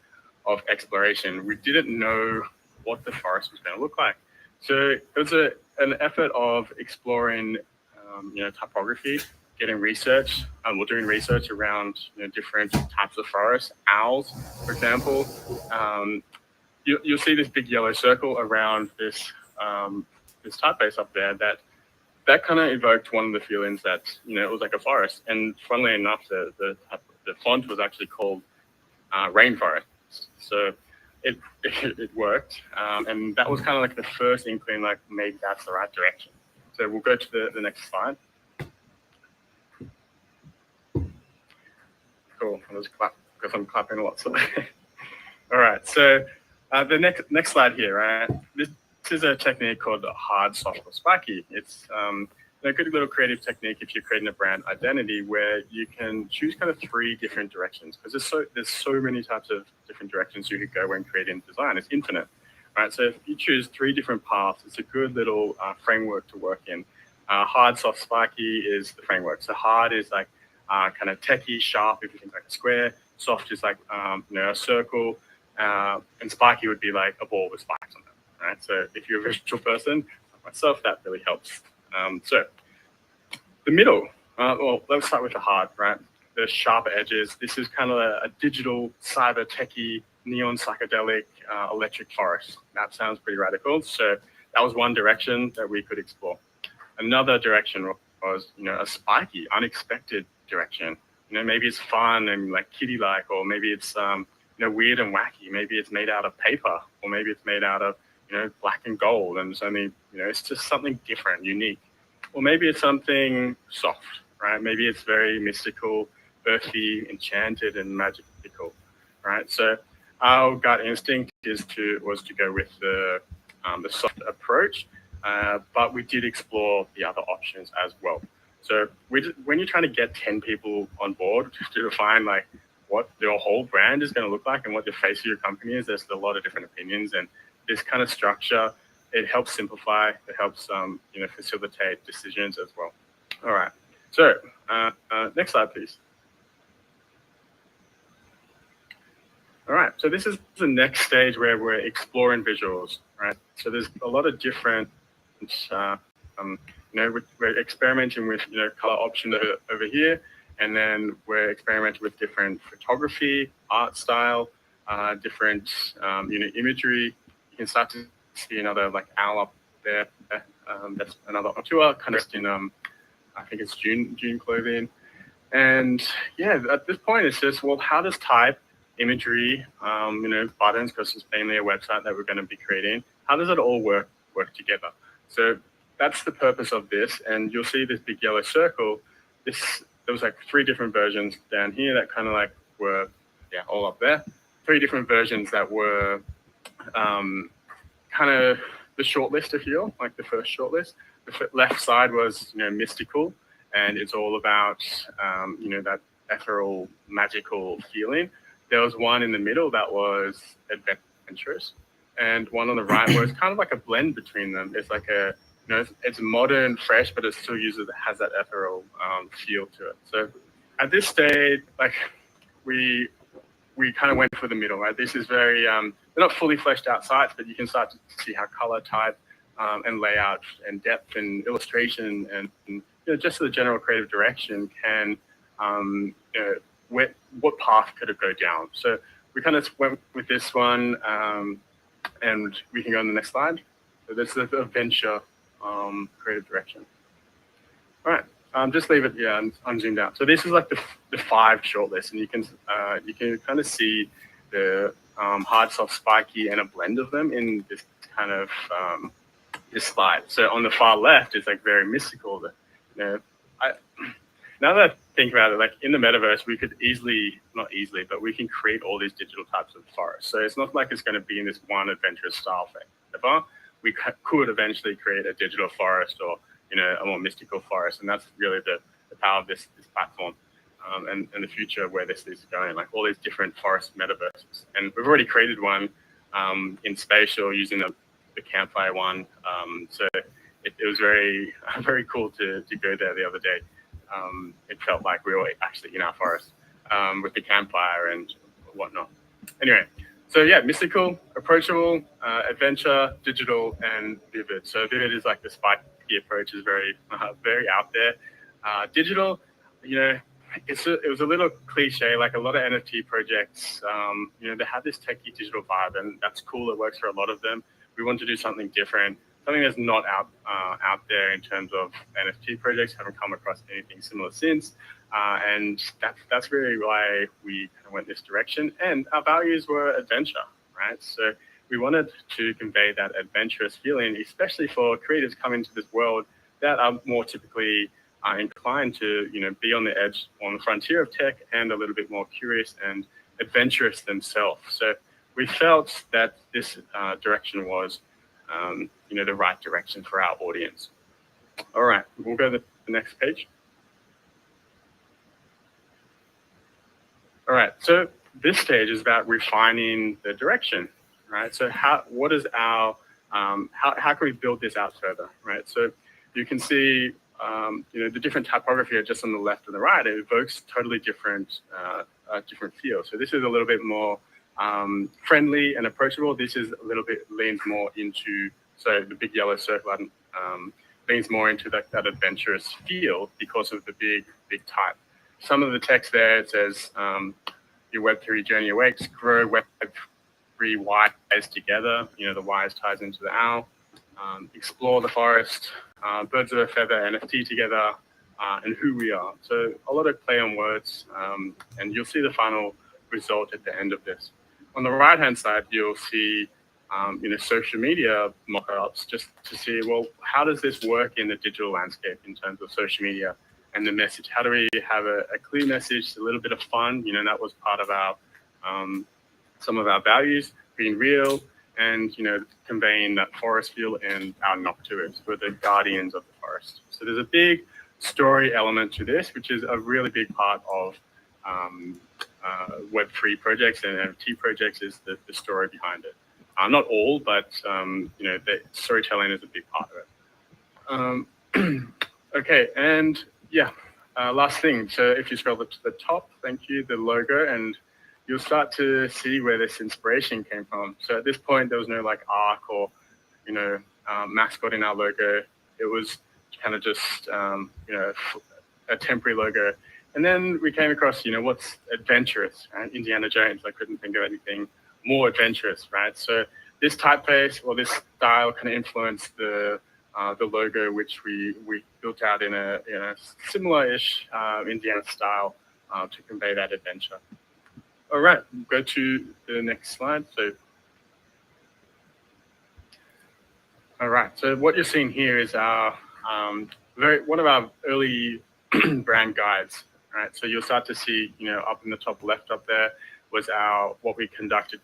S14: of exploration. We didn't know what the forest was going to look like. So it was an effort of exploring, topography, getting research. We're doing research around different types of forests, owls, for example. You'll see this big yellow circle around this this typeface up there that kind of evoked one of the feelings that it was like a forest. And funnily enough, the font was actually called rainforest. So it worked, and that was kind of like the first inkling, like maybe that's the right direction. So we'll go to the next slide. Cool. I'll just clap because I'm clapping a lot. So. All right. So the next slide here, right? This is a technique called the hard, soft, or spiky. It's a good little creative technique if you're creating a brand identity where you can choose kind of 3 different directions, because there's so many types of different directions you could go when creating design. It's infinite, right? So if you choose 3 different paths, it's a good little framework to work in. Hard, soft, spiky is the framework. So hard is like kind of techie, sharp, if you think like a square. Soft is like a circle, and spiky would be like a ball with spikes on it, right? So if you're a visual person, like myself, that really helps. So the middle, well, let's start with the hard, right? The sharper edges. This is kind of a digital, cyber, techie, neon, psychedelic, electric forest. That sounds pretty radical. So that was one direction that we could explore. Another direction was, a spiky, unexpected direction. Maybe it's fun and like kiddie-like, or maybe it's, weird and wacky. Maybe it's made out of paper, or maybe it's made out of, black and gold. And it's only, it's just something different, unique. Or maybe it's something soft, right? Maybe it's very mystical, earthy, enchanted, and magical, right? So our gut instinct was to go with the soft approach, but we did explore the other options as well. So when you're trying to get 10 people on board to define like what your whole brand is going to look like and what the face of your company is, there's a lot of different opinions, and this kind of structure, it helps simplify, it helps facilitate decisions as well. All right, so next slide, please. All right, so this is the next stage where we're exploring visuals, right? So there's a lot of different, we're experimenting with color options over here, And then we're experimenting with different photography, art style, different imagery. You can start to see another like owl up there. That's another tour, kind of in I think it's June clothing. And yeah, at this point, it's just, well, how does type, imagery, buttons, because it's mainly a website that we're going to be creating, how does it all work together? So that's the purpose of this. And you'll see this big yellow circle. There was like 3 different versions down here that kind of like were, all up there. 3 different versions that were kind of the shortlist, if you will, like the first shortlist. The left side was, mystical, and it's all about, that ethereal, magical feeling. There was one in the middle that was adventurous, and one on the right was kind of like a blend between them. It's like it's modern, fresh, but it still has that ethereal feel to it. So at this stage, like we kind of went for the middle, right? This is very, they're not fully fleshed out sites, but you can start to see how color type and layout and depth and illustration and just the general creative direction can, what path could it go down? So we kind of went with this one, and we can go on the next slide. So this is the adventure creative direction. All right, just leave it, unzoomed out. So this is like the 5 shortlist, and you can kind of see the hard, soft, spiky, and a blend of them in this kind of this slide. So on the far left is like very mystical. Now that I think about it, like in the metaverse, we could not easily, but we can create all these digital types of forests. So it's not like it's going to be in this one adventurous style thing. We could eventually create a digital forest or, a more mystical forest. And that's really the power of this platform and the future where this is going, like all these different forest metaverses. And we've already created one in spatial using the campfire one. So it was very, very cool to go there the other day. It felt like we were actually in our forest with the campfire and whatnot. Anyway, so yeah, mystical, approachable, adventure, digital, and vivid. So vivid is like the spiky approach is very, very out there. Digital, it was a little cliche, like a lot of NFT projects, they have this techie digital vibe, and that's cool. It works for a lot of them. We want to do something different. Something that's not out there in terms of NFT projects. Haven't come across anything similar since, and that's really why we kind of went this direction. And our values were adventure, right? So we wanted to convey that adventurous feeling, especially for creators coming to this world that are more typically inclined to, be on the edge, on the frontier of tech, and a little bit more curious and adventurous themselves. So we felt that this direction was the right direction for our audience. All right, we'll go to the next page. All right, so this stage is about refining the direction, right? So what is our, how can we build this out further, right? So you can see, the different typography just on the left and the right, it evokes totally different feel. So this is a little bit more friendly and approachable. This is a little bit leans more into, so the big yellow circle leans more into that adventurous feel because of the big type. Some of the text there, it says your Web3 journey awaits, grow Web3 wise together. The wise ties into the owl. Explore the forest, birds of a feather, NFT together, and who we are. So a lot of play on words, and you'll see the final result at the end of this. On the right-hand side, you'll see social media mock-ups just to see, well, how does this work in the digital landscape in terms of social media and the message? How do we have a clear message, a little bit of fun? That was part of our some of our values, being real and, conveying that forest feel and our nocturnes. We're the guardians of the forest. So there's a big story element to this, which is a really big part of Web3 projects and NFT projects is the story behind it. Not all, but the storytelling is a big part of it. Okay, and yeah, last thing. So if you scroll to the top, thank you, the logo, and you'll start to see where this inspiration came from. So at this point, there was no like arc or mascot in our logo. It was kind of just a temporary logo. And then we came across, what's adventurous, right? Indiana Jones. I couldn't think of anything more adventurous, right? So this typeface or this style kind of influenced the logo, which we built out in a similar-ish Indiana style to convey that adventure. All right, go to the next slide. So, all right. So what you're seeing here is our one of our early brand guides. Right, so you'll start to see, up in the top left up there was what we conducted,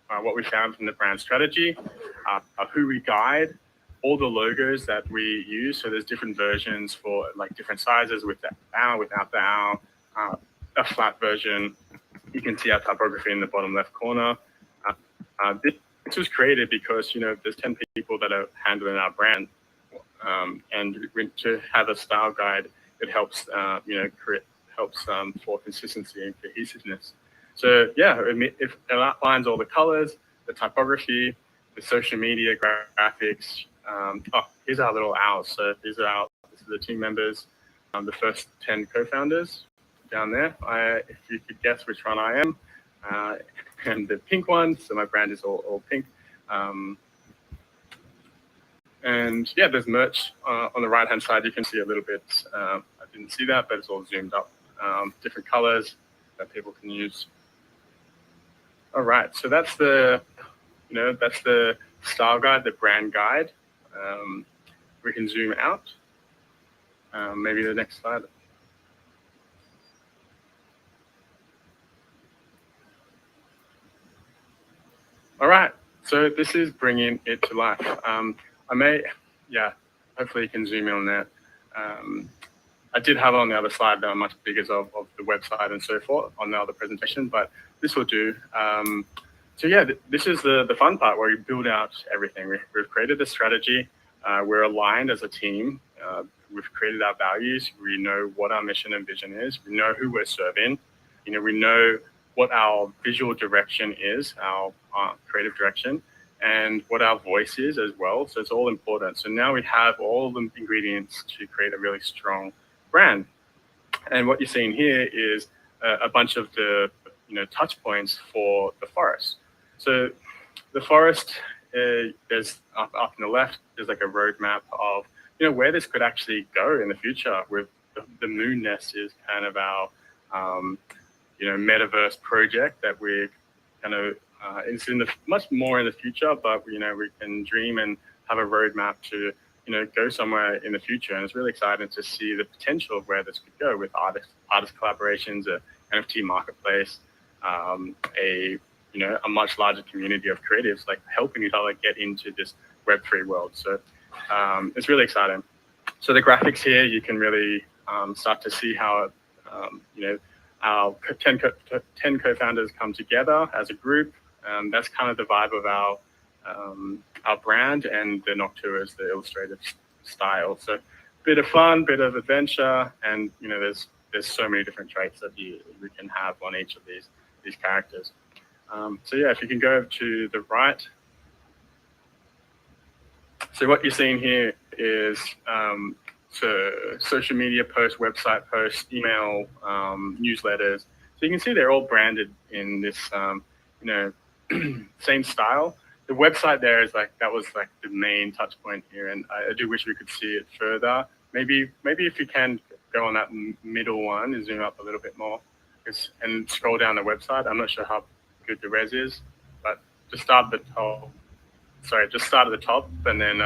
S14: what we found from the brand strategy, who we guide, all the logos that we use. So there's different versions for like different sizes with the owl, without the owl, a flat version. You can see our typography in the bottom left corner. This was created because, there's 10 people that are handling our brand, and to have a style guide, it helps, for consistency and cohesiveness. So yeah, it outlines all the colors, the typography, the social media graphics. Here's our little owls. So this is the team members, the first 10 co-founders down there. If you could guess which one I am, and the pink one. So my brand is all pink. And yeah, there's merch on the right-hand side. You can see a little bit. I didn't see that, but it's all zoomed up. Different colors that people can use. All right, so that's the style guide, the brand guide. We can zoom out. Maybe the next slide. All right, so this is bringing it to life. Hopefully you can zoom in on that. I did have on the other slide much bigger of the website and so forth on the other presentation, but this will do. This is the fun part where we build out everything. We've created the strategy. We're aligned as a team. We've created our values. We know what our mission and vision is. We know who we're serving. We know what our visual direction is, our creative direction, and what our voice is as well. So it's all important. So now we have all the ingredients to create a really strong brand. And what you're seeing here is a bunch of the touch points for the forest. So the forest, there's up in the left, there's like a roadmap of where this could actually go in the future. With the moon nest is kind of our Metaverse project that we're kind of it's in much more in the future, but we can dream and have a roadmap to go somewhere in the future. And it's really exciting to see the potential of where this could go with artist collaborations, a NFT marketplace, a much larger community of creatives like helping each other get into this Web3 world. So it's really exciting. So the graphics here, you can really start to see how our 10 co-founders come together as a group. That's kind of the vibe of our brand, and the Noctua is the illustrative style. So bit of fun, bit of adventure, and there's so many different traits that we can have on each of these characters. So yeah, if you can go to the right. So what you're seeing here is social media posts, website posts, email, newsletters. So you can see they're all branded in this same style. The website there is that was the main touch point here, and I do wish we could see it further. Maybe if you can go on that middle one and zoom up a little bit more, and scroll down the website. I'm not sure how good the res is, but just start at the top. Sorry, just start at the top, and then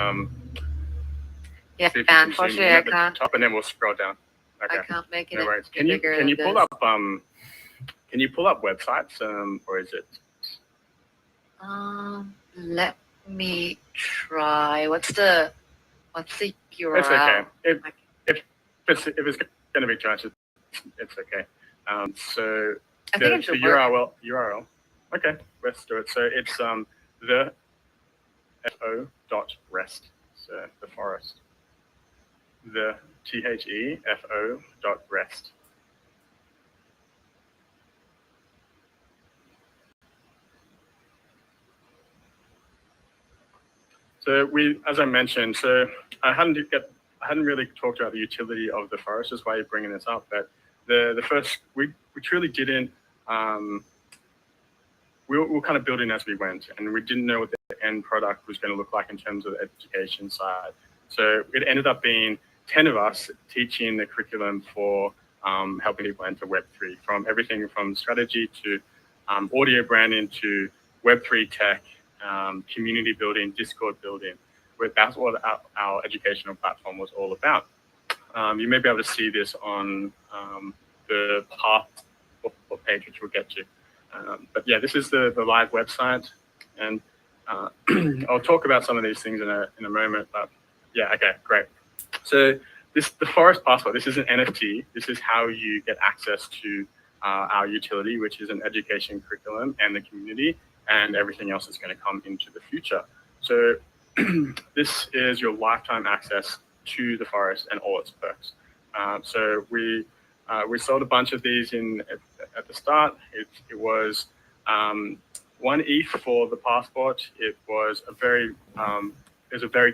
S1: unfortunately I can't.
S14: Top, and then we'll scroll down. Okay.
S1: I can't make it.
S14: No worries.
S1: Can
S14: you pull up websites, or is it?
S1: Let me try. What's the URL?
S14: It's okay. If it's going to be changed, it's okay. So the URL. Okay, let's do it. So it's the fo.rest. So the forest. The THEFO.rest. So as I mentioned, so I hadn't really talked about the utility of the forest. That's why you're bringing this up. But the first, we truly didn't, we were kind of building as we went, and we didn't know what the end product was going to look like in terms of the education side. So it ended up being 10 of us teaching the curriculum for helping people enter Web3, from everything from strategy to audio branding to Web3 tech, community building, Discord building. That's what our educational platform was all about. You may be able to see this on the path page, which we'll get to. But yeah, this is the live website, and I'll talk about some of these things in a moment. But yeah, okay, great. So the Forest Passport, this is an NFT. This is how you get access to our utility, which is an education curriculum and the community, and everything else is going to come into the future. So this is your lifetime access to the forest and all its perks. So we sold a bunch of these at the start. It was 1 ETH for the passport. It was a very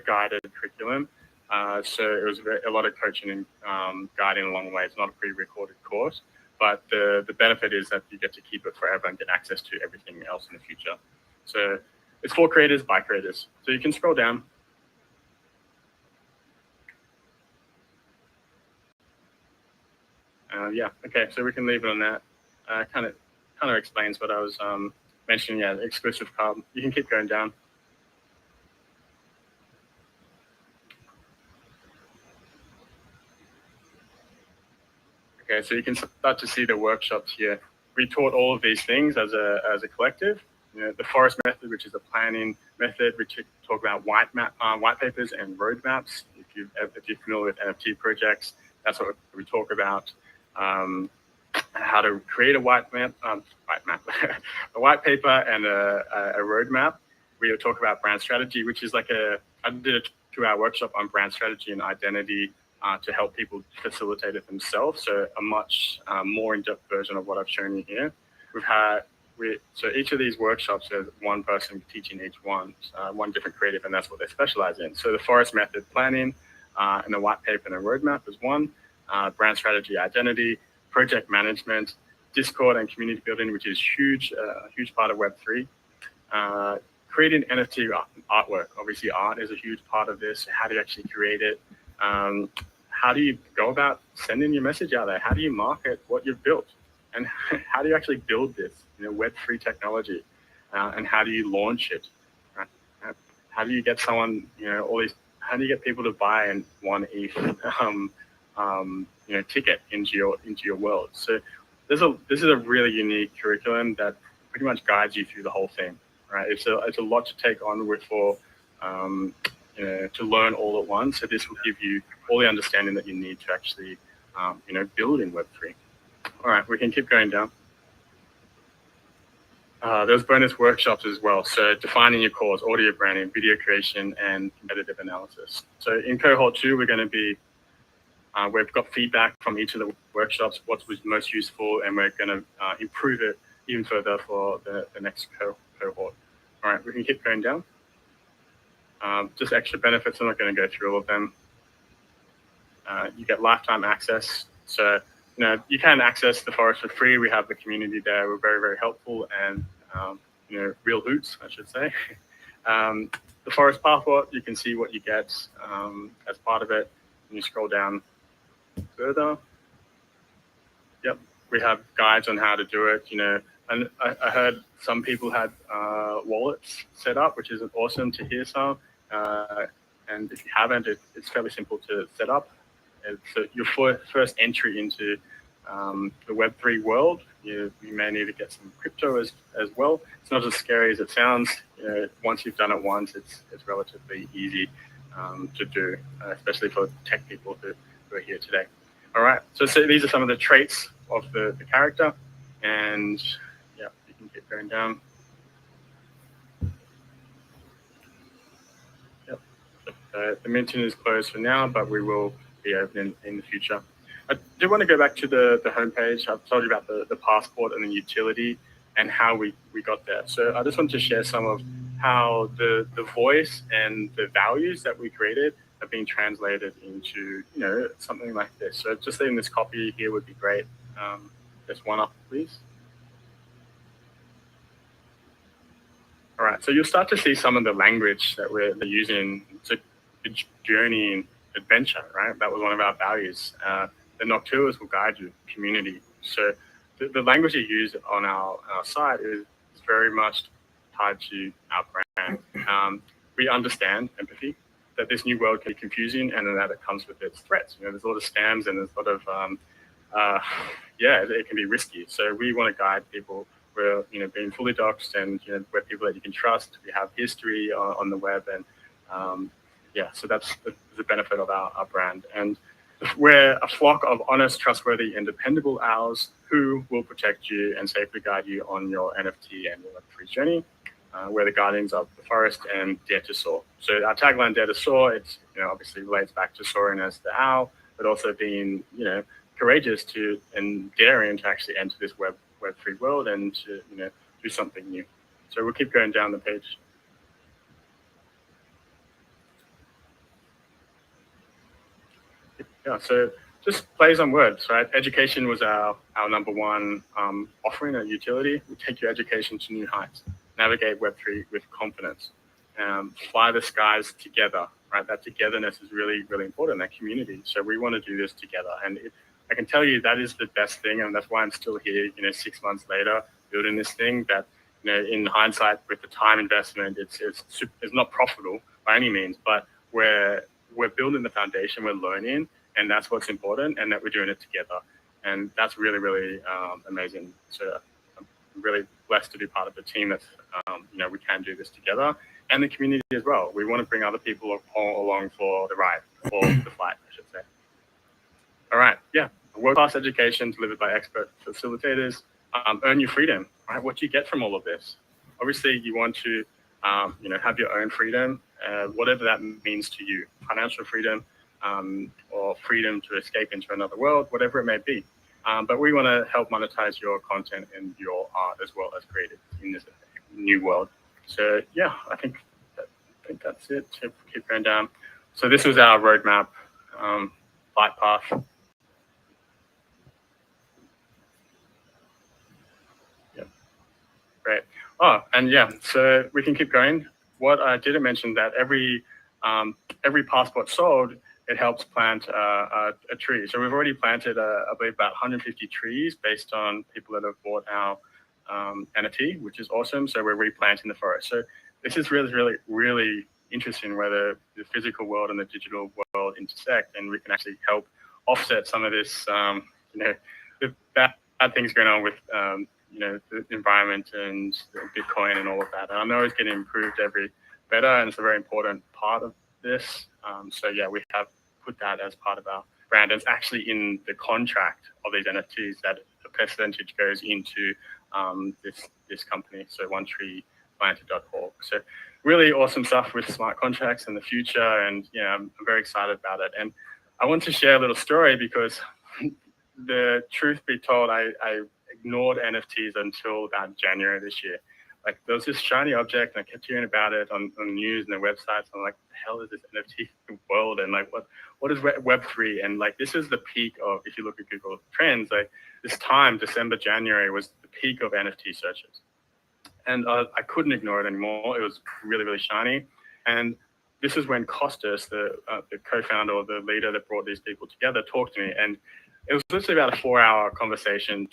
S14: guided curriculum. So it was a lot of coaching and guiding along the way. It's not a pre-recorded course, but the benefit is that you get to keep it forever and get access to everything else in the future. So it's for creators by creators. So you can scroll down. Yeah, okay, so we can leave it on that. Kind of explains what I was mentioning. Yeah, the exclusive card. You can keep going down. Okay, so you can start to see the workshops here. We taught all of these things as a collective. You know, the forest method, which is a planning method. We talk about white papers and roadmaps. If you're familiar with NFT projects, that's what we talk about. How to create a white map, a white paper and a roadmap. We talk about brand strategy, which is like I did a 2-hour workshop on brand strategy and identity to help people facilitate it themselves. So a much more in-depth version of what I've shown you here. So each of these workshops, there's one person teaching each one different creative, and that's what they specialize in. So the forest method, planning, and the white paper and a roadmap is one. Brand strategy, identity, project management, Discord and community building, which is huge part of Web3. Creating NFT artwork. Obviously, art is a huge part of this. How do you actually create it? How do you go about sending your message out there? How do you market what you've built? And how do you actually build this, Web3 technology? And how do you launch it? How do you get someone, how do you get people to buy an 1 ETH ticket into your world? So this is a really unique curriculum that pretty much guides you through the whole thing, right? It's a lot to take on to learn all at once. So this will give you all the understanding that you need to actually, build in Web3. All right, we can keep going down. There's bonus workshops as well. So defining your cause, audio branding, video creation, and competitive analysis. So in cohort 2, we're going to be, we've got feedback from each of the workshops, what was most useful, and we're going to improve it even further for the next cohort. All right, we can keep going down. Just extra benefits, I'm not going to go through all of them. You get lifetime access. So, you can access the forest for free. We have the community there. We're very, very helpful and, real hoots, I should say. The forest passport, you can see what you get as part of it. And you scroll down further. Yep, we have guides on how to do it, and I heard some people had wallets set up, which is awesome to hear some. And if you haven't, it's fairly simple to set up. It's your first entry into the Web3 world. You may need to get some crypto as well. It's not as scary as it sounds. Once you've done it once, it's relatively easy to do, especially for tech people who are here today. All right, so these are some of the traits of the character, and yeah, you can keep going down. Yep. The minting is closed for now, but we will be open in the future. I do want to go back to the homepage. I've told you about the passport and the utility and how we got there. So I just wanted to share some of how the voice and the values that we created have been translated into, something like this. So just in this copy here would be great. Just one up, please. All right, so you'll start to see some of the language that we're using. It's a journey and adventure, right? That was one of our values. The Nocturas will guide you, community. So the language you use on our site is very much tied to our brand. We understand empathy, that this new world can be confusing, and that it comes with its threats. There's a lot of scams and there's a lot of, it can be risky. So we want to guide people. We're, being fully doxed, and we're people that you can trust. We have history on the web, and so that's the benefit of our brand. And we're a flock of honest, trustworthy, and dependable owls who will protect you and safely guide you on your NFT and your Web3 journey. We're the guardians of the forest and dare to soar. So our tagline, dare to soar, it's obviously relates back to soaring as the owl, but also being courageous and daring to actually enter this Web3 world and to do something new. So we'll keep going down the page. Yeah, so just plays on words, right? Education was our number one offering, a utility. We take your education to new heights. Navigate Web3 with confidence. Fly the skies together, right? That togetherness is really, really important, that community. So we want to do this together. And I can tell you that is the best thing, and that's why I'm still here, 6 months later, building this thing that, in hindsight, with the time investment, it's not profitable by any means, but we're building the foundation, we're learning, and that's what's important, and that we're doing it together. And that's really, really amazing. So I'm really blessed to be part of the team that's, we can do this together, and the community as well. We want to bring other people along for the ride, or the flight, I should say. All right, world-class education delivered by expert facilitators. Earn your freedom, right? What do you get from all of this? Obviously, you want to, have your own freedom, whatever that means to you. Financial freedom, or freedom to escape into another world, whatever it may be. But we want to help monetize your content and your art as well as creative in this new world. So I think that's it. So keep going down. So this was our roadmap, flight path. Great. Oh, and so we can keep going. What I didn't mention that every passport sold, it helps plant a tree. So we've already planted, I believe, about 150 trees based on people that have bought our NFT, which is awesome. So we're replanting the forest. So this is really, really, really interesting where the physical world and the digital world intersect, and we can actually help offset some of this, the bad things going on with the environment and Bitcoin and all of that. And I know it's getting improved better, and it's a very important part of this. We have put that as part of our brand. It's actually in the contract of these NFTs that a percentage goes into this company. So onetreeplanted.org. So really awesome stuff with smart contracts in the future, and I'm very excited about it. And I want to share a little story because the truth be told, I ignored NFTs until about January this year. Like, there was this shiny object, and I kept hearing about it on the news and the websites. I'm like, what the hell is this NFT world? And like, what is Web3? And like, this is the peak of, if you look at Google Trends, like this time, December, January was the peak of NFT searches. And I couldn't ignore it anymore. It was really, really shiny. And this is when Costas, the co-founder or the leader that brought these people together, talked to me. And it was literally about a 4-hour conversation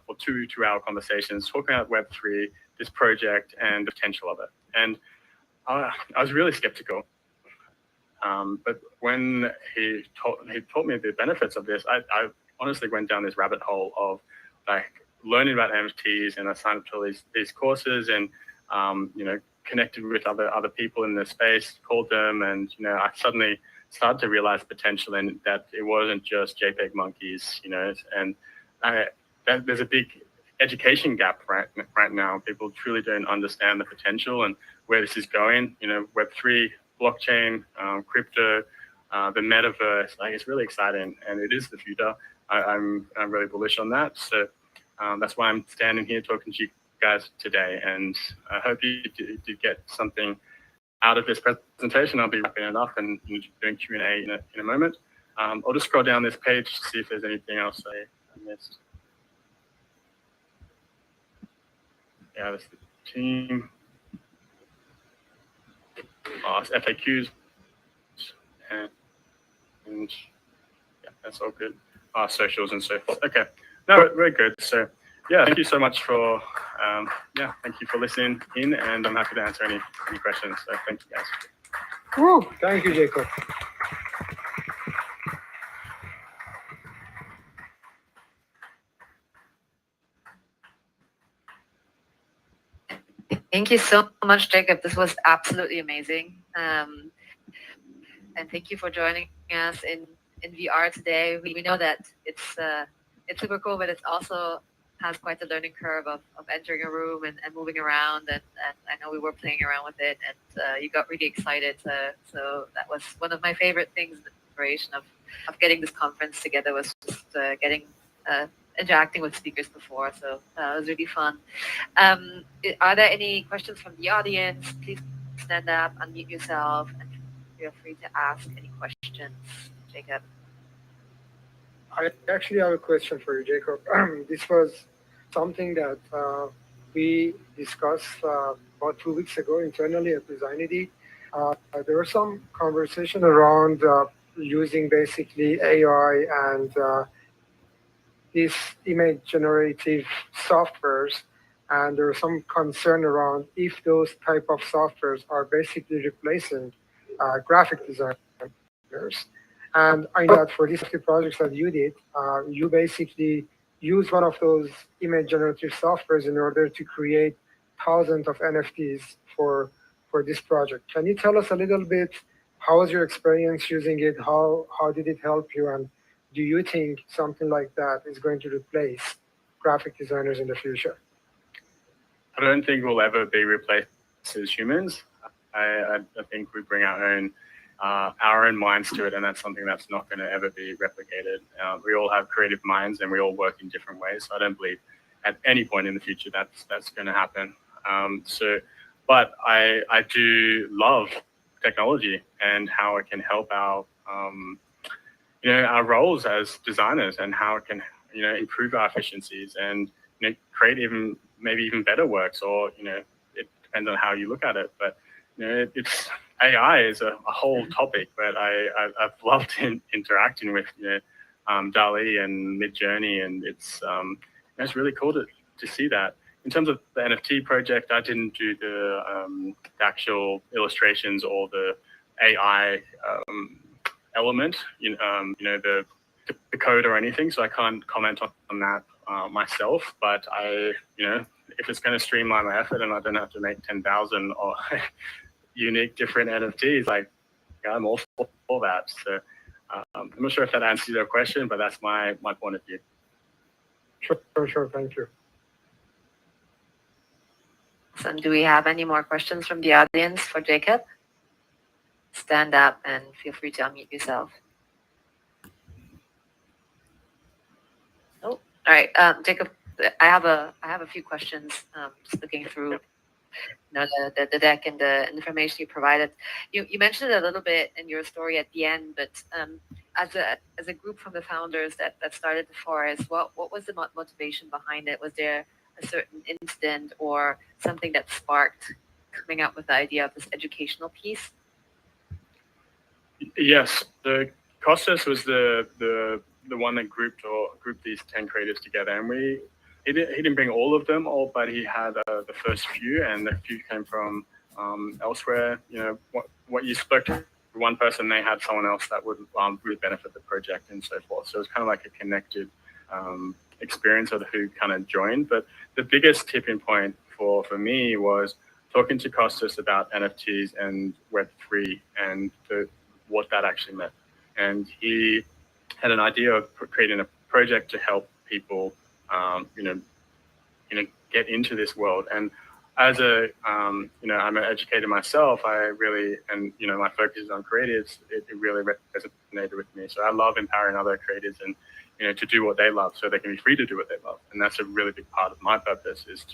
S14: or two 2-hour conversations talking about Web3, this project, and the potential of it. And I was really skeptical. But when he taught me the benefits of this, I honestly went down this rabbit hole of like learning about NFTs, and I signed up to these courses, and connected with other people in the space, called them, and I suddenly started to realize potential, and that it wasn't just JPEG monkeys, and there's a big education gap right now. People truly don't understand the potential and where this is going. Web3, blockchain, crypto, the metaverse, like, it's really exciting, and it is the future. I'm really bullish on that. So that's why I'm standing here talking to you guys today, and I hope you did get something out of this presentation, I'll be wrapping it up and doing Q&A in a moment. I'll just scroll down this page to see if there's anything else I missed. Yeah, that's the team. FAQs. And yeah, that's all good. Socials and so forth. Okay, no, very good. So yeah, thank you so much for thank you for listening in, and I'm happy to answer any questions. So thank you guys.
S4: Woo, thank you, Jacob.
S1: Thank you so much, Jacob. This was absolutely amazing. And thank you for joining us in VR today. We know that it's super cool, but it also has quite a learning curve of entering a room and moving around. And I know we were playing around with it, and you got really excited. So that was one of my favorite things in the preparation of getting this conference together, was just interacting with speakers before. So it was really fun. Are there any questions from the audience? Please stand up, unmute yourself, and feel free to ask any questions. Jacob.
S4: I actually have a question for you, Jacob. This was something that we discussed about 2 weeks ago internally at Designity. There was some conversation around using basically AI and these image generative softwares, and there was some concern around if those type of softwares are basically replacing graphic designers. And I know that for these two projects that you did, you basically use one of those image generative softwares in order to create thousands of NFTs for this project. Can you tell us a little bit, how was your experience using it? How did it help you? And do you think something like that is going to replace graphic designers in the future?
S14: I don't think we'll ever be replaced as humans. I think we bring our own minds to it, and that's something that's not going to ever be replicated. We all have creative minds, and we all work in different ways. So I don't believe at any point in the future that's going to happen. But I do love technology and how it can help our our roles as designers, and how it can improve our efficiencies and create maybe even better works, or it depends on how you look at it. But it's AI is a whole topic, but I've loved interacting with DALL-E and Midjourney, and it's really cool to see that. In terms of the NFT project, I didn't do the actual illustrations or the AI element, the code or anything, so I can't comment on that myself. But if it's going to streamline my effort and I don't have to make 10,000 or unique different NFTs, I'm all for that. So I'm not sure if that answers your question, but that's my point of view.
S4: Sure. Thank you.
S1: So do we have any more questions from the audience for Jacob? Stand up and feel free to unmute yourself. Oh, all right, Jacob. I have a few questions. Just looking through the deck and the information you provided. You mentioned it a little bit in your story at the end, but as a group from the founders that started the forest, what was the motivation behind it? Was there a certain incident or something that sparked coming up with the idea of this educational piece?
S14: Yes, the Costas was the one that grouped these 10 creatives together, and he didn't bring all of them, but he had the first few, and the few came from elsewhere. What you spoke to one person, they had someone else that would really benefit the project and so forth. So it was kind of like a connected experience of who kind of joined. But the biggest tipping point for me was talking to Costas about NFTs and Web3 and what that actually meant. And he had an idea of creating a project to help people get into this world. And as I'm an educator myself, my focus is on creatives. It really resonated with me. So I love empowering other creators and to do what they love, so they can be free to do what they love. And that's a really big part of my purpose, is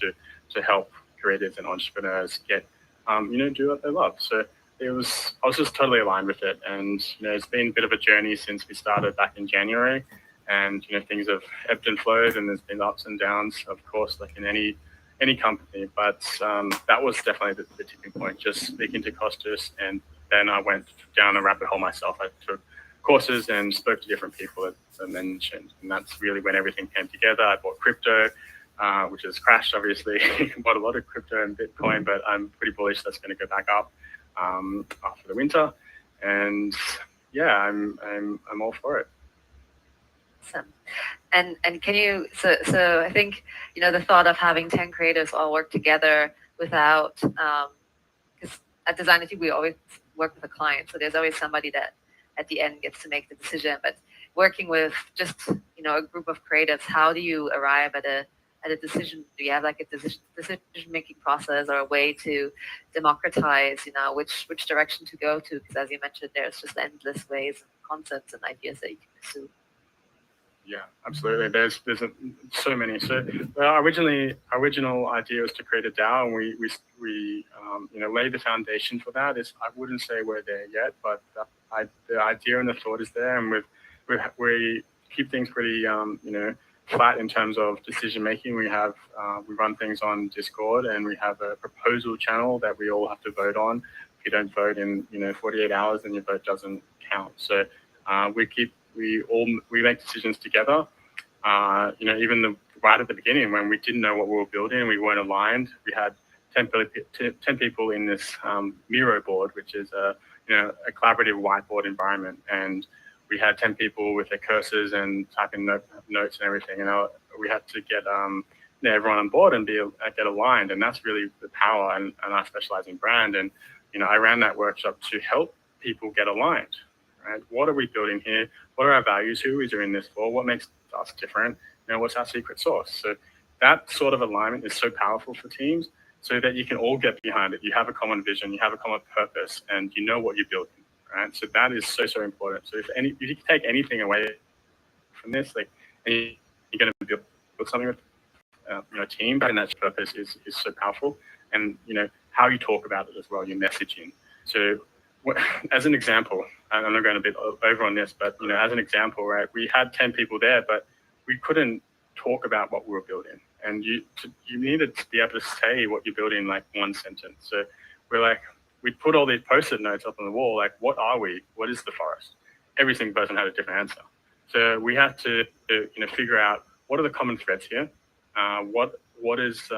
S14: to help creators and entrepreneurs get do what they love. So I was just totally aligned with it. And, it's been a bit of a journey since we started back in January. And, things have ebbed and flowed, and there's been ups and downs, of course, like in any company. But that was definitely the tipping point, just speaking to Costas. And then I went down a rabbit hole myself. I took courses and spoke to different people, as I mentioned. And that's really when everything came together. I bought crypto, which has crashed, obviously. Bought a lot of crypto and Bitcoin, but I'm pretty bullish that's going to go back up after the winter. And yeah, I'm all for it.
S1: Awesome. And can you, so I think, the thought of having 10 creators all work together without, because at Designity, we always work with a client. So there's always somebody that at the end gets to make the decision. But working with just, a group of creatives, how do you arrive at a decision? Do you have like a decision-making process or a way to democratize, which direction to go to? Because as you mentioned, there's just endless ways and concepts and ideas that you can pursue.
S14: Yeah, absolutely. There's so many. So our original idea was to create a DAO, and we laid the foundation for that. I wouldn't say we're there yet, but the idea and the thought is there, and we keep things pretty flat in terms of decision making. We run things on Discord, and we have a proposal channel that we all have to vote on. If you don't vote in 48 hours, then your vote doesn't count. So we make decisions together. Even right at the beginning when we didn't know what we were building, we weren't aligned. We had 10 people in this Miro board, which is a collaborative whiteboard environment, and we had 10 people with their cursors and typing notes and everything. We had to get everyone on board and get aligned, and that's really the power. And I specialize in brand, and I ran that workshop to help people get aligned. Right? What are we building here? What are our values? Who are we doing this for? What makes us different? What's our secret sauce? So that sort of alignment is so powerful for teams, so that you can all get behind it. You have a common vision, you have a common purpose, and you know what you're building. Right? So that is so important. So if you take anything away from this, like you're going to build something with a team, and that purpose is so powerful. And how you talk about it as well, your messaging. So as an example, I'm not going a bit over on this, but as an example, right, we had 10 people there, but we couldn't talk about what we were building, and you needed to be able to say what you're building in like one sentence. So we put all these post-it notes up on the wall, like, what are we? What is the forest? Every single person had a different answer. So we had to figure out what are the common threads here, what is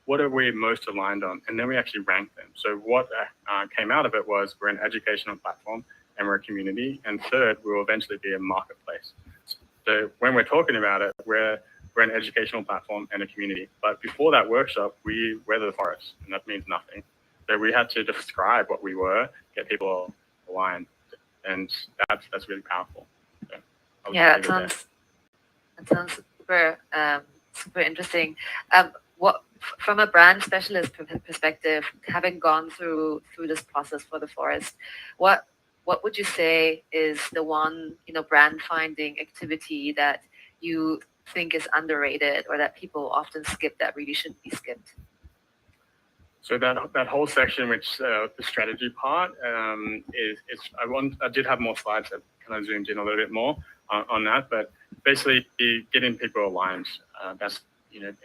S14: what are we most aligned on? And then we actually ranked them. So what came out of it was we're an educational platform and we're a community. And third, we will eventually be a marketplace. So when we're talking about it, we're an educational platform and a community. But before that workshop, we weather the forest, and that means nothing. So we had to describe what we were, get people aligned, and that's really powerful. So
S1: yeah, that sounds super interesting. What from a brand specialist perspective, having gone through this process for the forest, what would you say is the one brand finding activity that you think is underrated or that people often skip that really shouldn't be skipped?
S14: So that whole section, which the strategy part, I did have more slides that kind of zoomed in a little bit more on that, but basically getting people aligned. That's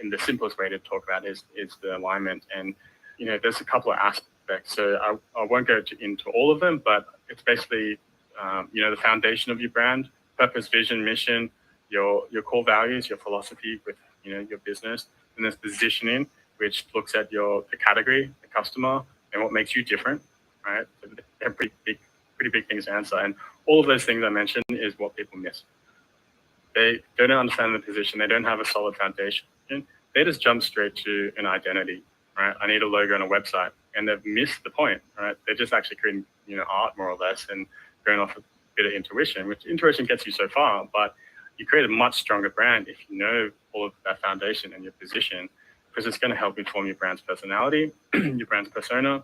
S14: in the simplest way to talk about is the alignment, and there's a couple of aspects. So I won't go into all of them, but it's basically the foundation of your brand, purpose, vision, mission, your core values, your philosophy with your business, and there's positioning, which looks at the category, the customer, and what makes you different, right? So they're pretty big things to answer. And all of those things I mentioned is what people miss. They don't understand the position. They don't have a solid foundation. They just jump straight to an identity, right? I need a logo and a website, and they've missed the point, right? They're just actually creating, art more or less, and going off a bit of intuition, which intuition gets you so far, but you create a much stronger brand if you know all of that foundation and your position, because it's going to help inform your brand's personality, your brand's persona,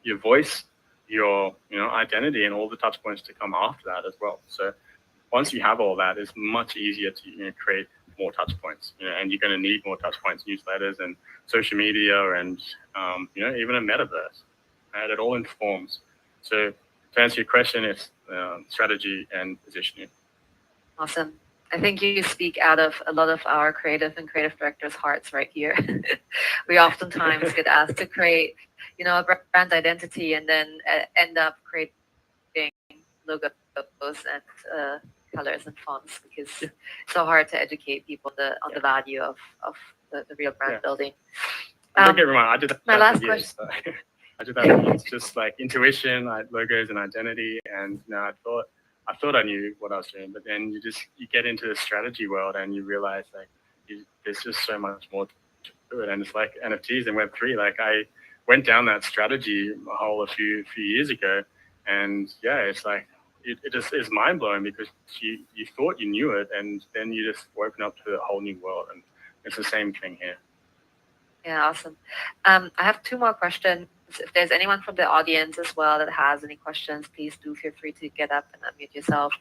S14: your voice, your identity, and all the touch points to come after that as well. So once you have all that, it's much easier to create more touch points, and you're going to need more touch points, newsletters and social media, and even a metaverse. and it all informs. So to answer your question, it's strategy and positioning.
S1: Awesome. I think you speak out of a lot of our creative and creative directors' hearts right here. We oftentimes get asked to create, a brand identity and then end up creating logos and colors and fonts because it's so hard to educate people on the value of the real brand building.
S14: Don't get me wrong, I did that
S1: my
S14: for
S1: last
S14: years,
S1: question.
S14: so I did that for years, just like intuition, like logos and identity, and I thought I knew what I was doing, but then you get into the strategy world and you realize there's just so much more to it, and it's like NFTs and Web3. Like I went down that strategy hole a few years ago, and it's like it just is mind blowing because you thought you knew it, and then you just open up to a whole new world, and it's the same thing here.
S1: Yeah, awesome. I have two more questions. If there's anyone from the audience as well that has any questions, please do feel free to get up and unmute yourself.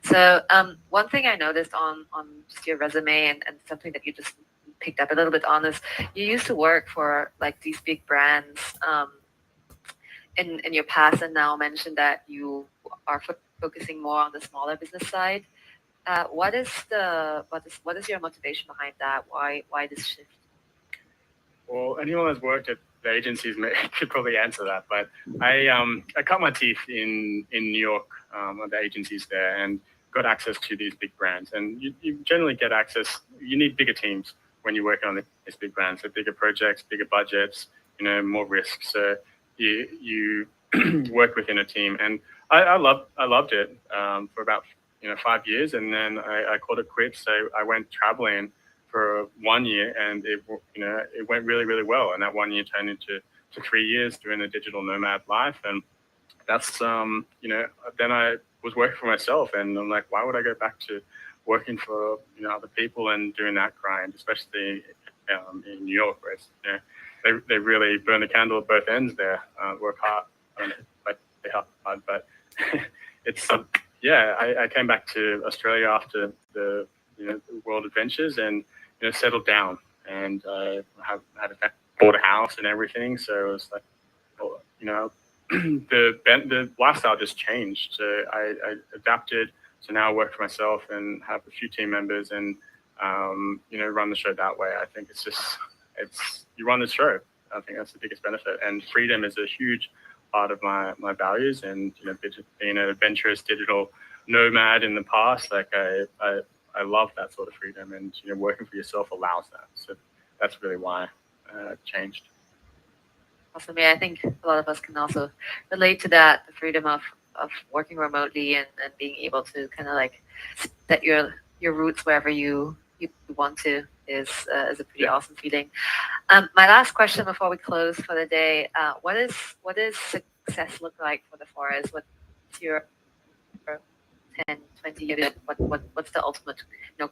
S1: So one thing I noticed on just your resume and something that you just picked up a little bit on is you used to work for like these big brands in your past, and now mentioned that you are focusing more on the smaller business side. What is your motivation behind that? Why this shift?
S14: Well, anyone that's worked at the agencies could probably answer that. But I cut my teeth in New York at the agencies there and got access to these big brands. And you generally get access. You need bigger teams when you're working on these big brands. So bigger projects, bigger budgets, more risk. So you work within a team. And I loved it for about 5 years, and then I called it quits. So I went traveling for 1 year, and it went really, really well. And that 1 year turned into 3 years doing a digital nomad life. And that's, then I was working for myself, and I'm like, why would I go back to working for, other people and doing that grind, especially in New York, where it's, they really burn the candle at both ends there, work hard, they hard, but it's, I came back to Australia after the world adventures and settled down, and bought a house and everything. So it was like, the lifestyle just changed. So I adapted. So now I work for myself and have a few team members, and run the show that way. I think it's you run the show. I think that's the biggest benefit, and freedom is a huge part of my values. And being an adventurous digital nomad in the past, like I love that sort of freedom, and working for yourself allows that. So that's really why I changed.
S1: Awesome. Yeah, I think a lot of us can also relate to that, the freedom of working remotely and being able to kind of like set your roots wherever you want to is a pretty awesome feeling. My last question before we close for the day, what does success look like for the forest? What's your 10, 20 years? What's the ultimate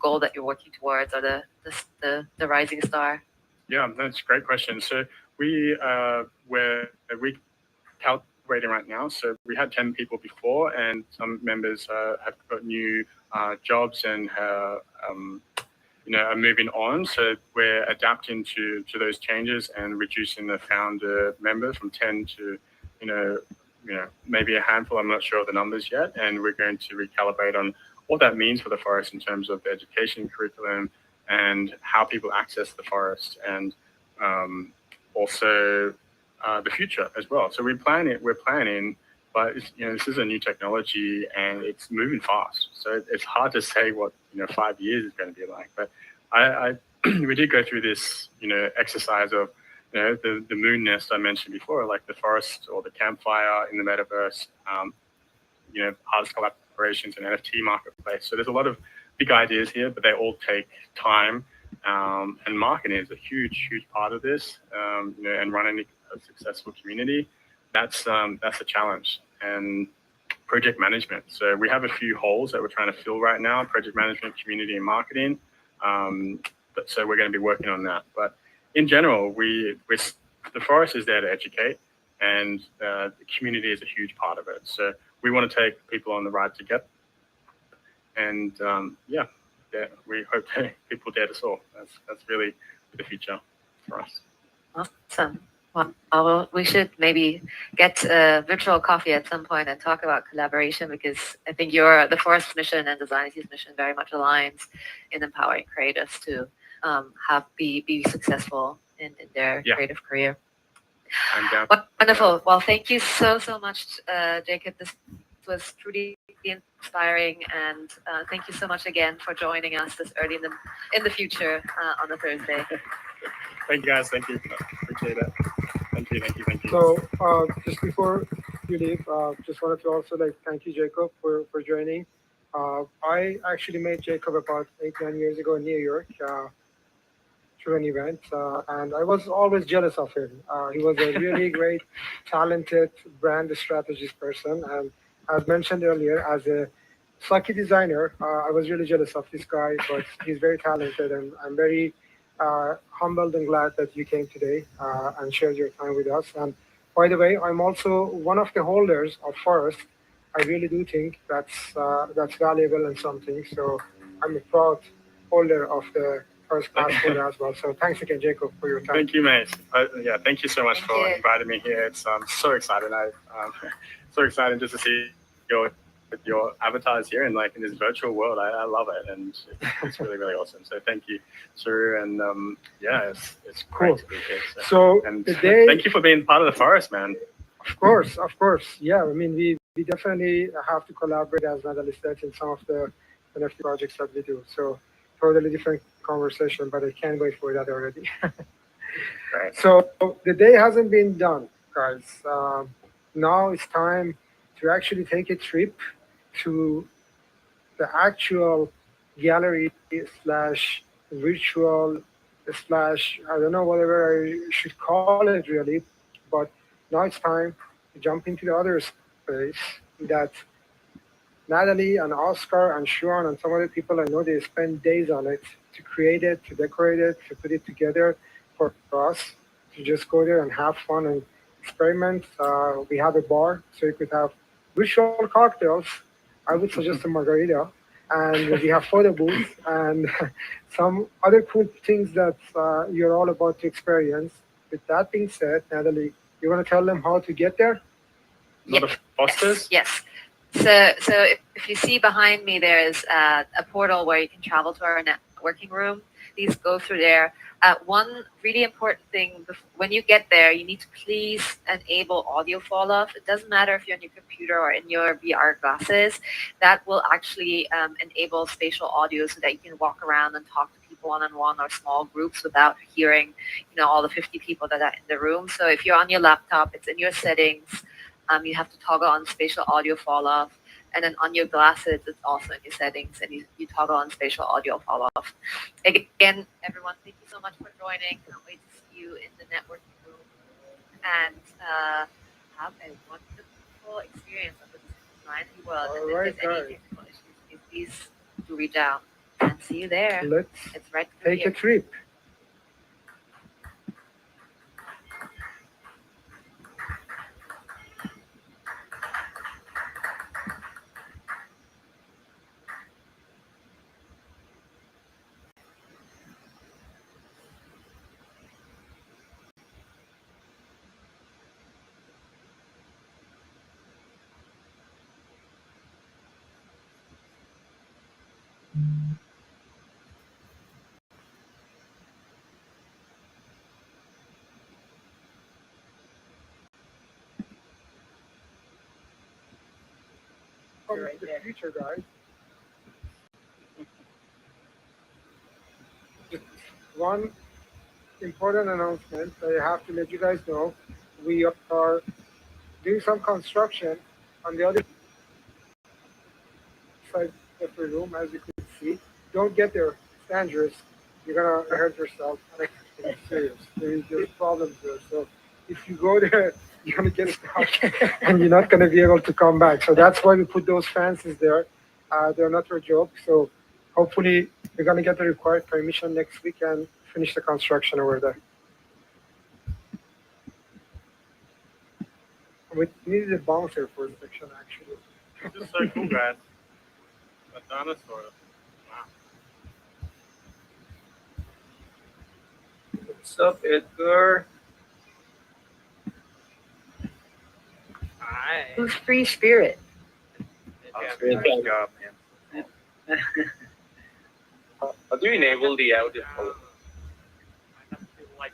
S1: goal that you're working towards, or the rising star?
S14: Yeah, that's a great question. So we calculating right now. So we had 10 people before, and some members have got new jobs and are moving on. So we're adapting to those changes and reducing the founder members from 10 to maybe a handful. I'm not sure of the numbers yet, and we're going to recalibrate on what that means for the forest in terms of the education curriculum and how people access the forest, and also the future as well. So we're planning, but this is a new technology and it's moving fast. So it's hard to say what 5 years is going to be like. But we did go through this exercise of the moon nest I mentioned before, like the forest or the campfire in the metaverse, artist collaborations and NFT marketplace. So there's a lot of big ideas here, but they all take time. And marketing is a huge part of this. And running a successful community, that's a challenge. And project management. So we have a few holes that we're trying to fill right now: project management, community, and marketing. So we're going to be working on that. But in general, the forest is there to educate, and the community is a huge part of it. So we want to take people on the ride together. And we hope that people dare to soar. That's really the future for us.
S1: Awesome. Well, we should maybe get a virtual coffee at some point and talk about collaboration, because I think the Forest mission and Designity's mission very much aligns in empowering creators to be successful in their creative career. Wonderful. Well, thank you so much, Jacob. This was truly inspiring, and thank you so much again for joining us this early in the future on a Thursday.
S14: Thank you, guys. Thank you. Appreciate it. Thank you.
S4: So just before you leave, just wanted to also thank you, Jacob, for joining. I actually met Jacob about 8-9 years ago in New York through an event, and I was always jealous of him. He was a really great, talented brand strategist person, and as mentioned earlier, as a Saki designer, I was really jealous of this guy, but he's very talented, and I'm very humbled and glad that you came today and shared your time with us. And by the way, I'm also one of the holders of Forest. I really do think that's valuable and something. So I'm a proud holder of the First Class holder as well. So thanks again, Jacob, for your time.
S14: Thank you, mate. Thank you so much for inviting me here. It's so exciting. So exciting just to see your avatars here in this virtual world. I love it, and it's really awesome. So thank you, Suru, and it's great to be here.
S4: So
S14: and
S4: today,
S14: thank you for being part of the Forest, man.
S4: Of course. Yeah, I mean, we definitely have to collaborate, as Natalie said, in some of the NFT projects that we do. So totally different conversation, but I can't wait for that already.
S14: Right.
S4: So the day hasn't been done, guys. Now it's time to actually take a trip to the actual gallery slash virtual slash, I don't know, whatever I should call it really, but now it's time to jump into the other space that Natalie and Oscar and Sean and some other people I know, they spend days on it to create it, to decorate it, to put it together for us to just go there and have fun and experiment. We have a bar, so you could have virtual cocktails. I would suggest a margarita. And we have photo booths and some other cool things that you're all about to experience. With that being said, Natalie, you want to tell them how to get there?
S1: Yes. So if you see behind me, there's a portal where you can travel to our networking room. Please go through there. One really important thing, when you get there, you need to please enable audio fall off. It doesn't matter if you're on your computer or in your VR glasses. That will actually enable spatial audio so that you can walk around and talk to people one-on-one or small groups without hearing, all the 50 people that are in the room. So if you're on your laptop, it's in your settings. You have to toggle on spatial audio fall off. And then on your glasses, it's also in your settings, and you toggle on spatial audio fall off. Again, everyone, thank you so much for joining. Can't wait to see you in the networking room and have a wonderful experience of the Designity world.
S4: All
S1: and
S4: right,
S1: if there's any technical issues, please do reach out. And see you there.
S4: Let's
S1: right
S4: take
S1: here.
S4: a trip.
S10: Right
S4: the
S10: there.
S4: future, guys. Just one important announcement that I have to let you guys know. We are doing some construction on the other side of the room, as you can see. Don't get there. It's dangerous. You're going to hurt yourself. It's serious. There's problems there. So if you go there, you're going to get stuck and you're not going to be able to come back. So that's why we put those fences there. They're not a joke. So hopefully we're going to get the required permission next week and finish the construction over there. We needed a bouncer for the section, actually.
S14: This is so cool, guys. A dinosaur. Wow.
S5: What's up, Edgar?
S3: Who's free spirit?
S5: Good job, man.
S7: How do you enable the audio?
S15: Like,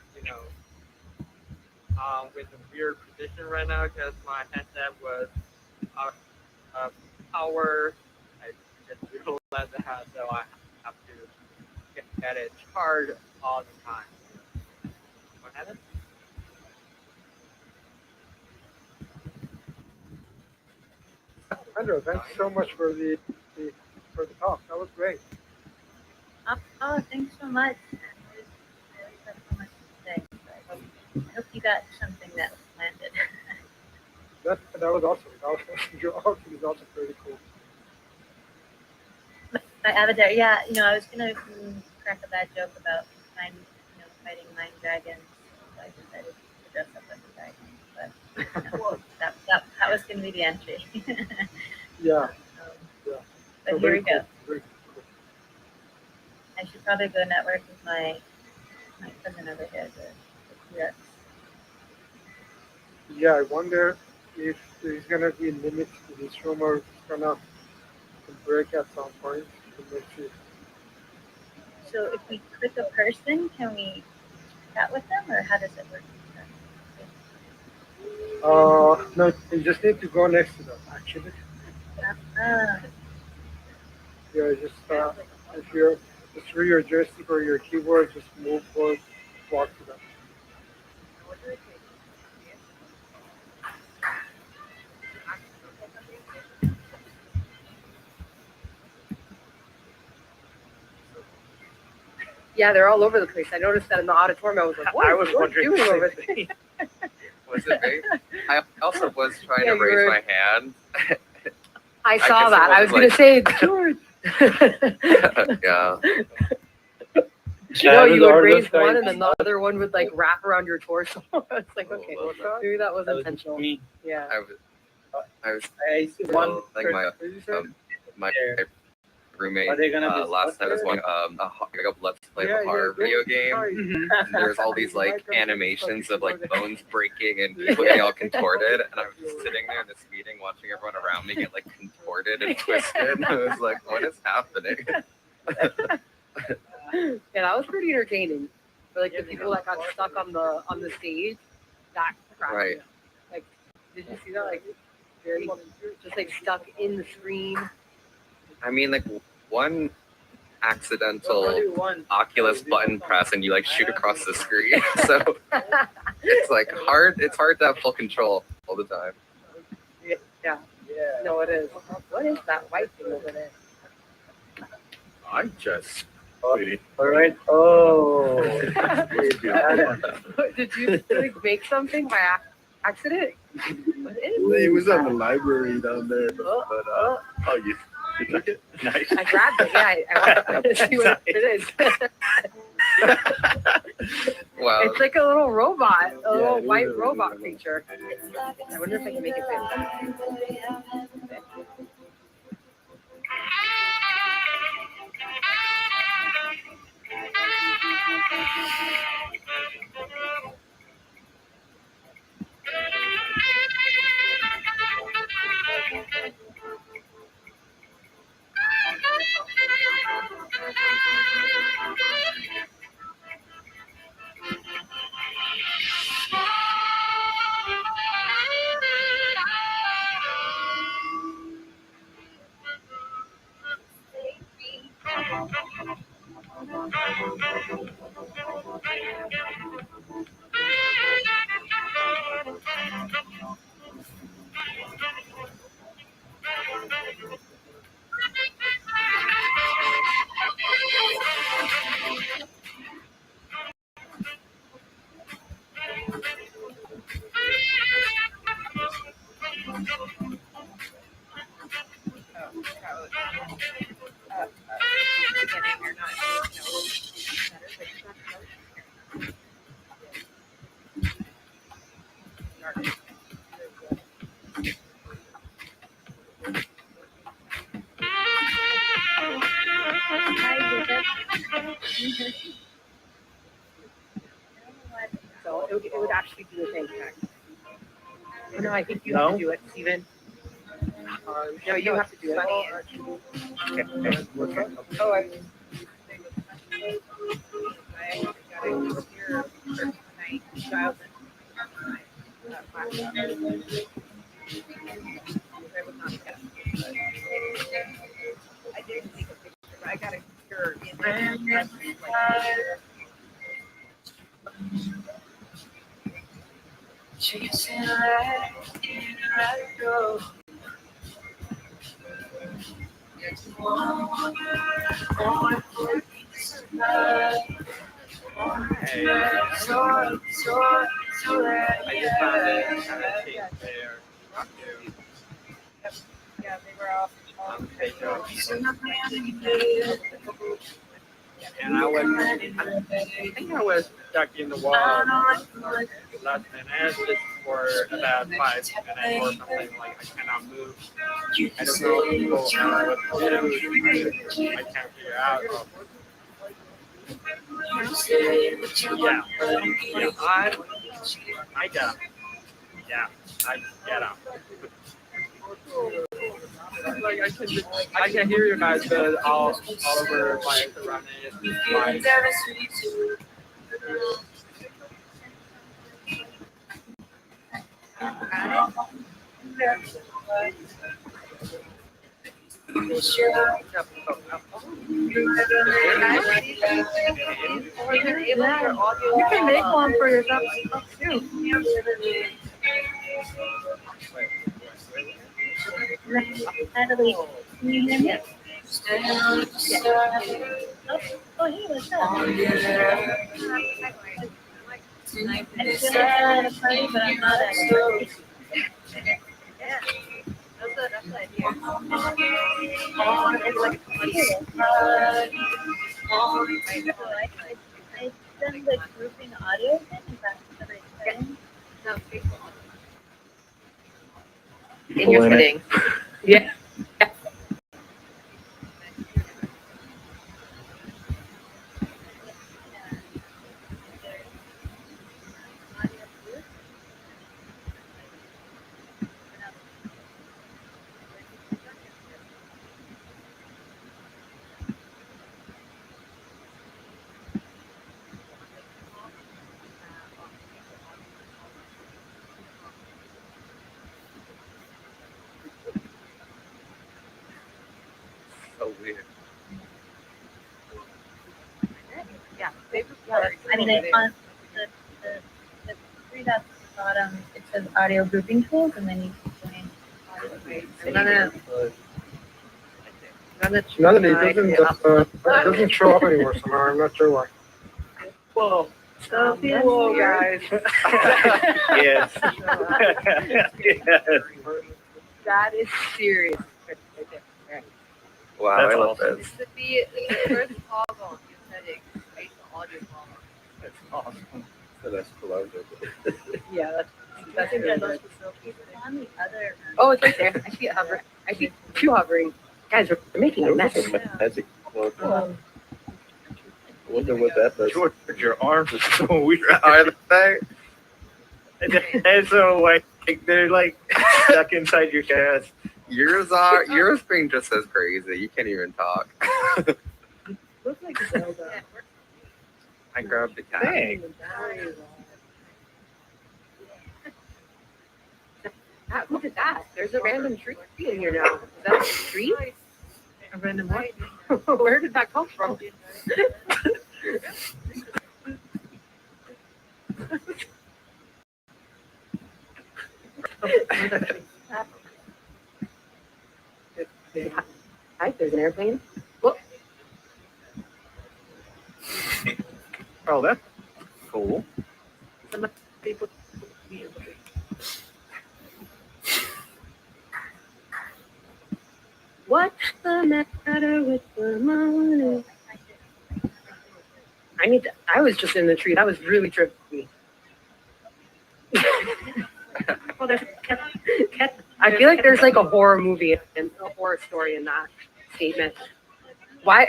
S15: with a weird position right now because my headset was power. I just realized it has, so I have to get it charged all the time. What happened?
S4: Andrew, thanks so much for the talk. That was great.
S2: Oh, thanks so much. I always have so much to say. I hope you got something that landed.
S4: That was awesome. Your art is also pretty cool.
S2: My avatar, yeah, I was gonna crack a bad joke about fighting mind dragons. So I decided to dress up as a dragon, but that was gonna be the entry.
S4: Yeah.
S2: But
S4: So
S2: here we
S4: very
S2: go.
S4: cool, very cool.
S2: I should probably go network with my cousin over here, the UX.
S4: Yeah, I wonder if there's gonna be limits to this room or it's gonna break at some point. Let's see.
S2: So if we click a person, can we chat with them, or how does it work?
S4: No, you just need to go next to them, actually. Yeah, just if you're just through your joystick or your keyboard, just move or walk to them.
S3: Yeah, they're all over the place. I noticed that in the auditorium. I was like, what
S7: I
S3: is
S7: was
S3: George
S7: wondering
S3: doing
S7: the
S3: over
S7: same
S3: there?
S7: thing. Was it me? I also was trying
S3: Yeah,
S7: to
S3: you
S7: raise
S3: were-
S7: my hand.
S3: I
S7: guess
S3: saw
S7: it
S3: that. I was
S7: wasn't
S3: going to say, George.
S7: Yeah.
S3: You would raise one and then the other one would like wrap around your torso. It's like, okay, maybe that was intentional. Yeah.
S7: I was
S5: I see one
S7: like my roommate
S5: Are they gonna be
S7: last night was watching Let's Play the Horror video game. And there's all these like animations of like bones breaking and people getting all contorted. And I was just sitting there in this meeting watching everyone around me get like contorted and twisted. And I was like, what is happening?
S3: Yeah, that was pretty entertaining. For like the people that got stuck on the stage, that cracked me
S7: Right.
S3: up. Like, did you see that? Like, very just like stuck in the screen.
S7: I mean, like one accidental Oculus button press and you like shoot across the screen. So it's like hard. It's hard to have full control all the time.
S3: Yeah. No, it is. What is that white thing over there?
S14: I just.
S5: All right. Oh.
S3: Did you like make something by accident? What is
S13: It was
S3: that?
S13: on the library down there, but oh, you took it?
S14: Nice.
S3: I grabbed it. Yeah, I want to see what it is.
S7: Wow.
S3: It's like a little robot, a little
S13: it is
S3: white
S13: a
S3: robot
S13: robot.
S3: creature. I wonder if I can make it big. So it would actually do the same thing. No, I think you have to do it, Steven. No, you have to do it.
S14: Okay.
S10: Oh, I I didn't take a picture, but I got a picture in my
S11: Chasing right in right road.
S15: I just found it. I'm gonna take there.
S10: yeah, they were all
S15: And I think I was stuck in the wall less minutes just for about 5 minutes or something. Like I cannot move. I don't know if people have what to do. I can't figure out. I get up. Yeah, I get up. Like I can hear you guys all over my surroundings.
S3: You can make one for yourself too.
S2: Natalie, can you hear me? Oh, hey, what's up? I feel like I'm at a party, but I'm not actually.
S1: Yeah, that's the idea.
S2: It's like I send the grouping audio thing. Is that the right setting?
S1: No,
S3: And you're sitting. Yeah.
S7: So weird.
S1: yeah,
S2: I mean, on the three dots at the bottom, it says audio grouping tools, and then you can join audio.
S4: Natalie, it doesn't show up anymore somehow. I'm not sure why.
S3: Whoa. Whoa, guys.
S5: Yes.
S3: That is serious.
S7: Wow,
S5: That's
S7: I love
S5: awesome.
S7: this.
S1: This should be the first toggle in settings based on audio toggle.
S5: That's awesome.
S13: So that's cool.
S3: Yeah, that's really good.
S2: On the other.
S3: Oh, it's right there. I see it hovering. I see two hovering. Guys, we're making a mess.
S13: Magic. I wonder what that does.
S5: George, your arms are so weird.
S7: Are they?
S5: And so like they're like stuck inside your chest.
S7: Yours being just as crazy. You can't even talk.
S3: Looks like Zelda.
S7: I grabbed the cat.
S5: Dang.
S3: Look at that. There's a random tree in here now. Is that a tree? A random what? Where did that come from? Hi, there's an airplane. Whoop.
S5: Oh, that's cool.
S3: Some people. What's the matter with the money? I was just in the tree. That was really trippy. Well, there's I feel like there's like a horror movie and a horror story in that statement. Why?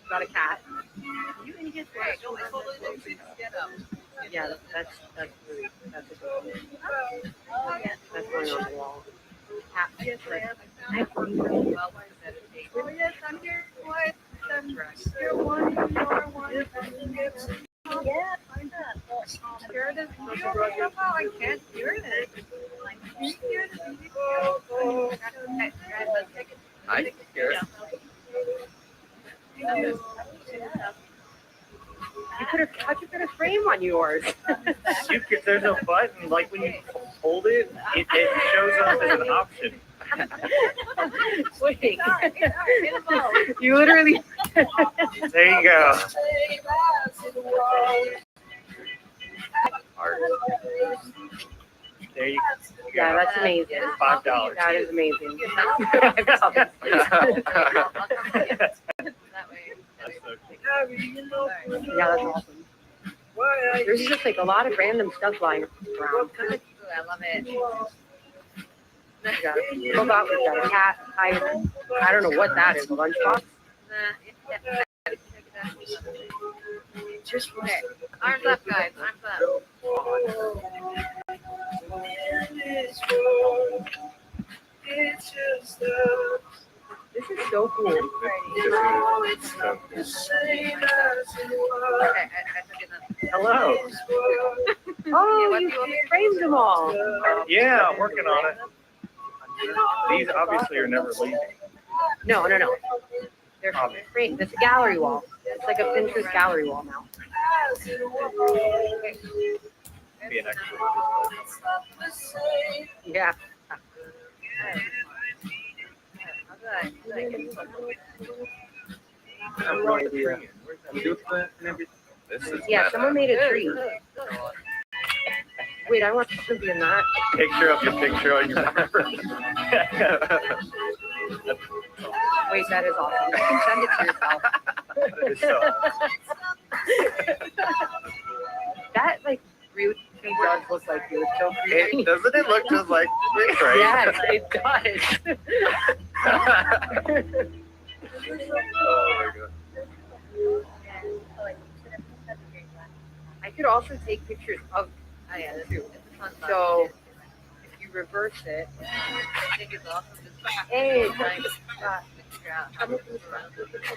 S3: Got a cat.
S1: You can get great. No, I totally didn't see this get up.
S3: Yeah, that's really, that's a good one.
S1: Oh, yeah.
S3: That's going on the wall.
S1: Cat. Yes, I am. Well, why is that a date? Oh, yes, I'm here. What? You're one. You're one. Yeah, find that. Hear this? I can't hear it. Can you hear the music?
S7: I can hear it.
S3: How'd you put a frame on yours?
S5: There's a button, like when you hold it, it shows up as an option.
S3: Wait. You literally.
S5: There you go. There you go.
S3: Yeah, that's amazing.
S5: $5.
S3: That is amazing. Yeah, that's awesome. There's just like a lot of random stuff lying around.
S1: I love it.
S3: We got a cat. I don't know what that is. A lunchbox?
S1: Just okay. Arms up, guys. Arms up.
S3: This is so cool.
S1: Okay, I took it.
S5: Hello.
S3: Oh, you framed them all.
S5: Yeah, I'm working on it. These obviously are never leaving.
S3: No. They're framed. It's a gallery wall. It's like a Pinterest gallery wall now.
S5: Be an extra.
S3: Yeah.
S7: This is
S3: Yeah, someone made a tree. Wait, I want to be in that.
S5: Picture of your picture on your
S3: Wait, that is awesome. You can send it to yourself.
S5: That is so
S3: That like really does look like you. It's so creepy.
S7: Doesn't it look just like me, right?
S3: Yes, it does.
S7: Oh my god.
S3: I could also take pictures of too. So if you reverse it,
S1: I think it's awesome.
S3: hey,